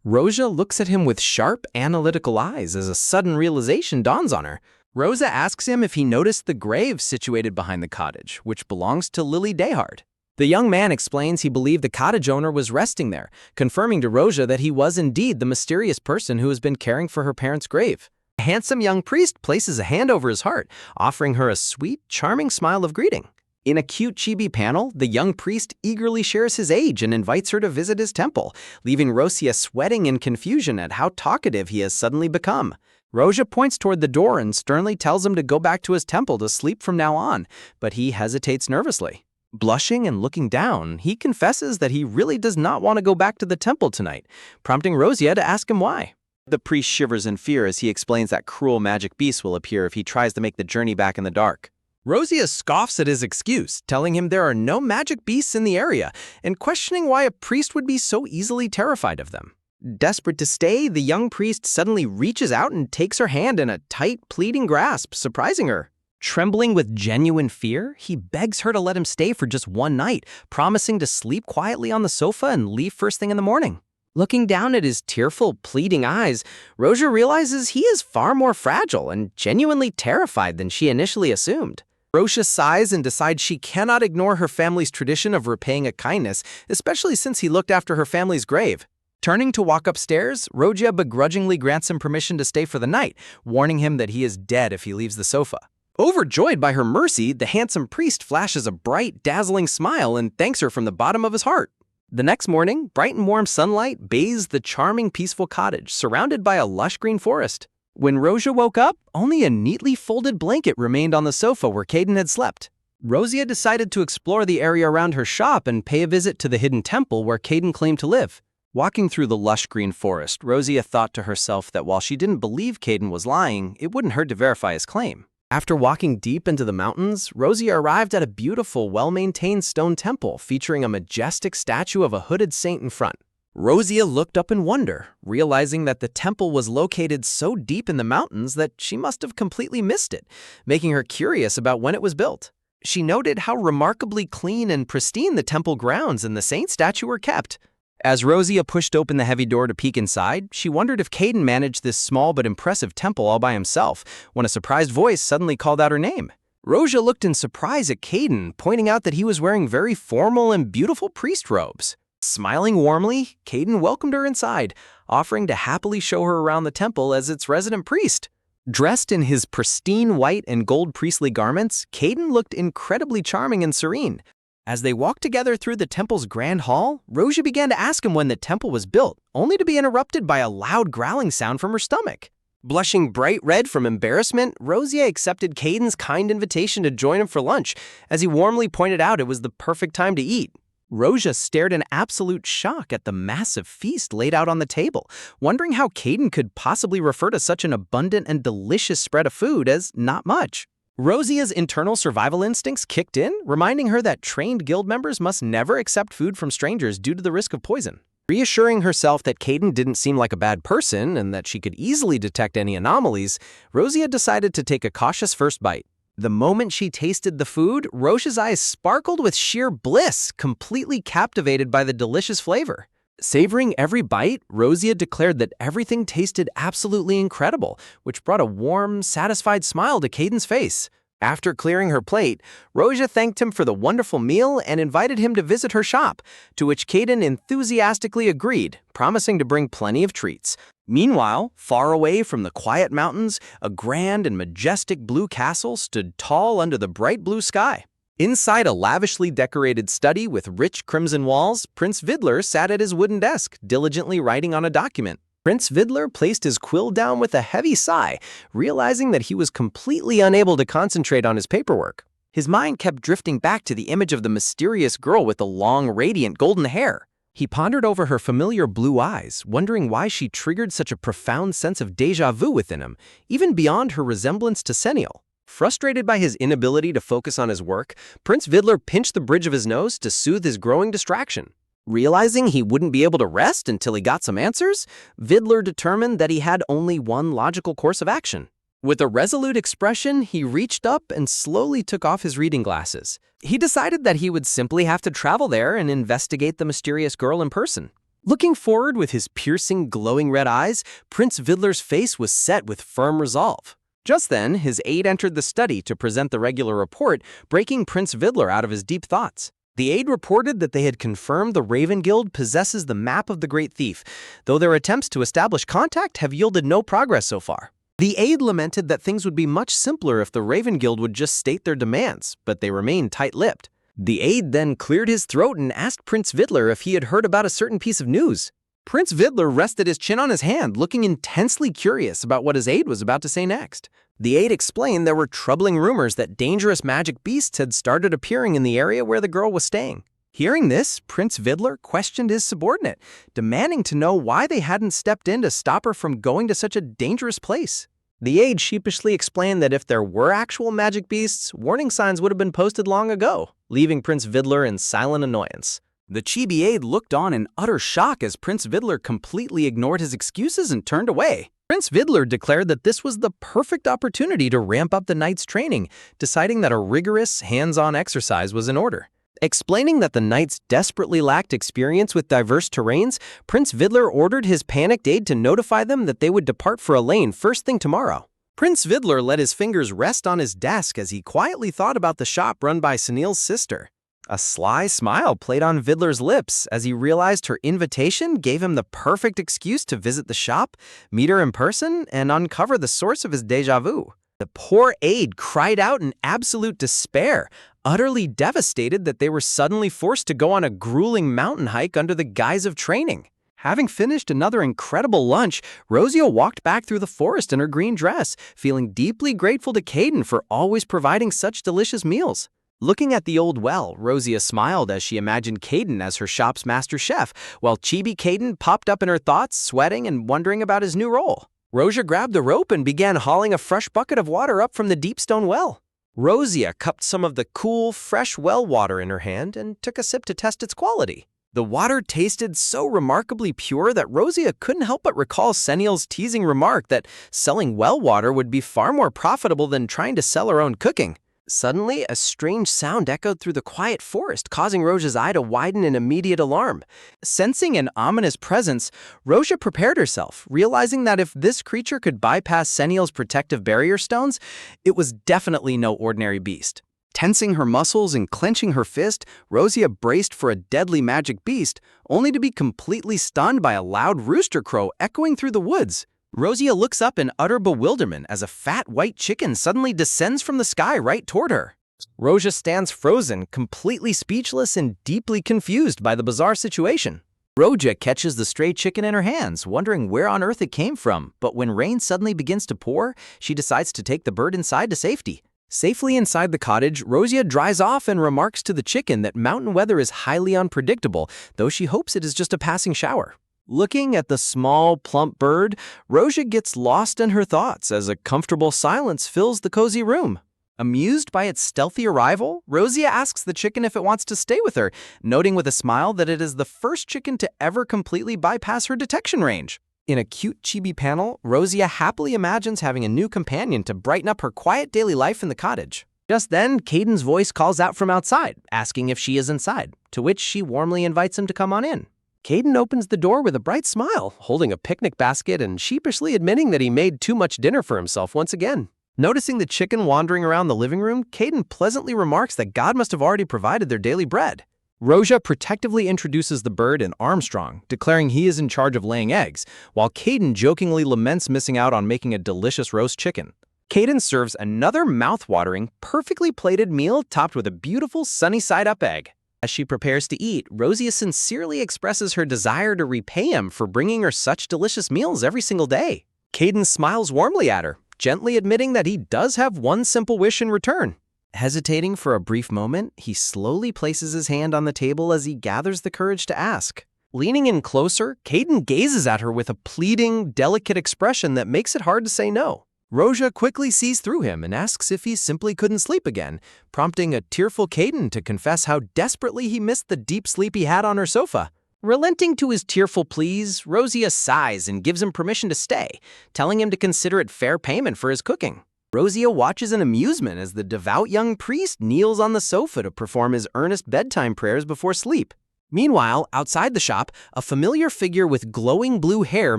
Roja looks at him with sharp, analytical eyes as a sudden realization dawns on her. Rosa asks him if he noticed the grave situated behind the cottage, which belongs to Lily Dayhard. The young man explains he believed the cottage owner was resting there, confirming to Roja that he was indeed the mysterious person who has been caring for her parents' grave. A handsome young priest places a hand over his heart, offering her a sweet, charming smile of greeting. In a cute chibi panel, the young priest eagerly shares his age and invites her to visit his temple, leaving Rosia sweating in confusion at how talkative he has suddenly become. Roja points toward the door and sternly tells him to go back to his temple to sleep from now on, but he hesitates nervously. Blushing and looking down, he confesses that he really does not want to go back to the temple tonight, prompting Rosia to ask him why. The priest shivers in fear as he explains that cruel magic beasts will appear if he tries to make the journey back in the dark. Rosia scoffs at his excuse, telling him there are no magic beasts in the area, and questioning why a priest would be so easily terrified of them. Desperate to stay, the young priest suddenly reaches out and takes her hand in a tight, pleading grasp, surprising her. Trembling with genuine fear, he begs her to let him stay for just one night, promising to sleep quietly on the sofa and leave first thing in the morning. Looking down at his tearful, pleading eyes, Roja realizes he is far more fragile and genuinely terrified than she initially assumed. Roja sighs and decides she cannot ignore her family's tradition of repaying a kindness, especially since he looked after her family's grave. Turning to walk upstairs, Roja begrudgingly grants him permission to stay for the night, warning him that he is dead if he leaves the sofa. Overjoyed by her mercy, the handsome priest flashes a bright, dazzling smile and thanks her from the bottom of his heart. The next morning, bright and warm sunlight bathes the charming, peaceful cottage, surrounded by a lush green forest. When Roja woke up, only a neatly folded blanket remained on the sofa where Caden had slept. Rosia decided to explore the area around her shop and pay a visit to the hidden temple where Caden claimed to live. Walking through the lush green forest, Rosia thought to herself that while she didn't believe Caden was lying, it wouldn't hurt to verify his claim. After walking deep into the mountains, Rosia arrived at a beautiful, well-maintained stone temple featuring a majestic statue of a hooded saint in front. Rosia looked up in wonder, realizing that the temple was located so deep in the mountains that she must have completely missed it, making her curious about when it was built. She noted how remarkably clean and pristine the temple grounds and the saint statue were kept. As Rosia pushed open the heavy door to peek inside, she wondered if Caden managed this small but impressive temple all by himself, when a surprised voice suddenly called out her name. Rosia looked in surprise at Caden, pointing out that he was wearing very formal and beautiful priest robes. Smiling warmly, Caden welcomed her inside, offering to happily show her around the temple as its resident priest. Dressed in his pristine white and gold priestly garments, Caden looked incredibly charming and serene. As they walked together through the temple's grand hall, Rosia began to ask him when the temple was built, only to be interrupted by a loud growling sound from her stomach. Blushing bright red from embarrassment, Rosia accepted Caden's kind invitation to join him for lunch, as he warmly pointed out it was the perfect time to eat. Rosia stared in absolute shock at the massive feast laid out on the table, wondering how Caden could possibly refer to such an abundant and delicious spread of food as not much. Rosia's internal survival instincts kicked in, reminding her that trained guild members must never accept food from strangers due to the risk of poison. Reassuring herself that Caden didn't seem like a bad person and that she could easily detect any anomalies, Rosia decided to take a cautious first bite. The moment she tasted the food, Rosia's eyes sparkled with sheer bliss, completely captivated by the delicious flavor. Savoring every bite, Rosia declared that everything tasted absolutely incredible, which brought a warm, satisfied smile to Caden's face. After clearing her plate, Rosia thanked him for the wonderful meal and invited him to visit her shop, to which Caden enthusiastically agreed, promising to bring plenty of treats. Meanwhile, far away from the quiet mountains, a grand and majestic blue castle stood tall under the bright blue sky. Inside a lavishly decorated study with rich crimson walls, Prince Vidler sat at his wooden desk, diligently writing on a document. Prince Vidler placed his quill down with a heavy sigh, realizing that he was completely unable to concentrate on his paperwork. His mind kept drifting back to the image of the mysterious girl with the long, radiant golden hair. He pondered over her familiar blue eyes, wondering why she triggered such a profound sense of déjà vu within him, even beyond her resemblance to Seniel. Frustrated by his inability to focus on his work, Prince Vidler pinched the bridge of his nose to soothe his growing distraction. Realizing he wouldn't be able to rest until he got some answers, Vidler determined that he had only one logical course of action. With a resolute expression, he reached up and slowly took off his reading glasses. He decided that he would simply have to travel there and investigate the mysterious girl in person. Looking forward with his piercing, glowing red eyes, Prince Vidler's face was set with firm resolve. Just then, his aide entered the study to present the regular report, breaking Prince Vidler out of his deep thoughts. The aide reported that they had confirmed the Raven Guild possesses the map of the Great Thief, though their attempts to establish contact have yielded no progress so far. The aide lamented that things would be much simpler if the Raven Guild would just state their demands, but they remained tight-lipped. The aide then cleared his throat and asked Prince Vidler if he had heard about a certain piece of news. Prince Vidler rested his chin on his hand, looking intensely curious about what his aide was about to say next. The aide explained there were troubling rumors that dangerous magic beasts had started appearing in the area where the girl was staying. Hearing this, Prince Vidler questioned his subordinate, demanding to know why they hadn't stepped in to stop her from going to such a dangerous place. The aide sheepishly explained that if there were actual magic beasts, warning signs would have been posted long ago, leaving Prince Vidler in silent annoyance. The chibi aide looked on in utter shock as Prince Vidler completely ignored his excuses and turned away. Prince Vidler declared that this was the perfect opportunity to ramp up the knight's training, deciding that a rigorous, hands-on exercise was in order. Explaining that the knights desperately lacked experience with diverse terrains, Prince Vidler ordered his panicked aide to notify them that they would depart for a lane first thing tomorrow. Prince Vidler let his fingers rest on his desk as he quietly thought about the shop run by Sunil's sister. A sly smile played on Vidler's lips as he realized her invitation gave him the perfect excuse to visit the shop, meet her in person, and uncover the source of his déjà vu. The poor aide cried out in absolute despair, utterly devastated that they were suddenly forced to go on a grueling mountain hike under the guise of training. Having finished another incredible lunch, Rosia walked back through the forest in her green dress, feeling deeply grateful to Caden for always providing such delicious meals. Looking at the old well, Rosia smiled as she imagined Caden as her shop's master chef, while Chibi Caden popped up in her thoughts, sweating and wondering about his new role. Rosia grabbed the rope and began hauling a fresh bucket of water up from the deep stone well. Rosia cupped some of the cool, fresh well water in her hand and took a sip to test its quality. The water tasted so remarkably pure that Rosia couldn't help but recall Seniel's teasing remark that selling well water would be far more profitable than trying to sell her own cooking. Suddenly, a strange sound echoed through the quiet forest, causing Rosia's eye to widen in immediate alarm. Sensing an ominous presence, Rosia prepared herself, realizing that if this creature could bypass Seniel's protective barrier stones, it was definitely no ordinary beast. Tensing her muscles and clenching her fist, Rosia braced for a deadly magic beast, only to be completely stunned by a loud rooster crow echoing through the woods. Rosia looks up in utter bewilderment as a fat white chicken suddenly descends from the sky right toward her. Rosia stands frozen, completely speechless and deeply confused by the bizarre situation. Rosia catches the stray chicken in her hands, wondering where on earth it came from, but when rain suddenly begins to pour, she decides to take the bird inside to safety. Safely inside the cottage, Rosia dries off and remarks to the chicken that mountain weather is highly unpredictable, though she hopes it is just a passing shower. Looking at the small, plump bird, Rosia gets lost in her thoughts as a comfortable silence fills the cozy room. Amused by its stealthy arrival, Rosia asks the chicken if it wants to stay with her, noting with a smile that it is the first chicken to ever completely bypass her detection range. In a cute chibi panel, Rosia happily imagines having a new companion to brighten up her quiet daily life in the cottage. Just then, Caden's voice calls out from outside, asking if she is inside, to which she warmly invites him to come on in. Caden opens the door with a bright smile, holding a picnic basket and sheepishly admitting that he made too much dinner for himself once again. Noticing the chicken wandering around the living room, Caden pleasantly remarks that God must have already provided their daily bread. Rosia protectively introduces the bird in Armstrong, declaring he is in charge of laying eggs, while Caden jokingly laments missing out on making a delicious roast chicken. Caden serves another mouth-watering, perfectly plated meal topped with a beautiful sunny-side-up egg. As she prepares to eat, Rosia sincerely expresses her desire to repay him for bringing her such delicious meals every single day. Caden smiles warmly at her, gently admitting that he does have one simple wish in return. Hesitating for a brief moment, he slowly places his hand on the table as he gathers the courage to ask. Leaning in closer, Caden gazes at her with a pleading, delicate expression that makes it hard to say no. Rosia quickly sees through him and asks if he simply couldn't sleep again, prompting a tearful Caden to confess how desperately he missed the deep sleep he had on her sofa. Relenting to his tearful pleas, Rosia sighs and gives him permission to stay, telling him to consider it fair payment for his cooking. Rosia watches in amusement as the devout young priest kneels on the sofa to perform his earnest bedtime prayers before sleep. Meanwhile, outside the shop, a familiar figure with glowing blue hair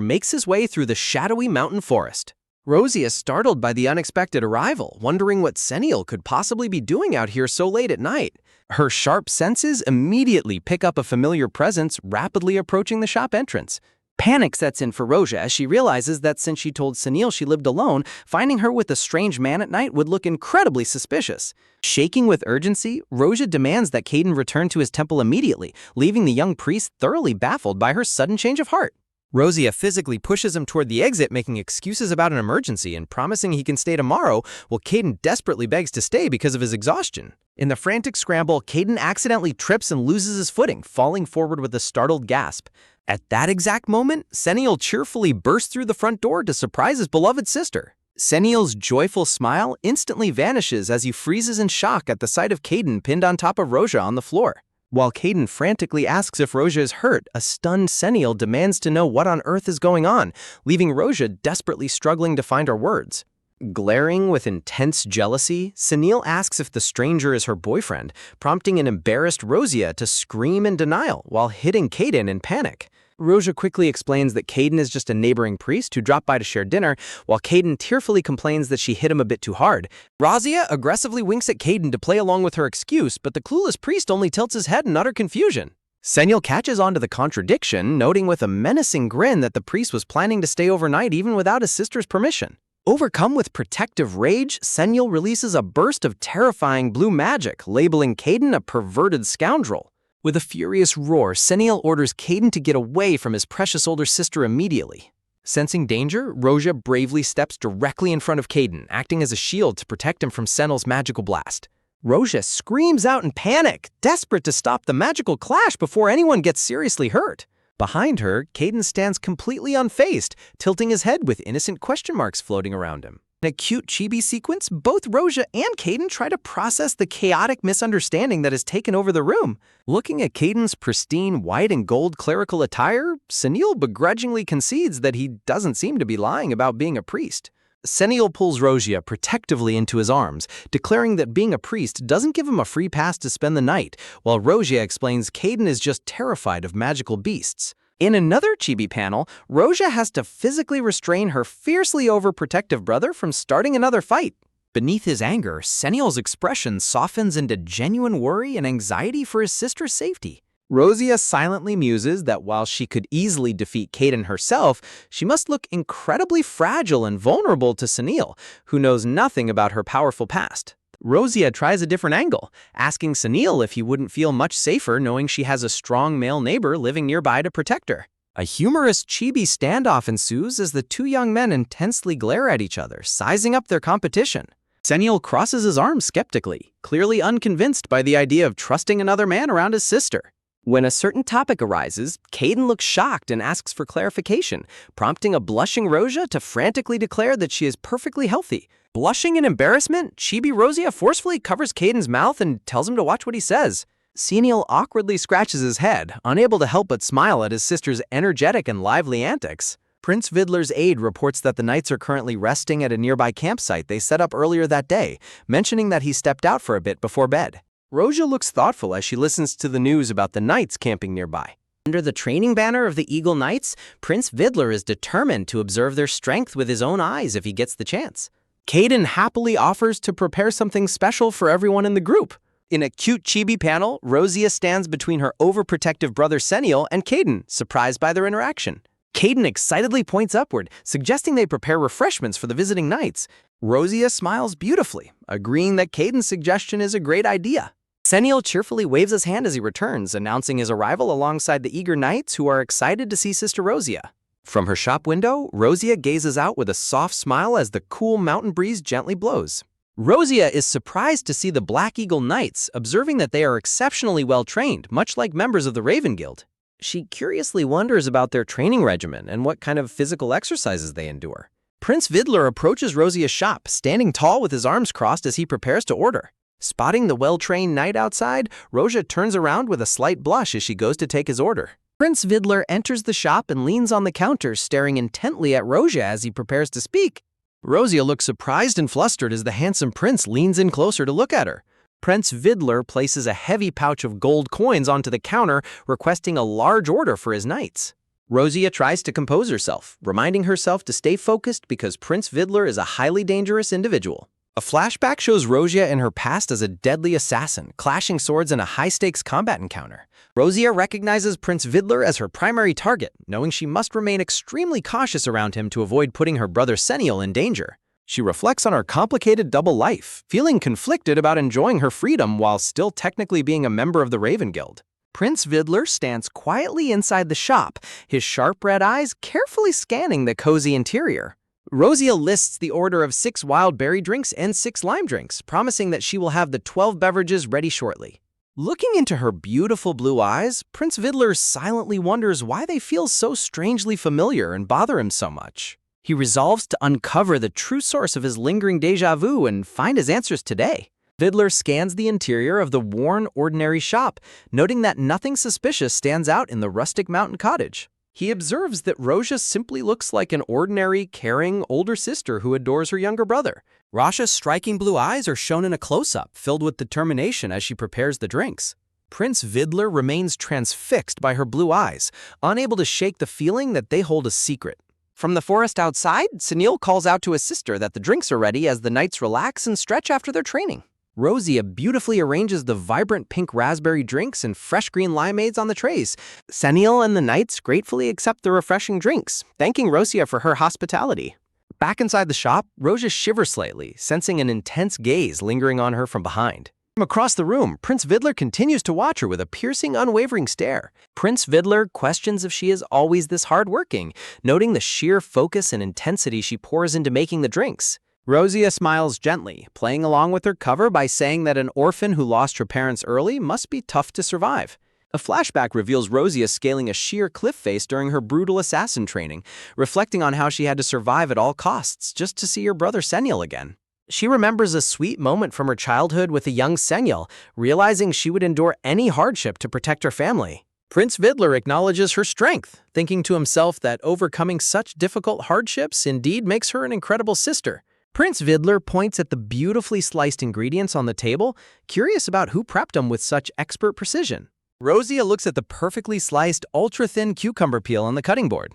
makes his way through the shadowy mountain forest. Rosie is startled by the unexpected arrival, wondering what Seniel could possibly be doing out here so late at night. Her sharp senses immediately pick up a familiar presence rapidly approaching the shop entrance. Panic sets in for Rosia as she realizes that since she told Seniel she lived alone, finding her with a strange man at night would look incredibly suspicious. Shaking with urgency, Rosia demands that Caden return to his temple immediately, leaving the young priest thoroughly baffled by her sudden change of heart. Rosia physically pushes him toward the exit, making excuses about an emergency and promising he can stay tomorrow, while Caden desperately begs to stay because of his exhaustion. In the frantic scramble, Caden accidentally trips and loses his footing, falling forward with a startled gasp. At that exact moment, Seniel cheerfully bursts through the front door to surprise his beloved sister. Seniel's joyful smile instantly vanishes as he freezes in shock at the sight of Caden pinned on top of Rosia on the floor. While Caden frantically asks if Rosia is hurt, a stunned Seniel demands to know what on earth is going on, leaving Rosia desperately struggling to find her words. Glaring with intense jealousy, Seniel asks if the stranger is her boyfriend, prompting an embarrassed Rosia to scream in denial while hitting Caden in panic. Rosia quickly explains that Caden is just a neighboring priest who dropped by to share dinner, while Caden tearfully complains that she hit him a bit too hard. Rosia aggressively winks at Caden to play along with her excuse, but the clueless priest only tilts his head in utter confusion. Seniel catches on to the contradiction, noting with a menacing grin that the priest was planning to stay overnight even without his sister's permission. Overcome with protective rage, Seniel releases a burst of terrifying blue magic, labeling Caden a perverted scoundrel. With a furious roar, Seniel orders Caden to get away from his precious older sister immediately. Sensing danger, Rosia bravely steps directly in front of Caden, acting as a shield to protect him from Seniel's magical blast. Rosia screams out in panic, desperate to stop the magical clash before anyone gets seriously hurt. Behind her, Caden stands completely unfazed, tilting his head with innocent question marks floating around him. In a cute chibi sequence, both Rosia and Caden try to process the chaotic misunderstanding that has taken over the room. Looking at Caden's pristine white and gold clerical attire, Seniel begrudgingly concedes that he doesn't seem to be lying about being a priest. Seniel pulls Rosia protectively into his arms, declaring that being a priest doesn't give him a free pass to spend the night, while Rosia explains Caden is just terrified of magical beasts. In another chibi panel, Rosia has to physically restrain her fiercely overprotective brother from starting another fight. Beneath his anger, Seniel's expression softens into genuine worry and anxiety for his sister's safety. Rosia silently muses that while she could easily defeat Caden herself, she must look incredibly fragile and vulnerable to Seniel, who knows nothing about her powerful past. Rosia tries a different angle, asking Seniel if he wouldn't feel much safer knowing she has a strong male neighbor living nearby to protect her. A humorous chibi standoff ensues as the two young men intensely glare at each other, sizing up their competition. Seniel crosses his arms skeptically, clearly unconvinced by the idea of trusting another man around his sister. When a certain topic arises, Caden looks shocked and asks for clarification, prompting a blushing Rosia to frantically declare that she is perfectly healthy. Blushing in embarrassment, chibi Rosia forcefully covers Caden's mouth and tells him to watch what he says. Seniel awkwardly scratches his head, unable to help but smile at his sister's energetic and lively antics. Prince Vidler's aide reports that the knights are currently resting at a nearby campsite they set up earlier that day, mentioning that he stepped out for a bit before bed. Rosia looks thoughtful as she listens to the news about the knights camping nearby. Under the training banner of the Eagle Knights, Prince Vidler is determined to observe their strength with his own eyes if he gets the chance. Caden happily offers to prepare something special for everyone in the group. In a cute chibi panel, Rosia stands between her overprotective brother Seniel and Caden, surprised by their interaction. Caden excitedly points upward, suggesting they prepare refreshments for the visiting knights. Rosia smiles beautifully, agreeing that Caden's suggestion is a great idea. Seniel cheerfully waves his hand as he returns, announcing his arrival alongside the eager knights who are excited to see Sister Rosia. From her shop window, Rosia gazes out with a soft smile as the cool mountain breeze gently blows. Rosia is surprised to see the Black Eagle Knights, observing that they are exceptionally well trained, much like members of the Raven Guild. She curiously wonders about their training regimen and what kind of physical exercises they endure. Prince Vidler approaches Rosia's shop, standing tall with his arms crossed as he prepares to order. Spotting the well-trained knight outside, Rosia turns around with a slight blush as she goes to take his order. Prince Vidler enters the shop and leans on the counter, staring intently at Rosia as he prepares to speak. Rosia looks surprised and flustered as the handsome prince leans in closer to look at her. Prince Vidler places a heavy pouch of gold coins onto the counter, requesting a large order for his knights. Rosia tries to compose herself, reminding herself to stay focused because Prince Vidler is a highly dangerous individual. A flashback shows Rosia in her past as a deadly assassin, clashing swords in a high-stakes combat encounter. Rosia recognizes Prince Vidler as her primary target, knowing she must remain extremely cautious around him to avoid putting her brother Seniel in danger. She reflects on her complicated double life, feeling conflicted about enjoying her freedom while still technically being a member of the Raven Guild. Prince Vidler stands quietly inside the shop, his sharp red eyes carefully scanning the cozy interior. Rosia lists the order of 6 wild berry drinks and 6 lime drinks, promising that she will have the 12 beverages ready shortly. Looking into her beautiful blue eyes, Prince Vidler silently wonders why they feel so strangely familiar and bother him so much. He resolves to uncover the true source of his lingering déjà vu and find his answers today. Vidler scans the interior of the worn, ordinary shop, noting that nothing suspicious stands out in the rustic mountain cottage. He observes that Rosia simply looks like an ordinary, caring, older sister who adores her younger brother. Rasha's striking blue eyes are shown in a close-up, filled with determination as she prepares the drinks. Prince Vidler remains transfixed by her blue eyes, unable to shake the feeling that they hold a secret. From the forest outside, Seniel calls out to his sister that the drinks are ready as the knights relax and stretch after their training. Rosia beautifully arranges the vibrant pink raspberry drinks and fresh green limeades on the trays. Seniel and the knights gratefully accept the refreshing drinks, thanking Rosia for her hospitality. Back inside the shop, Rosia shivers slightly, sensing an intense gaze lingering on her from behind. From across the room, Prince Vidler continues to watch her with a piercing, unwavering stare. Prince Vidler questions if she is always this hardworking, noting the sheer focus and intensity she pours into making the drinks. Rosia smiles gently, playing along with her cover by saying that an orphan who lost her parents early must be tough to survive. A flashback reveals Rosia scaling a sheer cliff face during her brutal assassin training, reflecting on how she had to survive at all costs just to see her brother Seniel again. She remembers a sweet moment from her childhood with a young Seniel, realizing she would endure any hardship to protect her family. Prince Vidler acknowledges her strength, thinking to himself that overcoming such difficult hardships indeed makes her an incredible sister. Prince Vidler points at the beautifully sliced ingredients on the table, curious about who prepped them with such expert precision. Rosia looks at the perfectly sliced, ultra-thin cucumber peel on the cutting board.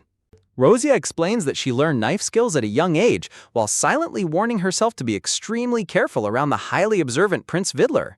Rosia explains that she learned knife skills at a young age, while silently warning herself to be extremely careful around the highly observant Prince Vidler.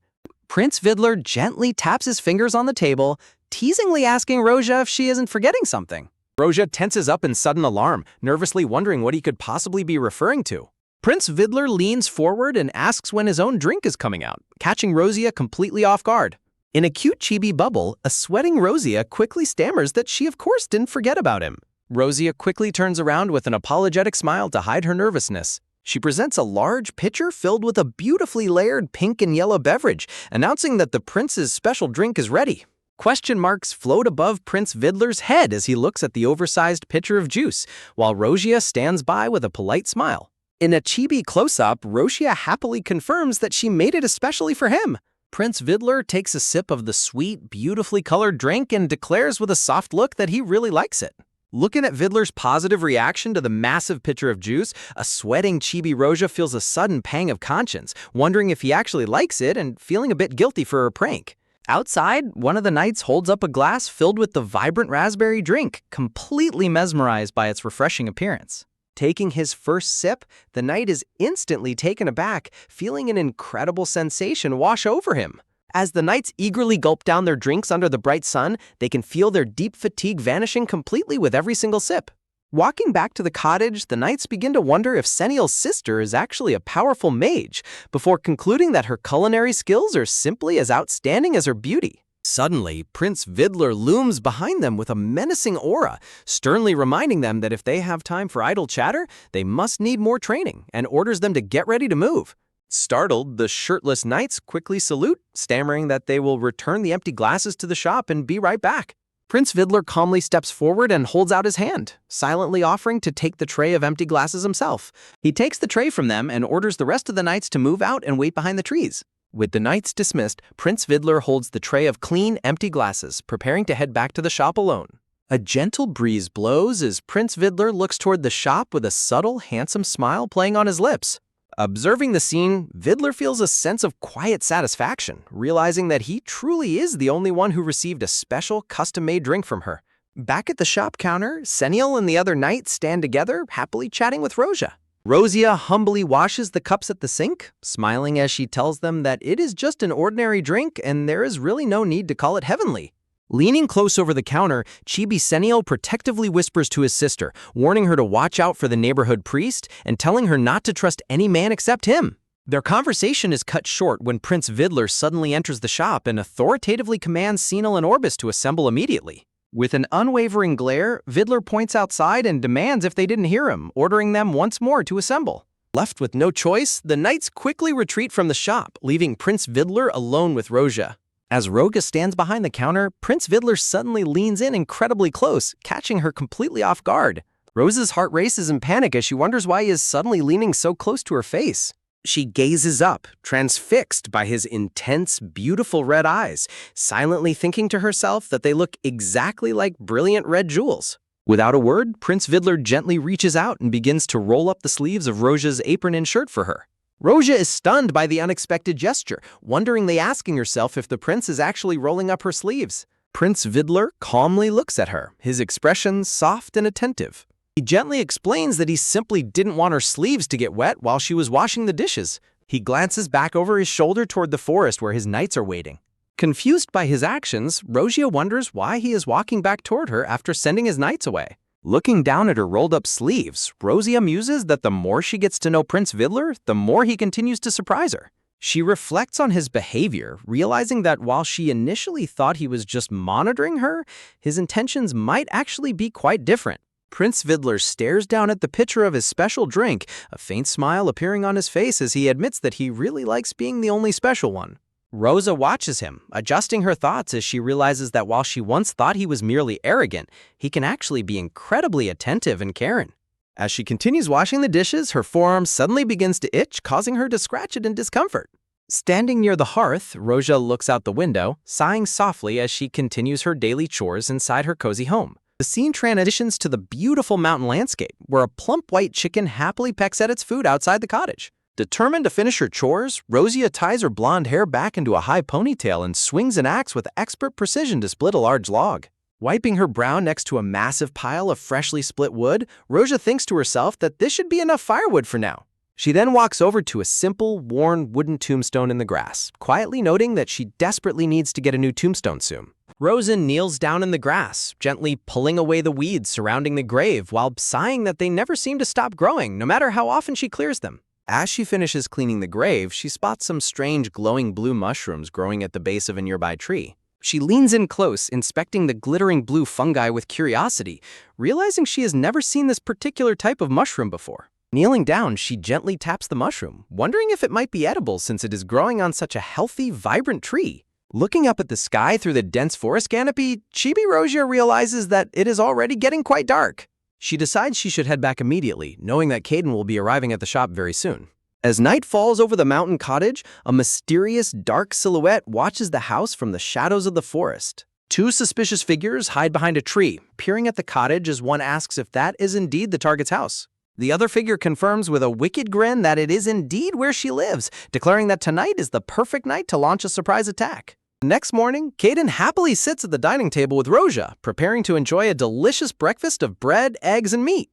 Prince Vidler gently taps his fingers on the table, teasingly asking Rosia if she isn't forgetting something. Rosia tenses up in sudden alarm, nervously wondering what he could possibly be referring to. Prince Vidler leans forward and asks when his own drink is coming out, catching Rosia completely off guard. In a cute chibi bubble, a sweating Rosia quickly stammers that she of course didn't forget about him. Rosia quickly turns around with an apologetic smile to hide her nervousness. She presents a large pitcher filled with a beautifully layered pink and yellow beverage, announcing that the prince's special drink is ready. Question marks float above Prince Vidler's head as he looks at the oversized pitcher of juice, while Rosia stands by with a polite smile. In a chibi close-up, Rosia happily confirms that she made it especially for him. Prince Vidler takes a sip of the sweet, beautifully colored drink and declares with a soft look that he really likes it. Looking at Vidler's positive reaction to the massive pitcher of juice, a sweating chibi Rosia feels a sudden pang of conscience, wondering if he actually likes it and feeling a bit guilty for her prank. Outside, one of the knights holds up a glass filled with the vibrant raspberry drink, completely mesmerized by its refreshing appearance. Taking his first sip, the knight is instantly taken aback, feeling an incredible sensation wash over him. As the knights eagerly gulp down their drinks under the bright sun, they can feel their deep fatigue vanishing completely with every single sip. Walking back to the cottage, the knights begin to wonder if Seniel's sister is actually a powerful mage, before concluding that her culinary skills are simply as outstanding as her beauty. Suddenly, Prince Vidler looms behind them with a menacing aura, sternly reminding them that if they have time for idle chatter, they must need more training, and orders them to get ready to move. Startled, the shirtless knights quickly salute, stammering that they will return the empty glasses to the shop and be right back. Prince Vidler calmly steps forward and holds out his hand, silently offering to take the tray of empty glasses himself. He takes the tray from them and orders the rest of the knights to move out and wait behind the trees. With the knights dismissed, Prince Vidler holds the tray of clean, empty glasses, preparing to head back to the shop alone. A gentle breeze blows as Prince Vidler looks toward the shop with a subtle, handsome smile playing on his lips. Observing the scene, Vidler feels a sense of quiet satisfaction, realizing that he truly is the only one who received a special, custom-made drink from her. Back at the shop counter, Seniel and the other knights stand together, happily chatting with Rosia. Rosia humbly washes the cups at the sink, smiling as she tells them that it is just an ordinary drink and there is really no need to call it heavenly. Leaning close over the counter, Chibi Seniel protectively whispers to his sister, warning her to watch out for the neighborhood priest and telling her not to trust any man except him. Their conversation is cut short when Prince Vidler suddenly enters the shop and authoritatively commands Senel and Orbis to assemble immediately. With an unwavering glare, Vidler points outside and demands if they didn't hear him, ordering them once more to assemble. Left with no choice, the knights quickly retreat from the shop, leaving Prince Vidler alone with Rosia. As Roga stands behind the counter, Prince Vidler suddenly leans in incredibly close, catching her completely off guard. Rosa's heart races in panic as she wonders why he is suddenly leaning so close to her face. She gazes up, transfixed by his intense, beautiful red eyes, silently thinking to herself that they look exactly like brilliant red jewels. Without a word, Prince Vidler gently reaches out and begins to roll up the sleeves of Rosia's apron and shirt for her. Rosia is stunned by the unexpected gesture, wonderingly asking herself if the prince is actually rolling up her sleeves. Prince Vidler calmly looks at her, his expression soft and attentive. He gently explains that he simply didn't want her sleeves to get wet while she was washing the dishes. He glances back over his shoulder toward the forest where his knights are waiting. Confused by his actions, Rosia wonders why he is walking back toward her after sending his knights away. Looking down at her rolled-up sleeves, Rosia muses that the more she gets to know Prince Vidler, the more he continues to surprise her. She reflects on his behavior, realizing that while she initially thought he was just monitoring her, his intentions might actually be quite different. Prince Vidler stares down at the pitcher of his special drink, a faint smile appearing on his face as he admits that he really likes being the only special one. Rosa watches him, adjusting her thoughts as she realizes that while she once thought he was merely arrogant, he can actually be incredibly attentive and caring. As she continues washing the dishes, her forearm suddenly begins to itch, causing her to scratch it in discomfort. Standing near the hearth, Rosia looks out the window, sighing softly as she continues her daily chores inside her cozy home. The scene transitions to the beautiful mountain landscape, where a plump white chicken happily pecks at its food outside the cottage. Determined to finish her chores, Rosia ties her blonde hair back into a high ponytail and swings an axe with expert precision to split a large log. Wiping her brow next to a massive pile of freshly split wood, Rosia thinks to herself that this should be enough firewood for now. She then walks over to a simple, worn wooden tombstone in the grass, quietly noting that she desperately needs to get a new tombstone soon. Rosa kneels down in the grass, gently pulling away the weeds surrounding the grave while sighing that they never seem to stop growing, no matter how often she clears them. As she finishes cleaning the grave, she spots some strange glowing blue mushrooms growing at the base of a nearby tree. She leans in close, inspecting the glittering blue fungi with curiosity, realizing she has never seen this particular type of mushroom before. Kneeling down, she gently taps the mushroom, wondering if it might be edible since it is growing on such a healthy, vibrant tree. Looking up at the sky through the dense forest canopy, Chibi Rosia realizes that it is already getting quite dark. She decides she should head back immediately, knowing that Caden will be arriving at the shop very soon. As night falls over the mountain cottage, a mysterious, dark silhouette watches the house from the shadows of the forest. Two suspicious figures hide behind a tree, peering at the cottage as one asks if that is indeed the target's house. The other figure confirms with a wicked grin that it is indeed where she lives, declaring that tonight is the perfect night to launch a surprise attack. The next morning, Caden happily sits at the dining table with Rosia, preparing to enjoy a delicious breakfast of bread, eggs, and meat.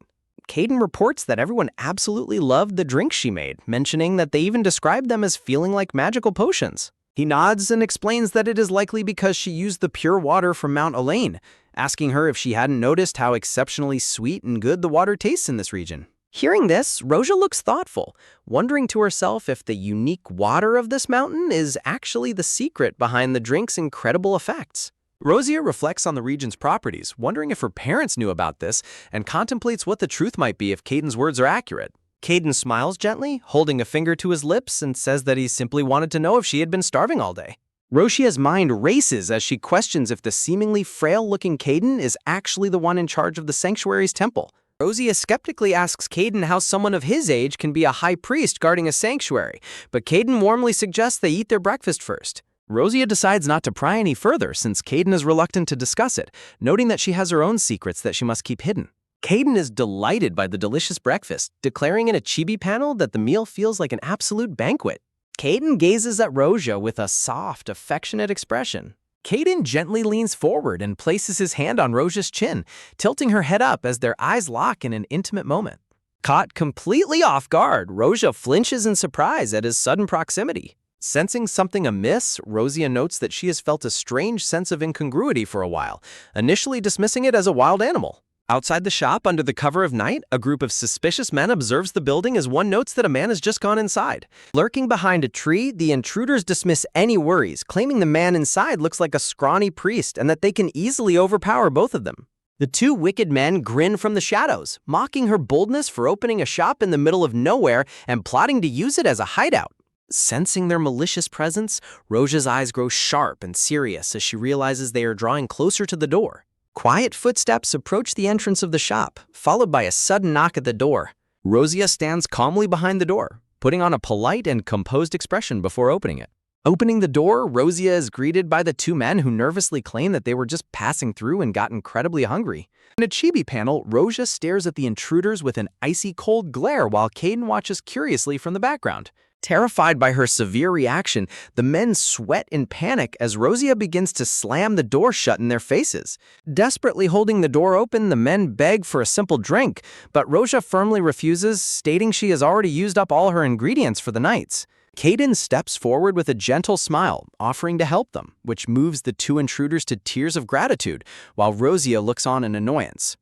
Caden reports that everyone absolutely loved the drinks she made, mentioning that they even described them as feeling like magical potions. He nods and explains that it is likely because she used the pure water from Mount Elaine, asking her if she hadn't noticed how exceptionally sweet and good the water tastes in this region. Hearing this, Rosia looks thoughtful, wondering to herself if the unique water of this mountain is actually the secret behind the drink's incredible effects. Rosia reflects on the region's properties, wondering if her parents knew about this, and contemplates what the truth might be if Caden's words are accurate. Caden smiles gently, holding a finger to his lips, and says that he simply wanted to know if she had been starving all day. Rosia's mind races as she questions if the seemingly frail-looking Caden is actually the one in charge of the sanctuary's temple. Rosia skeptically asks Caden how someone of his age can be a high priest guarding a sanctuary, but Caden warmly suggests they eat their breakfast first. Rosia decides not to pry any further since Caden is reluctant to discuss it, noting that she has her own secrets that she must keep hidden. Caden is delighted by the delicious breakfast, declaring in a chibi panel that the meal feels like an absolute banquet. Caden gazes at Roja with a soft, affectionate expression. Caden gently leans forward and places his hand on Roja's chin, tilting her head up as their eyes lock in an intimate moment. Caught completely off guard, Roja flinches in surprise at his sudden proximity. Sensing something amiss, Rosia notes that she has felt a strange sense of incongruity for a while, initially dismissing it as a wild animal. Outside the shop, under the cover of night, a group of suspicious men observes the building as one notes that a man has just gone inside. Lurking behind a tree, the intruders dismiss any worries, claiming the man inside looks like a scrawny priest and that they can easily overpower both of them. The two wicked men grin from the shadows, mocking her boldness for opening a shop in the middle of nowhere and plotting to use it as a hideout. Sensing their malicious presence, Roja's eyes grow sharp and serious as she realizes they are drawing closer to the door. Quiet footsteps approach the entrance of the shop, followed by a sudden knock at the door. Rosia stands calmly behind the door, putting on a polite and composed expression before opening it. Opening the door, Rosia is greeted by the two men who nervously claim that they were just passing through and got incredibly hungry. In a chibi panel, Rosia stares at the intruders with an icy cold glare while Caden watches curiously from the background. Terrified by her severe reaction, the men sweat in panic as Rosia begins to slam the door shut in their faces. Desperately holding the door open, the men beg for a simple drink, but Rosia firmly refuses, stating she has already used up all her ingredients for the night. Caden steps forward with a gentle smile, offering to help them, which moves the two intruders to tears of gratitude, while Rosia looks on in annoyance.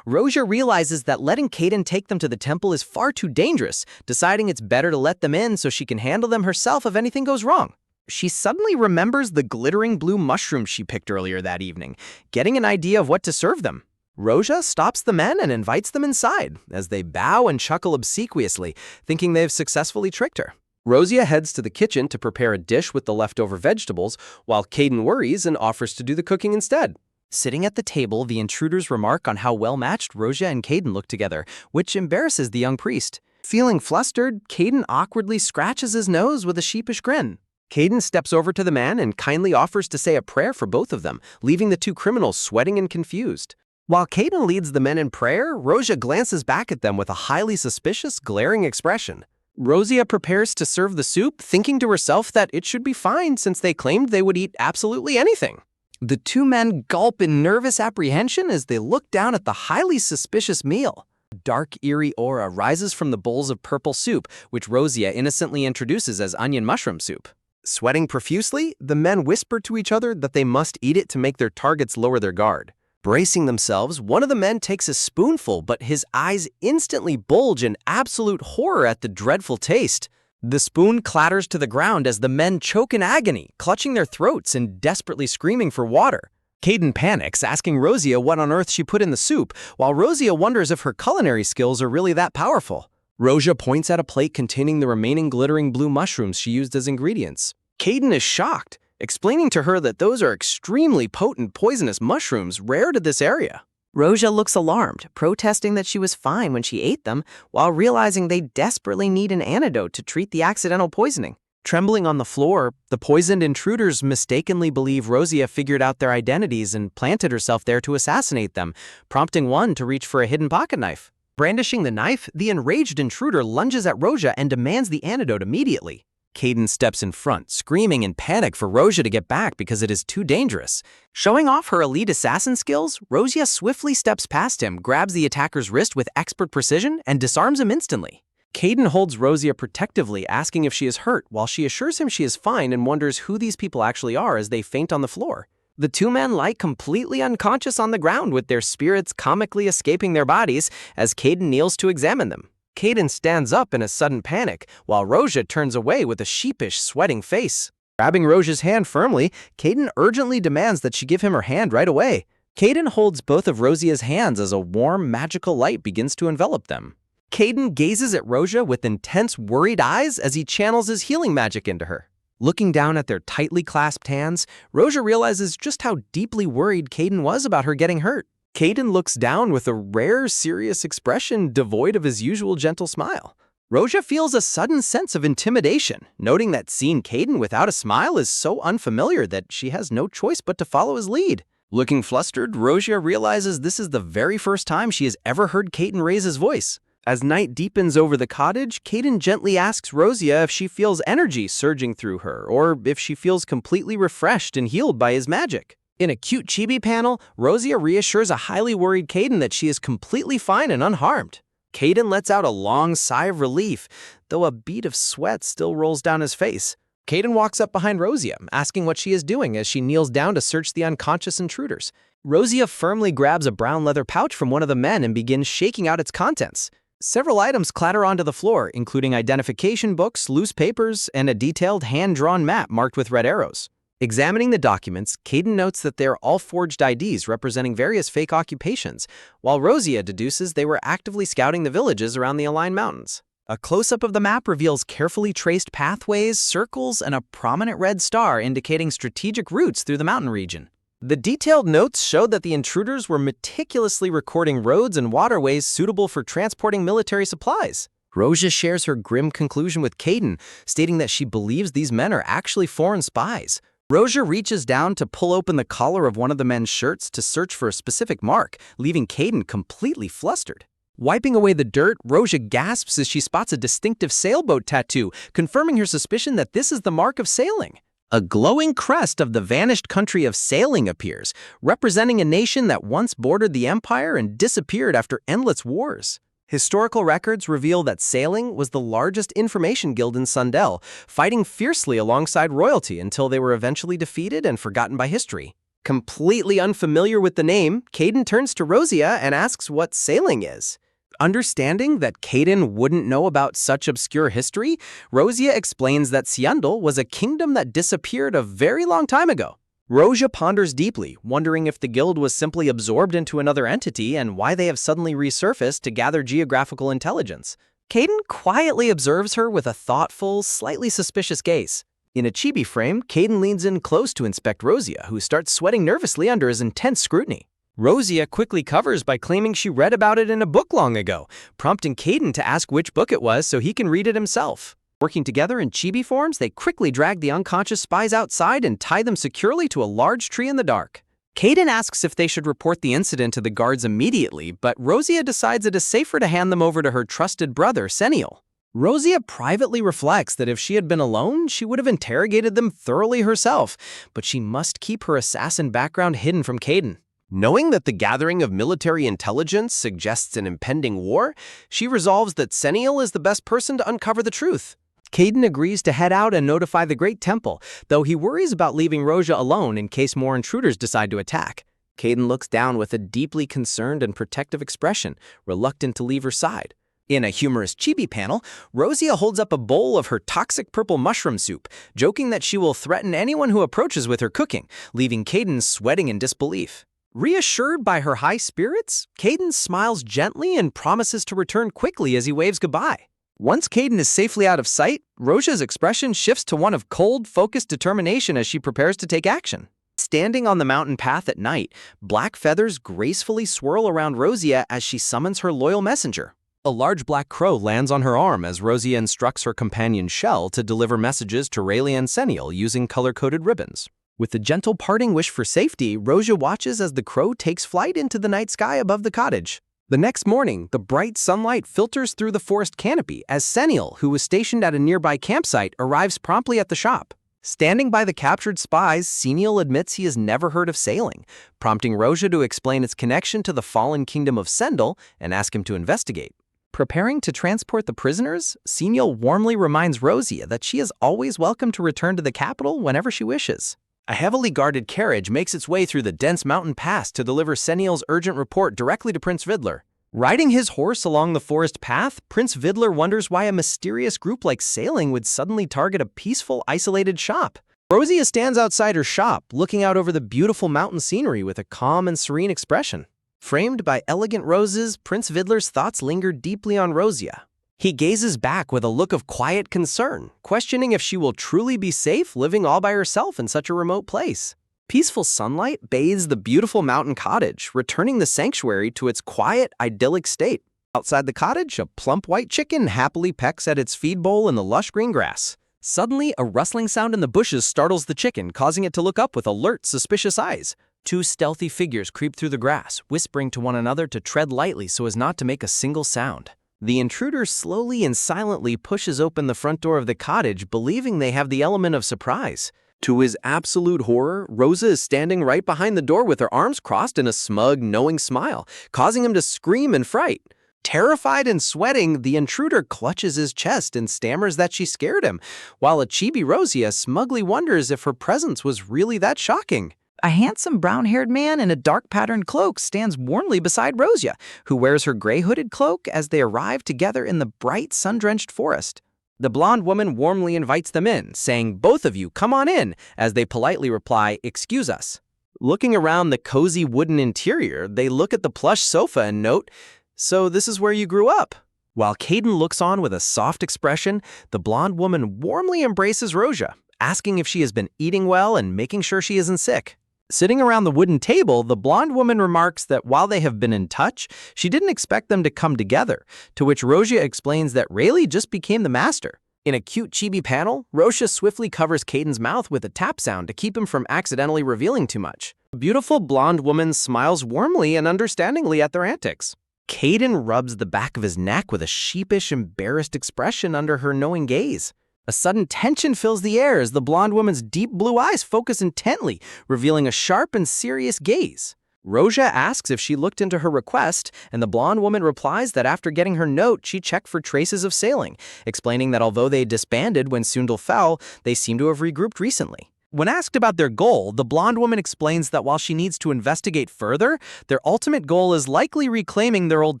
Roja realizes that letting Caden take them to the temple is far too dangerous, deciding it's better to let them in so she can handle them herself if anything goes wrong. She suddenly remembers the glittering blue mushrooms she picked earlier that evening, getting an idea of what to serve them. Roja stops the men and invites them inside, as they bow and chuckle obsequiously, thinking they've successfully tricked her. Rosia heads to the kitchen to prepare a dish with the leftover vegetables, while Caden worries and offers to do the cooking instead. Sitting at the table, the intruders remark on how well-matched Roja and Caden look together, which embarrasses the young priest. Feeling flustered, Caden awkwardly scratches his nose with a sheepish grin. Caden steps over to the man and kindly offers to say a prayer for both of them, leaving the two criminals sweating and confused. While Caden leads the men in prayer, Roja glances back at them with a highly suspicious, glaring expression. Rosia prepares to serve the soup, thinking to herself that it should be fine since they claimed they would eat absolutely anything. The two men gulp in nervous apprehension as they look down at the highly suspicious meal. Dark, eerie aura rises from the bowls of purple soup, which Rosia innocently introduces as onion mushroom soup. Sweating profusely, the men whisper to each other that they must eat it to make their targets lower their guard. Bracing themselves, one of the men takes a spoonful, but his eyes instantly bulge in absolute horror at the dreadful taste. The spoon clatters to the ground as the men choke in agony, clutching their throats and desperately screaming for water. Caden panics, asking Rosia what on earth she put in the soup, while Rosia wonders if her culinary skills are really that powerful. Rosia points at a plate containing the remaining glittering blue mushrooms she used as ingredients. Caden is shocked, explaining to her that those are extremely potent poisonous mushrooms rare to this area. Roja looks alarmed, protesting that she was fine when she ate them, while realizing they desperately need an antidote to treat the accidental poisoning. Trembling on the floor, the poisoned intruders mistakenly believe Rosia figured out their identities and planted herself there to assassinate them, prompting one to reach for a hidden pocket knife. Brandishing the knife, the enraged intruder lunges at Rosia and demands the antidote immediately. Caden steps in front, screaming in panic for Rosia to get back because it is too dangerous. Showing off her elite assassin skills, Rosia swiftly steps past him, grabs the attacker's wrist with expert precision, and disarms him instantly. Caden holds Rosia protectively, asking if she is hurt, while she assures him she is fine and wonders who these people actually are as they faint on the floor. The two men lie completely unconscious on the ground with their spirits comically escaping their bodies as Caden kneels to examine them. Caden stands up in a sudden panic, while Rosia turns away with a sheepish, sweating face. Grabbing Rosia's hand firmly, Caden urgently demands that she give him her hand right away. Caden holds both of Rosia's hands as a warm, magical light begins to envelop them. Caden gazes at Rosia with intense, worried eyes as he channels his healing magic into her. Looking down at their tightly clasped hands, Rosia realizes just how deeply worried Caden was about her getting hurt. Caden looks down with a rare, serious expression devoid of his usual gentle smile. Rosia feels a sudden sense of intimidation, noting that seeing Caden without a smile is so unfamiliar that she has no choice but to follow his lead. Looking flustered, Rosia realizes this is the very first time she has ever heard Caden raise his voice. As night deepens over the cottage, Caden gently asks Rosia if she feels energy surging through her, or if she feels completely refreshed and healed by his magic. In a cute chibi panel, Rosia reassures a highly worried Caden that she is completely fine and unharmed. Caden lets out a long sigh of relief, though a bead of sweat still rolls down his face. Caden walks up behind Rosia, asking what she is doing as she kneels down to search the unconscious intruders. Rosia firmly grabs a brown leather pouch from one of the men and begins shaking out its contents. Several items clatter onto the floor, including identification books, loose papers, and a detailed hand-drawn map marked with red arrows. Examining the documents, Caden notes that they are all forged IDs representing various fake occupations, while Rosia deduces they were actively scouting the villages around the Align Mountains. A close-up of the map reveals carefully traced pathways, circles, and a prominent red star indicating strategic routes through the mountain region. The detailed notes showed that the intruders were meticulously recording roads and waterways suitable for transporting military supplies. Rosia shares her grim conclusion with Caden, stating that she believes these men are actually foreign spies. Rosia reaches down to pull open the collar of one of the men's shirts to search for a specific mark, leaving Caden completely flustered. Wiping away the dirt, Rosia gasps as she spots a distinctive sailboat tattoo, confirming her suspicion that this is the mark of sailing. A glowing crest of the vanished country of Sailing appears, representing a nation that once bordered the empire and disappeared after endless wars. Historical records reveal that Sailing was the largest information guild in Sundel, fighting fiercely alongside royalty until they were eventually defeated and forgotten by history. Completely unfamiliar with the name, Caden turns to Rosia and asks what Sailing is. Understanding that Caden wouldn't know about such obscure history, Rosia explains that Seundel was a kingdom that disappeared a very long time ago. Rosia ponders deeply, wondering if the guild was simply absorbed into another entity and why they have suddenly resurfaced to gather geographical intelligence. Caden quietly observes her with a thoughtful, slightly suspicious gaze. In a chibi frame, Caden leans in close to inspect Rosia, who starts sweating nervously under his intense scrutiny. Rosia quickly covers by claiming she read about it in a book long ago, prompting Caden to ask which book it was so he can read it himself. Working together in chibi forms, they quickly drag the unconscious spies outside and tie them securely to a large tree in the dark. Caden asks if they should report the incident to the guards immediately, but Rosia decides it is safer to hand them over to her trusted brother, Seniel. Rosia privately reflects that if she had been alone, she would have interrogated them thoroughly herself, but she must keep her assassin background hidden from Caden. Knowing that the gathering of military intelligence suggests an impending war, she resolves that Seniel is the best person to uncover the truth. Caden agrees to head out and notify the Great Temple, though he worries about leaving Rosia alone in case more intruders decide to attack. Caden looks down with a deeply concerned and protective expression, reluctant to leave her side. In a humorous chibi panel, Rosia holds up a bowl of her toxic purple mushroom soup, joking that she will threaten anyone who approaches with her cooking, leaving Caden sweating in disbelief. Reassured by her high spirits, Caden smiles gently and promises to return quickly as he waves goodbye. Once Caden is safely out of sight, Rosia's expression shifts to one of cold, focused determination as she prepares to take action. Standing on the mountain path at night, black feathers gracefully swirl around Rosia as she summons her loyal messenger. A large black crow lands on her arm as Rosia instructs her companion Shell to deliver messages to Rayleigh and Seniel using color-coded ribbons. With a gentle parting wish for safety, Rosia watches as the crow takes flight into the night sky above the cottage. The next morning, the bright sunlight filters through the forest canopy as Seniel, who was stationed at a nearby campsite, arrives promptly at the shop. Standing by the captured spies, Seniel admits he has never heard of Sailing, prompting Rosia to explain its connection to the fallen kingdom of Sendel and ask him to investigate. Preparing to transport the prisoners, Seniel warmly reminds Rosia that she is always welcome to return to the capital whenever she wishes. A heavily guarded carriage makes its way through the dense mountain pass to deliver Seniel's urgent report directly to Prince Vidler. Riding his horse along the forest path, Prince Vidler wonders why a mysterious group like Sailing would suddenly target a peaceful, isolated shop. Rosia stands outside her shop, looking out over the beautiful mountain scenery with a calm and serene expression. Framed by elegant roses, Prince Vidler's thoughts linger deeply on Rosia. He gazes back with a look of quiet concern, questioning if she will truly be safe living all by herself in such a remote place. Peaceful sunlight bathes the beautiful mountain cottage, returning the sanctuary to its quiet, idyllic state. Outside the cottage, a plump white chicken happily pecks at its feed bowl in the lush green grass. Suddenly, a rustling sound in the bushes startles the chicken, causing it to look up with alert, suspicious eyes. Two stealthy figures creep through the grass, whispering to one another to tread lightly so as not to make a single sound. The intruder slowly and silently pushes open the front door of the cottage, believing they have the element of surprise. To his absolute horror, Rosa is standing right behind the door with her arms crossed in a smug, knowing smile, causing him to scream in fright. Terrified and sweating, the intruder clutches his chest and stammers that she scared him, while a chibi Rosia smugly wonders if her presence was really that shocking. A handsome brown-haired man in a dark-patterned cloak stands warmly beside Rosia, who wears her gray-hooded cloak as they arrive together in the bright, sun-drenched forest. The blonde woman warmly invites them in, saying, "Both of you, come on in," as they politely reply, "Excuse us." Looking around the cozy wooden interior, they look at the plush sofa and note, "So this is where you grew up?" While Caden looks on with a soft expression, the blonde woman warmly embraces Rosia, asking if she has been eating well and making sure she isn't sick. Sitting around the wooden table, the blonde woman remarks that while they have been in touch, she didn't expect them to come together, to which Rosia explains that Rayleigh just became the master. In a cute chibi panel, Rosia swiftly covers Caden's mouth with a tap sound to keep him from accidentally revealing too much. The beautiful blonde woman smiles warmly and understandingly at their antics. Caden rubs the back of his neck with a sheepish, embarrassed expression under her knowing gaze. A sudden tension fills the air as the blonde woman's deep blue eyes focus intently, revealing a sharp and serious gaze. Rosia asks if she looked into her request, and the blonde woman replies that after getting her note, she checked for traces of sailing, explaining that although they disbanded when Sundal fell, they seem to have regrouped recently. When asked about their goal, the blonde woman explains that while she needs to investigate further, their ultimate goal is likely reclaiming their old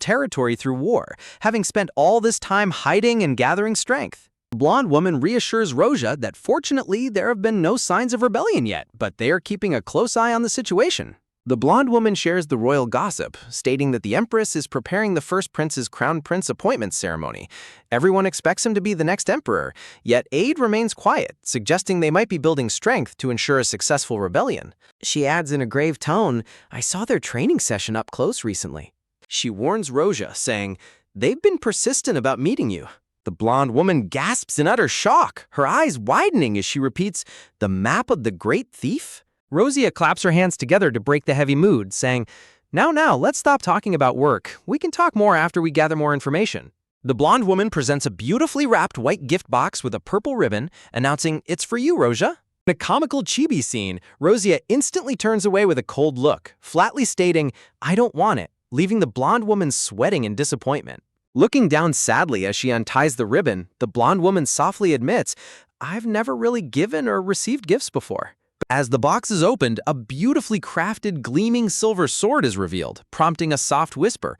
territory through war, having spent all this time hiding and gathering strength. The blonde woman reassures Rosia that fortunately there have been no signs of rebellion yet, but they are keeping a close eye on the situation. The blonde woman shares the royal gossip, stating that the Empress is preparing the first prince's crown prince appointment ceremony. Everyone expects him to be the next emperor, yet Aide remains quiet, suggesting they might be building strength to ensure a successful rebellion. She adds in a grave tone, "I saw their training session up close recently." She warns Rosia, saying, "They've been persistent about meeting you." The blonde woman gasps in utter shock, her eyes widening as she repeats, "The map of the great thief?" Rosia claps her hands together to break the heavy mood, saying, Now, let's stop talking about work. We can talk more after we gather more information." The blonde woman presents a beautifully wrapped white gift box with a purple ribbon, announcing, "It's for you, Rosia." In a comical chibi scene, Rosia instantly turns away with a cold look, flatly stating, "I don't want it," leaving the blonde woman sweating in disappointment. Looking down sadly as she unties the ribbon, the blonde woman softly admits, "I've never really given or received gifts before." As the box is opened, a beautifully crafted, gleaming silver sword is revealed, prompting a soft whisper.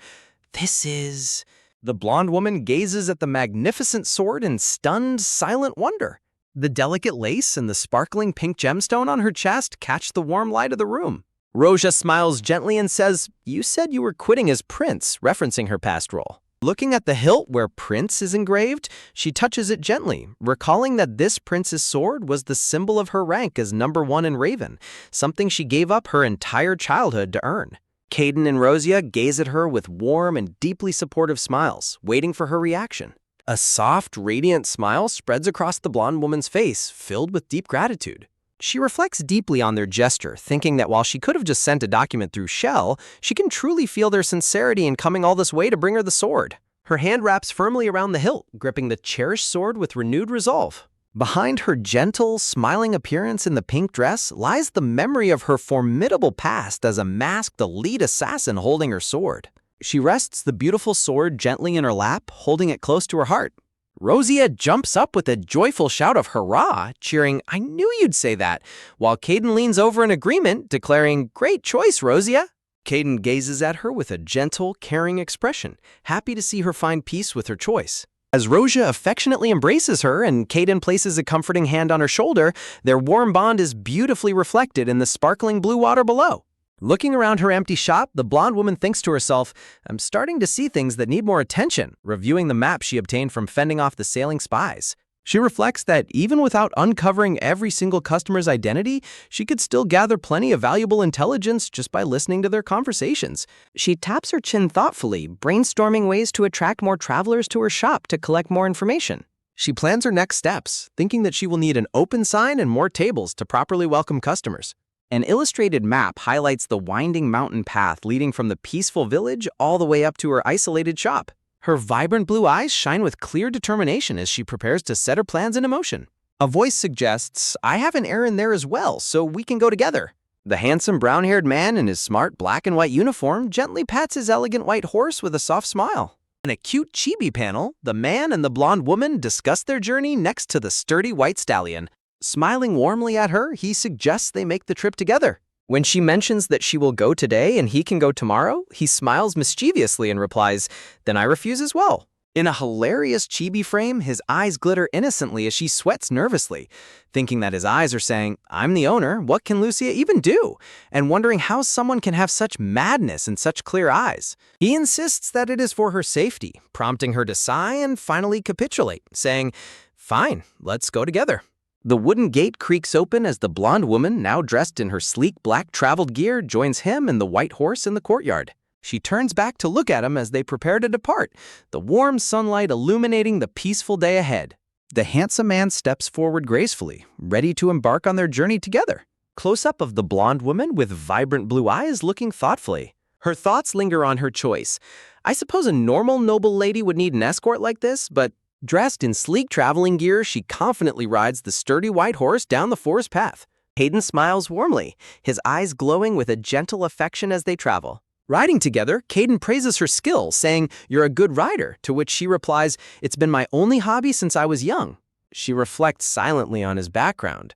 "This is..." The blonde woman gazes at the magnificent sword in stunned, silent wonder. The delicate lace and the sparkling pink gemstone on her chest catch the warm light of the room. Rosia smiles gently and says, "You said you were quitting as prince," referencing her past role. Looking at the hilt where Prince is engraved, she touches it gently, recalling that this prince's sword was the symbol of her rank as #1 in Raven, something she gave up her entire childhood to earn. Caden and Rosia gaze at her with warm and deeply supportive smiles, waiting for her reaction. A soft, radiant smile spreads across the blonde woman's face, filled with deep gratitude. She reflects deeply on their gesture, thinking that while she could have just sent a document through Shell, she can truly feel their sincerity in coming all this way to bring her the sword. Her hand wraps firmly around the hilt, gripping the cherished sword with renewed resolve. Behind her gentle, smiling appearance in the pink dress lies the memory of her formidable past as a masked elite assassin holding her sword. She rests the beautiful sword gently in her lap, holding it close to her heart. Rosia jumps up with a joyful shout of hurrah, cheering, "I knew you'd say that," while Caden leans over in agreement, declaring, "Great choice, Rosia." Caden gazes at her with a gentle, caring expression, happy to see her find peace with her choice. As Rosia affectionately embraces her and Caden places a comforting hand on her shoulder, their warm bond is beautifully reflected in the sparkling blue water below. Looking around her empty shop, the blonde woman thinks to herself, "I'm starting to see things that need more attention," reviewing the map she obtained from fending off the sailing spies. She reflects that even without uncovering every single customer's identity, she could still gather plenty of valuable intelligence just by listening to their conversations. She taps her chin thoughtfully, brainstorming ways to attract more travelers to her shop to collect more information. She plans her next steps, thinking that she will need an open sign and more tables to properly welcome customers. An illustrated map highlights the winding mountain path leading from the peaceful village all the way up to her isolated shop. Her vibrant blue eyes shine with clear determination as she prepares to set her plans into motion. A voice suggests, "I have an errand there as well, so we can go together." The handsome brown-haired man in his smart black and white uniform gently pats his elegant white horse with a soft smile. In a cute chibi panel, the man and the blonde woman discuss their journey next to the sturdy white stallion. Smiling warmly at her, he suggests they make the trip together. When she mentions that she will go today and he can go tomorrow, he smiles mischievously and replies, "Then I refuse as well." In a hilarious chibi frame, his eyes glitter innocently as she sweats nervously, thinking that his eyes are saying, "I'm the owner, what can Lucia even do?" and wondering how someone can have such madness and such clear eyes. He insists that it is for her safety, prompting her to sigh and finally capitulate, saying, "Fine, let's go together." The wooden gate creaks open as the blonde woman, now dressed in her sleek black traveled gear, joins him and the white horse in the courtyard. She turns back to look at him as they prepare to depart, the warm sunlight illuminating the peaceful day ahead. The handsome man steps forward gracefully, ready to embark on their journey together. Close-up of the blonde woman with vibrant blue eyes looking thoughtfully. Her thoughts linger on her choice. I suppose a normal noble lady would need an escort like this, but dressed in sleek traveling gear, she confidently rides the sturdy white horse down the forest path. Hayden smiles warmly, his eyes glowing with a gentle affection as they travel. Riding together, Caden praises her skill, saying, "You're a good rider," to which she replies, "It's been my only hobby since I was young." She reflects silently on his background.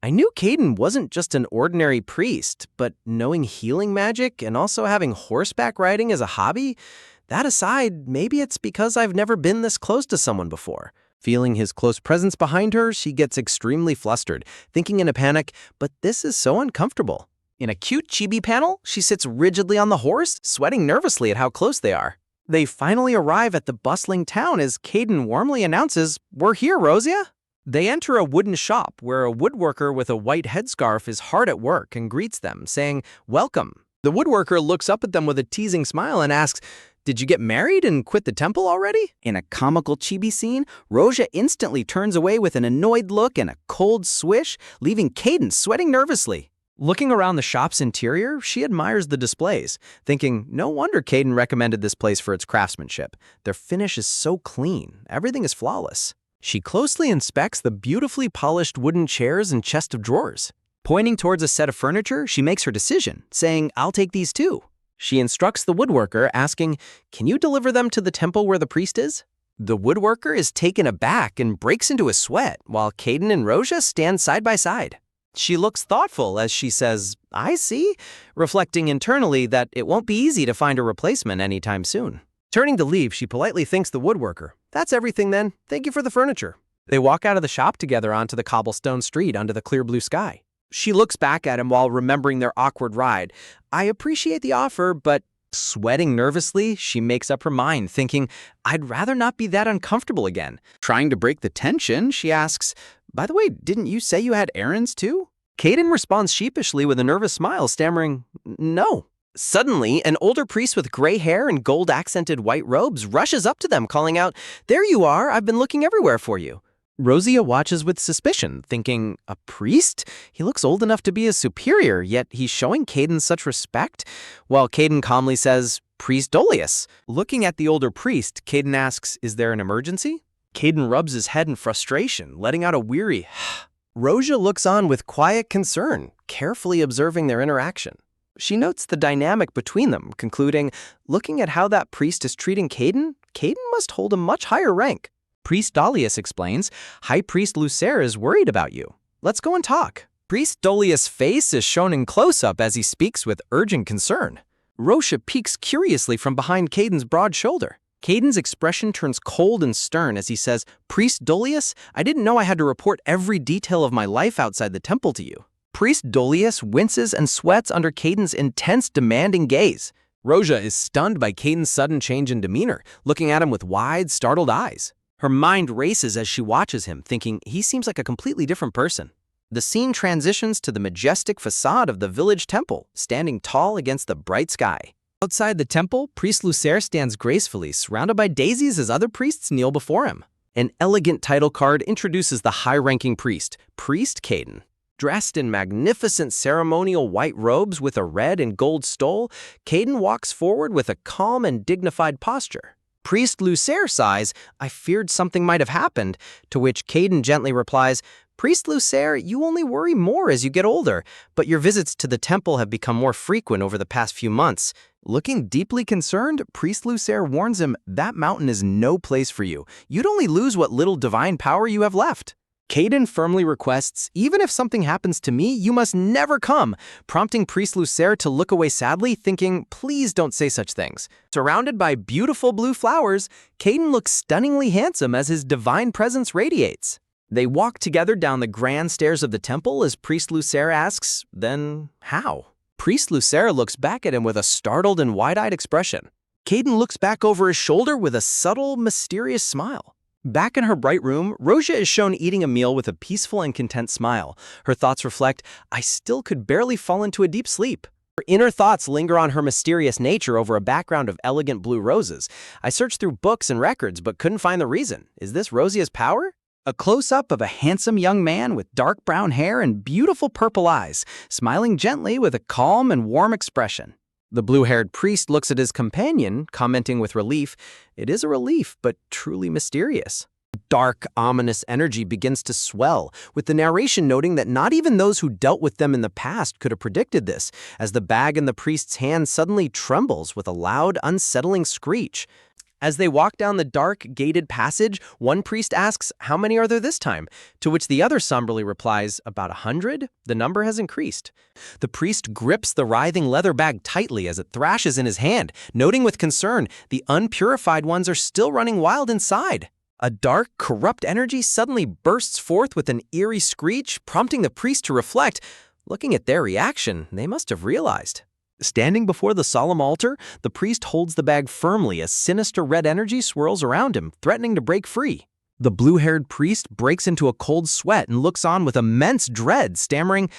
I knew Caden wasn't just an ordinary priest, but knowing healing magic and also having horseback riding as a hobby, that aside, maybe it's because I've never been this close to someone before. Feeling his close presence behind her, she gets extremely flustered, thinking in a panic, but this is so uncomfortable. In a cute chibi panel, she sits rigidly on the horse, sweating nervously at how close they are. They finally arrive at the bustling town as Caden warmly announces, "We're here, Rosia." They enter a wooden shop where a woodworker with a white headscarf is hard at work and greets them, saying, "Welcome." The woodworker looks up at them with a teasing smile and asks, "Did you get married and quit the temple already?" In a comical chibi scene, Rosia instantly turns away with an annoyed look and a cold swish, leaving Caden sweating nervously. Looking around the shop's interior, she admires the displays, thinking, no wonder Caden recommended this place for its craftsmanship. Their finish is so clean, everything is flawless. She closely inspects the beautifully polished wooden chairs and chest of drawers. Pointing towards a set of furniture, she makes her decision, saying, "I'll take these too." She instructs the woodworker, asking, "Can you deliver them to the temple where the priest is?" The woodworker is taken aback and breaks into a sweat, while Caden and Rosia stand side by side. She looks thoughtful as she says, "I see," reflecting internally that it won't be easy to find a replacement anytime soon. Turning to leave, she politely thanks the woodworker. "That's everything then. Thank you for the furniture." They walk out of the shop together onto the cobblestone street under the clear blue sky. She looks back at him while remembering their awkward ride. "I appreciate the offer, but..." Sweating nervously, she makes up her mind, thinking, "I'd rather not be that uncomfortable again." Trying to break the tension, she asks, "By the way, didn't you say you had errands too?" Caden responds sheepishly with a nervous smile, stammering, "No." Suddenly, an older priest with gray hair and gold-accented white robes rushes up to them, calling out, "There you are! I've been looking everywhere for you." Rosia watches with suspicion, thinking, a priest? He looks old enough to be his superior, yet he's showing Caden such respect. While Caden calmly says, "Priest Dolius." Looking at the older priest, Caden asks, "Is there an emergency?" Caden rubs his head in frustration, letting out a weary Rosia looks on with quiet concern, carefully observing their interaction. She notes the dynamic between them, concluding, looking at how that priest is treating Caden, Caden must hold a much higher rank. Priest Dolius explains, "High Priest Lucer is worried about you. Let's go and talk." Priest Dolius' face is shown in close-up as he speaks with urgent concern. Rosia peeks curiously from behind Caden's broad shoulder. Caden's expression turns cold and stern as he says, "Priest Dolius, I didn't know I had to report every detail of my life outside the temple to you." Priest Dolius winces and sweats under Caden's intense, demanding gaze. Rosia is stunned by Caden's sudden change in demeanor, looking at him with wide, startled eyes. Her mind races as she watches him, thinking he seems like a completely different person. The scene transitions to the majestic facade of the village temple, standing tall against the bright sky. Outside the temple, Priest Lucer stands gracefully, surrounded by daisies as other priests kneel before him. An elegant title card introduces the high-ranking priest, Priest Caden. Dressed in magnificent ceremonial white robes with a red and gold stole, Caden walks forward with a calm and dignified posture. Priest Lucer sighs, "I feared something might have happened," to which Caden gently replies, "Priest Lucer, you only worry more as you get older, but your visits to the temple have become more frequent over the past few months." Looking deeply concerned, Priest Lucer warns him that mountain is no place for you. You'd only lose what little divine power you have left. Caden firmly requests, "Even if something happens to me, you must never come," prompting Priest Lucer to look away sadly, thinking, "Please don't say such things." Surrounded by beautiful blue flowers, Caden looks stunningly handsome as his divine presence radiates. They walk together down the grand stairs of the temple as Priest Lucer asks, "Then how?" Priest Lucer looks back at him with a startled and wide-eyed expression. Caden looks back over his shoulder with a subtle, mysterious smile. Back in her bright room, Rosia is shown eating a meal with a peaceful and content smile. Her thoughts reflect, "I still could barely fall into a deep sleep." Her inner thoughts linger on her mysterious nature over a background of elegant blue roses. "I searched through books and records but couldn't find the reason. Is this Rosia's power?" A close-up of a handsome young man with dark brown hair and beautiful purple eyes, smiling gently with a calm and warm expression. The blue-haired priest looks at his companion, commenting with relief, "It is a relief, but truly mysterious." Dark, ominous energy begins to swell, with the narration noting that not even those who dealt with them in the past could have predicted this, as the bag in the priest's hand suddenly trembles with a loud, unsettling screech. As they walk down the dark, gated passage, one priest asks, "How many are there this time?" To which the other somberly replies, "About 100? The number has increased." The priest grips the writhing leather bag tightly as it thrashes in his hand, noting with concern, the unpurified ones are still running wild inside. A dark, corrupt energy suddenly bursts forth with an eerie screech, prompting the priest to reflect. Looking at their reaction, they must have realized. Standing before the solemn altar, the priest holds the bag firmly as sinister red energy swirls around him, threatening to break free. The blue-haired priest breaks into a cold sweat and looks on with immense dread, stammering,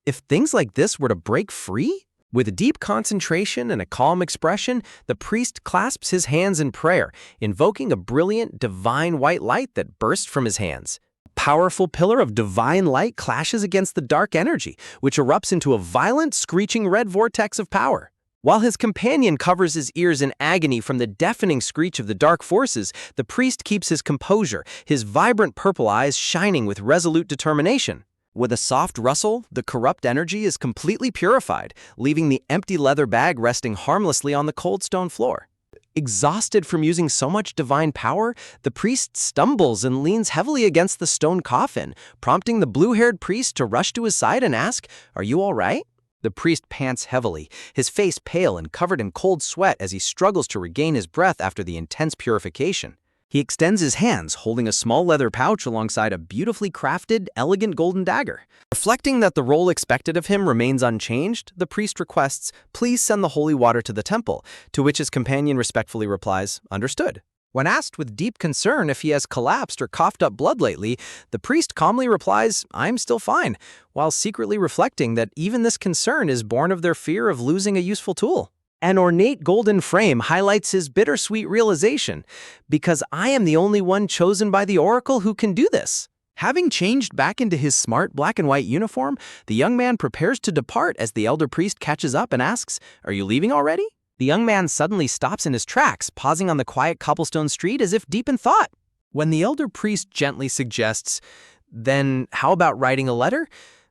"If things like this were to break free?" With a deep concentration and a calm expression, the priest clasps his hands in prayer, invoking a brilliant, divine white light that bursts from his hands. Powerful pillar of divine light clashes against the dark energy, which erupts into a violent, screeching red vortex of power. While his companion covers his ears in agony from the deafening screech of the dark forces, the priest keeps his composure, his vibrant purple eyes shining with resolute determination. With a soft rustle, the corrupt energy is completely purified, leaving the empty leather bag resting harmlessly on the cold stone floor. Exhausted from using so much divine power, the priest stumbles and leans heavily against the stone coffin, prompting the blue-haired priest to rush to his side and ask, "Are you all right?" The priest pants heavily, his face pale and covered in cold sweat as he struggles to regain his breath after the intense purification. He extends his hands, holding a small leather pouch alongside a beautifully crafted, elegant golden dagger. Reflecting that the role expected of him remains unchanged, the priest requests, "Please send the holy water to the temple," to which his companion respectfully replies, "Understood." When asked with deep concern if he has collapsed or coughed up blood lately, the priest calmly replies, "I'm still fine," while secretly reflecting that even this concern is born of their fear of losing a useful tool. An ornate golden frame highlights his bittersweet realization, "Because I am the only one chosen by the oracle who can do this." Having changed back into his smart black and white uniform, the young man prepares to depart as the elder priest catches up and asks, "Are you leaving already?" The young man suddenly stops in his tracks, pausing on the quiet cobblestone street as if deep in thought. When the elder priest gently suggests, "Then how about writing a letter?"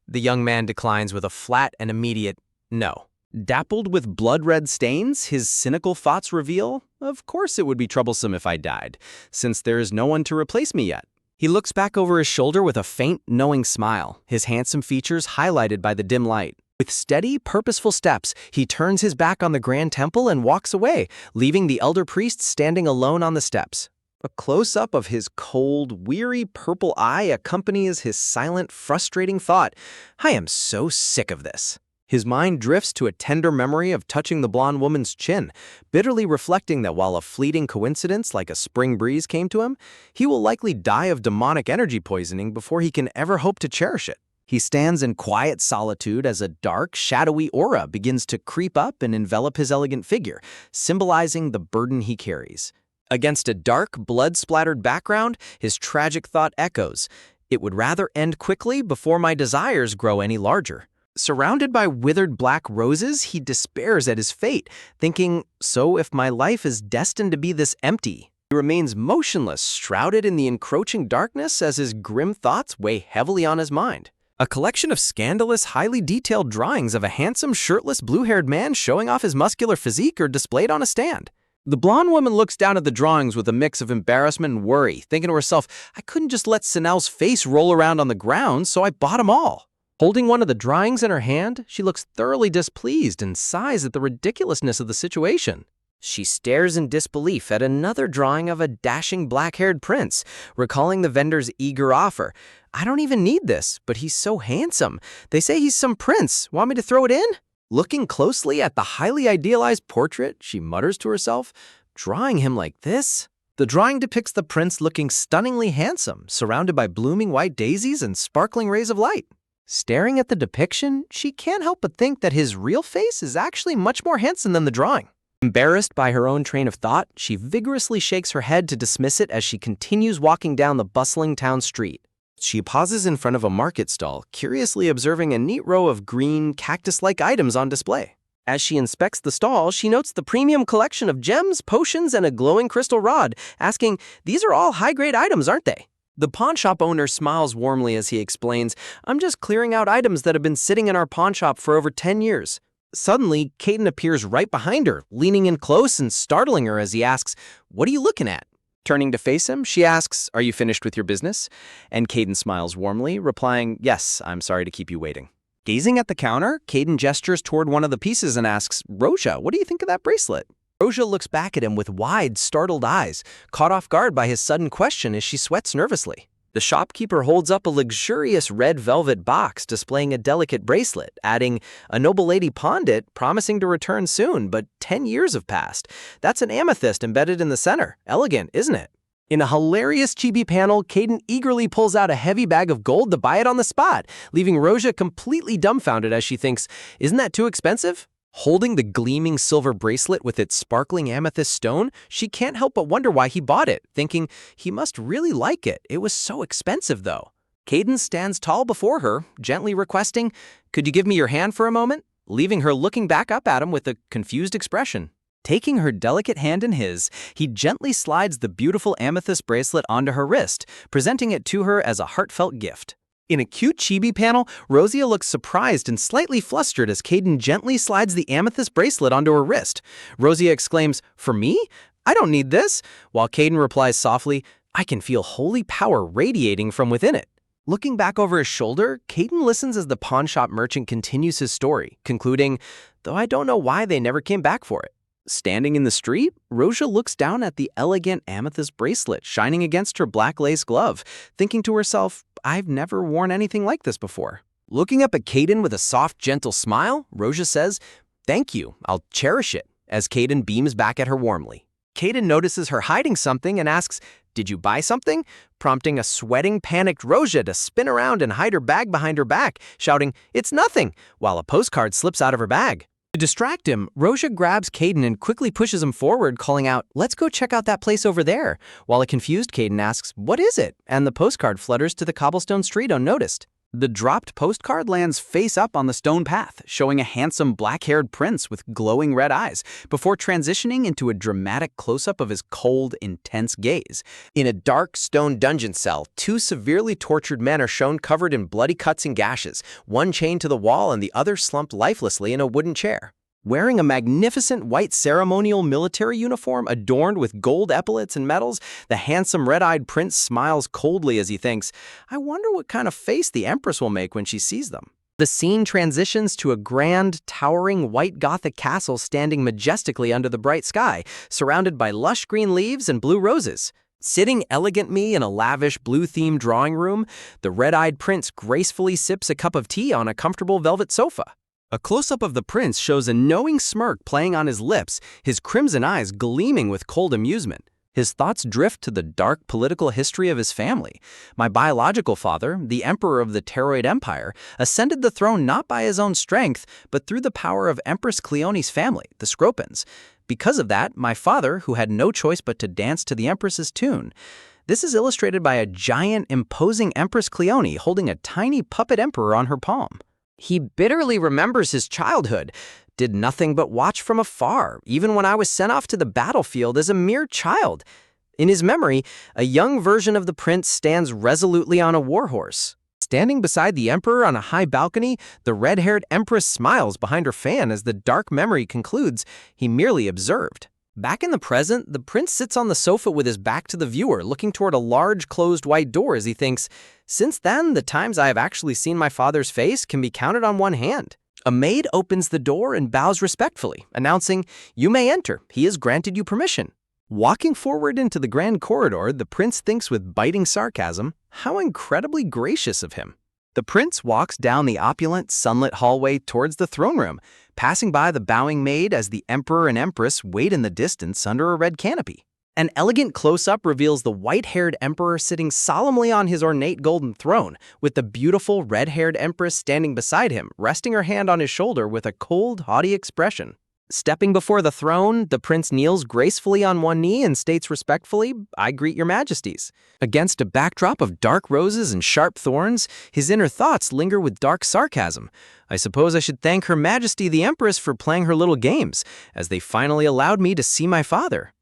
the young man declines with a flat and immediate no. Dappled with blood-red stains, his cynical thoughts reveal, "Of course it would be troublesome if I died, since there is no one to replace me yet." He looks back over his shoulder with a faint, knowing smile, his handsome features highlighted by the dim light. With steady, purposeful steps, he turns his back on the grand temple and walks away, leaving the elder priest standing alone on the steps. A close-up of his cold, weary purple eye accompanies his silent, frustrating thought, "I am so sick of this." His mind drifts to a tender memory of touching the blonde woman's chin, bitterly reflecting that while a fleeting coincidence like a spring breeze came to him, he will likely die of demonic energy poisoning before he can ever hope to cherish it. He stands in quiet solitude as a dark, shadowy aura begins to creep up and envelop his elegant figure, symbolizing the burden he carries. Against a dark, blood-splattered background, his tragic thought echoes, It would rather end quickly before my desires grow any larger. Surrounded by withered black roses, he despairs at his fate, thinking, so if my life is destined to be this empty, he remains motionless, shrouded in the encroaching darkness as his grim thoughts weigh heavily on his mind. A collection of scandalous, highly detailed drawings of a handsome, shirtless, blue-haired man showing off his muscular physique are displayed on a stand. The blonde woman looks down at the drawings with a mix of embarrassment and worry, thinking to herself, I couldn't just let Sanel's face roll around on the ground, so I bought them all. Holding one of the drawings in her hand, she looks thoroughly displeased and sighs at the ridiculousness of the situation. She stares in disbelief at another drawing of a dashing black-haired prince, recalling the vendor's eager offer. I don't even need this, but he's so handsome. They say he's some prince. Want me to throw it in? Looking closely at the highly idealized portrait, she mutters to herself, drawing him like this? The drawing depicts the prince looking stunningly handsome, surrounded by blooming white daisies and sparkling rays of light. Staring at the depiction, she can't help but think that his real face is actually much more handsome than the drawing. Embarrassed by her own train of thought, she vigorously shakes her head to dismiss it as she continues walking down the bustling town street. She pauses in front of a market stall, curiously observing a neat row of green, cactus-like items on display. As she inspects the stall, she notes the premium collection of gems, potions, and a glowing crystal rod, asking, these are all high-grade items, aren't they? The pawnshop owner smiles warmly as he explains, I'm just clearing out items that have been sitting in our pawnshop for over 10 years. Suddenly, Caden appears right behind her, leaning in close and startling her as he asks, what are you looking at? Turning to face him, she asks, are you finished with your business? And Caden smiles warmly, replying, yes, I'm sorry to keep you waiting. Gazing at the counter, Caden gestures toward one of the pieces and asks, Roja, what do you think of that bracelet? Roja looks back at him with wide, startled eyes, caught off guard by his sudden question as she sweats nervously. The shopkeeper holds up a luxurious red velvet box displaying a delicate bracelet, adding, a noble lady pawned it, promising to return soon, but 10 years have passed. That's an amethyst embedded in the center. Elegant, isn't it? In a hilarious chibi panel, Caden eagerly pulls out a heavy bag of gold to buy it on the spot, leaving Roja completely dumbfounded as she thinks, isn't that too expensive? Holding the gleaming silver bracelet with its sparkling amethyst stone, she can't help but wonder why he bought it, thinking he must really like it. It was so expensive, though. Caden stands tall before her, gently requesting, could you give me your hand for a moment? Leaving her looking back up at him with a confused expression. Taking her delicate hand in his, he gently slides the beautiful amethyst bracelet onto her wrist, presenting it to her as a heartfelt gift. In a cute chibi panel, Rosia looks surprised and slightly flustered as Caden gently slides the amethyst bracelet onto her wrist. Rosia exclaims, for me? I don't need this, while Caden replies softly, I can feel holy power radiating from within it. Looking back over his shoulder, Caden listens as the pawnshop merchant continues his story, concluding, though I don't know why they never came back for it. Standing in the street, Rosia looks down at the elegant amethyst bracelet shining against her black lace glove, thinking to herself, I've never worn anything like this before. Looking up at Caden with a soft, gentle smile, Rosia says, thank you, I'll cherish it, as Caden beams back at her warmly. Caden notices her hiding something and asks, did you buy something? Prompting a sweating, panicked Rosia to spin around and hide her bag behind her back, shouting, it's nothing, while a postcard slips out of her bag. To distract him, Rosia grabs Caden and quickly pushes him forward, calling out, let's go check out that place over there, while a confused Caden asks, what is it? And the postcard flutters to the cobblestone street unnoticed. The dropped postcard lands face up on the stone path, showing a handsome black-haired prince with glowing red eyes, before transitioning into a dramatic close-up of his cold, intense gaze. In a dark stone dungeon cell, two severely tortured men are shown covered in bloody cuts and gashes, one chained to the wall and the other slumped lifelessly in a wooden chair. Wearing a magnificent white ceremonial military uniform adorned with gold epaulets and medals, the handsome red-eyed prince smiles coldly as he thinks, I wonder what kind of face the Empress will make when she sees them. The scene transitions to a grand, towering white Gothic castle standing majestically under the bright sky, surrounded by lush green leaves and blue roses. Sitting elegantly in a lavish blue-themed drawing room, the red-eyed prince gracefully sips a cup of tea on a comfortable velvet sofa. A close-up of the prince shows a knowing smirk playing on his lips, his crimson eyes gleaming with cold amusement. His thoughts drift to the dark political history of his family. My biological father, the emperor of the Teroid Empire, ascended the throne not by his own strength, but through the power of Empress Cleone's family, the Scropins. Because of that, my father, who had no choice but to dance to the Empress's tune. This is illustrated by a giant, imposing Empress Cleone holding a tiny puppet emperor on her palm. He bitterly remembers his childhood, did nothing but watch from afar, even when I was sent off to the battlefield as a mere child. In his memory, a young version of the prince stands resolutely on a warhorse. Standing beside the emperor on a high balcony, the red-haired empress smiles behind her fan as the dark memory concludes he merely observed. Back in the present, the prince sits on the sofa with his back to the viewer, looking toward a large closed white door as he thinks, since then, the times I have actually seen my father's face can be counted on one hand. A maid opens the door and bows respectfully, announcing, "You may enter. He has granted you permission." Walking forward into the grand corridor, the prince thinks with biting sarcasm, how incredibly gracious of him. The prince walks down the opulent, sunlit hallway towards the throne room, passing by the bowing maid as the emperor and empress wait in the distance under a red canopy. An elegant close-up reveals the white-haired emperor sitting solemnly on his ornate golden throne, with the beautiful red-haired empress standing beside him, resting her hand on his shoulder with a cold, haughty expression. Stepping before the throne, the prince kneels gracefully on one knee and states respectfully, "I greet your majesties." Against a backdrop of dark roses and sharp thorns, his inner thoughts linger with dark sarcasm. I suppose I should thank Her Majesty the Empress for playing her little games, as they finally allowed me to see my father.